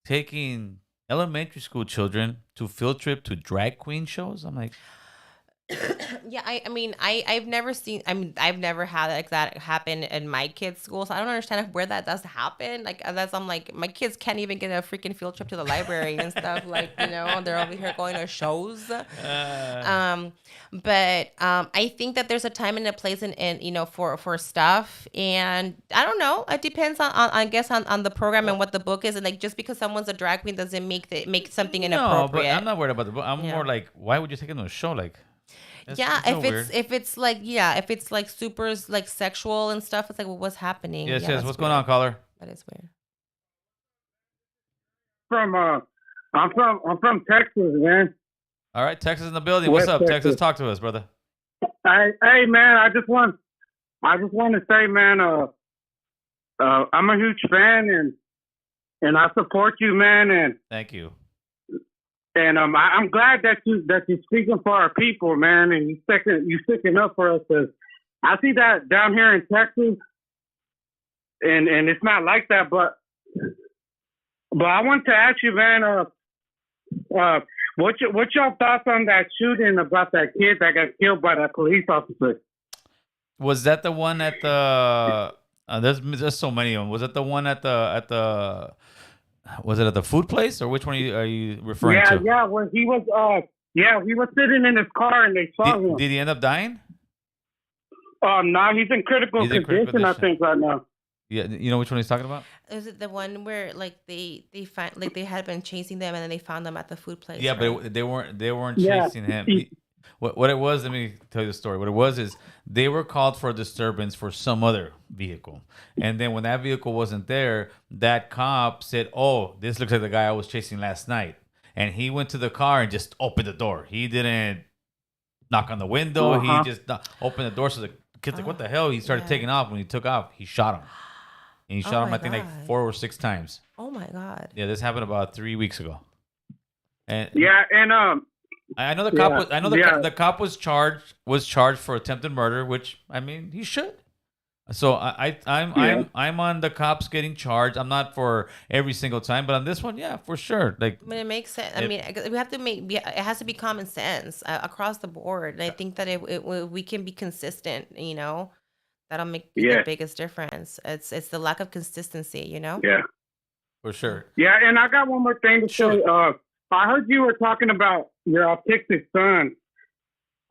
taking elementary school children to field trip to drag queen shows. I'm like, Yeah, I've never seen. I've never had like that happen in my kids' school, so I don't understand where that does happen. Like I'm like, my kids can't even get a freaking field trip to the library and stuff. Like they're over here going to shows. But I think that there's a time and a place and for stuff, and I don't know. It depends on I guess on the program and what the book is, and like just because someone's a drag queen doesn't make something inappropriate. No, but I'm not worried about the book. I'm more like, why would you take them to a show? Like, if it's like super like sexual and stuff, it's like, well, what's happening? Yes, that's what's weird. going on, caller? That is weird. I'm from Texas, man. All right, Texas in the building. What's West up, Texas? Texas. Talk to us, brother. Hey, man, I just want to say, man, I'm a huge fan and I support you, man, and Thank you. I'm glad that you're speaking for our people, man, and you sticking up for us. 'Cause I see that down here in Texas, and it's not like that. But I want to ask you, man, what's your thoughts on that shooting about that kid that got killed by that police officer? Was that the one at the? There's so many of them. Was it the one at the? Was it at the food place, or which one are you referring to? Yeah. Well, he was he was sitting in his car and they saw him. Did he end up dying? No, he's in critical condition, I think, right now. Yeah, you know which one he's talking about? Is it the one where like they find like they had been chasing them and then they found them at the food place? Yeah, right? but they weren't Yeah. chasing him. What it was, let me tell you the story. What it was is they were called for a disturbance for some other vehicle. And then when that vehicle wasn't there, that cop said, "Oh, this looks like the guy I was chasing last night." And he went to the car and just opened the door. He didn't knock on the window. He just opened the door so the kid's like, what the hell? He started taking off. When he took off, he shot him. And he shot him, I think, like 4 or 6 times. Oh my God. Yeah, this happened about 3 weeks ago. And I know the cop. The cop was charged for attempted murder, which I mean he should. So I'm on the cops getting charged. I'm not for every single time, but on this one, yeah, for sure. Like, I mean, it makes sense. I mean, we have to it has to be common sense across the board. And I think that we can be consistent, that'll make the biggest difference. It's the lack of consistency, Yeah. For sure. Yeah, and I got one more thing to say. I heard you were talking about your autistic son.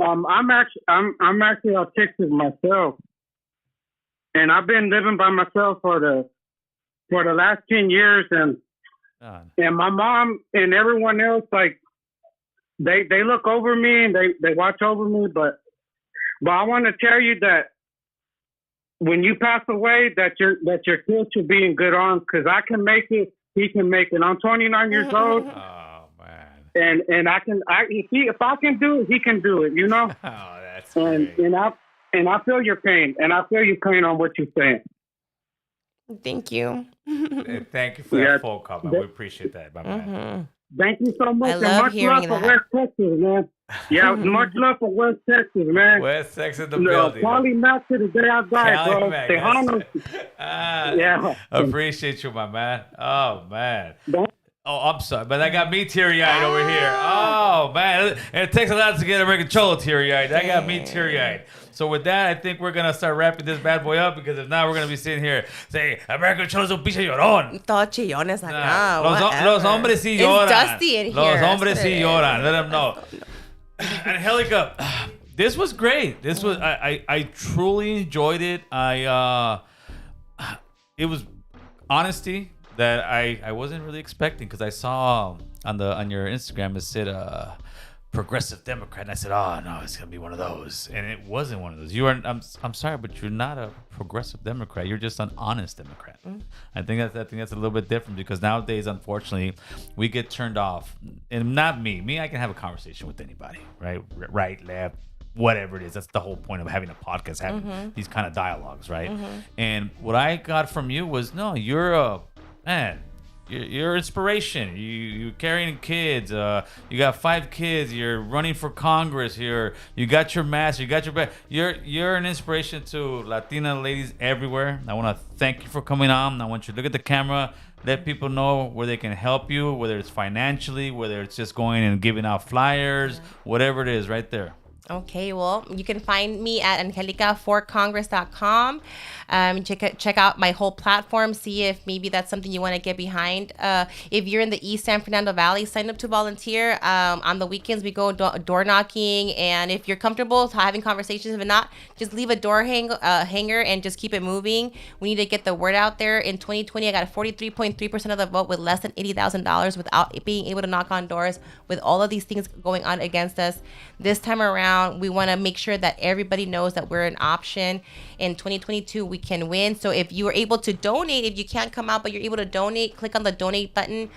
I'm actually autistic myself. And I've been living by myself for the last 10 years, and my mom and everyone else, like they look over me and they watch over me, but I want to tell you that when you pass away, that your kid should be in good arms, because I can make it, he can make it. I'm 29 years old. Oh man! And if I can do it, he can do it. Oh, that's great. And I feel your pain, and I feel your pain on what you're saying. Thank you. Thank you for that phone call, man. We appreciate that, my man. Thank you so much. I love hearing much love for West Texas, man. Yeah, much love for West Texas, man. West Texas, the building. Cali Mac to the day I die, bro. Yeah. Appreciate you, my man. Oh, man. Oh, I'm sorry, but that got me teary-eyed over here. Oh, man. And it takes a lot to get American Cholo teary-eyed. That got me teary-eyed. So with that, I think we're going to start wrapping this bad boy up, because if not, we're going to be sitting here saying, American Cholo es un pinche llorón. Todos chillones acá. Los hombres sí lloran. It's dusty in here. Los hombres sí lloran. Let them know. Angelica, this was great. This was I truly enjoyed it. It was honesty that I wasn't really expecting, because I saw on your Instagram it said progressive Democrat, and I said, oh no, it's gonna be one of those, and it wasn't one of those. You are I'm sorry, but you're not a progressive Democrat. You're just an honest Democrat. I think that's a little bit different, because nowadays, unfortunately, we get turned off, and not me. I can have a conversation with anybody, right, left, whatever it is. That's the whole point of having a podcast, having these kind of dialogues, right? And what I got from you was, no, you're a man. You're inspiration. You carrying kids. You got 5 kids. You're running for Congress. You got your mask. You got your bag. You're an inspiration to Latina ladies everywhere. I want to thank you for coming on. I want you to look at the camera. Let people know where they can help you, whether it's financially, whether it's just going and giving out flyers, whatever it is, right there. Okay, well, you can find me at angelicaforcongress.com. Check out my whole platform. See if maybe that's something you want to get behind. If you're in the East San Fernando Valley, sign up to volunteer. On the weekends, we go door knocking. And if you're comfortable having conversations, if not, just leave a door hanger and just keep it moving. We need to get the word out there. In 2020, I got 43.3% of the vote with less than $80,000 without being able to knock on doors, with all of these things going on against us. This time around, we want to make sure that everybody knows that we're an option. In 2022, we can win. So if you are able to donate, if you can't come out but you're able to donate, click on the donate button.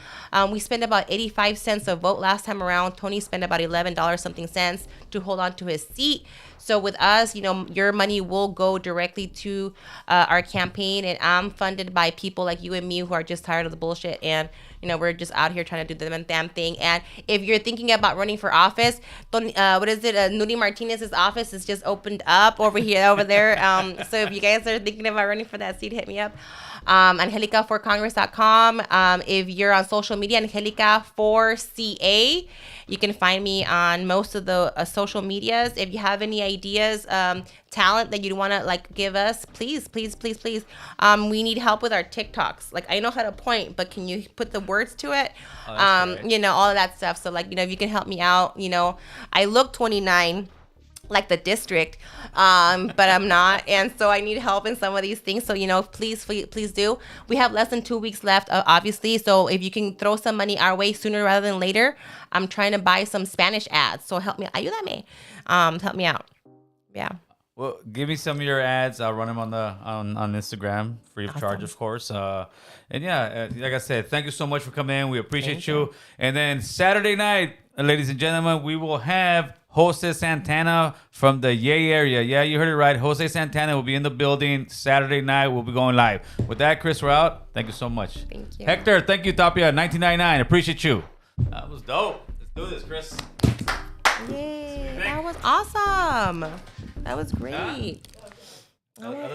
We spent about 85 cents a vote last time around. Tony spent about $11 something cents to hold on to his seat. So with us, your money will go directly to our campaign, and I'm funded by people like you and me who are just tired of the bullshit, and we're just out here trying to do the damn thing. And if you're thinking about running for office, Nuri Martinez's office is just opened up over there. So if you guys are thinking about running for that seat, hit me up. AngelicaForCongress.com. If you're on social media, Angelica4CA. You can find me on most of the social medias. If you have any ideas, talent that you want to give us, please. We need help with our TikToks. I know how to point, but can you put the words to it? All of that stuff. So if you can help me out, I look 29. Like the district, but I'm not, and so I need help in some of these things. So please do. We have less than 2 weeks left, obviously. So if you can throw some money our way sooner rather than later, I'm trying to buy some Spanish ads. So help me, ayúdame, help me out. Yeah. Well, give me some of your ads. I'll run them on Instagram, free of charge, of course. And yeah, like I said, thank you so much for coming in. We appreciate you. And then Saturday night, ladies and gentlemen, we will have Jose Santana from the Yay area. Yeah, you heard it right. Jose Santana will be in the building Saturday night. We'll be going live. With that, Chris, we're out. Thank you so much. Thank you. Hector, thank you, Tapia. 1999. Appreciate you. That was dope. Let's do this, Chris. Yay. That was awesome. That was great. Yeah.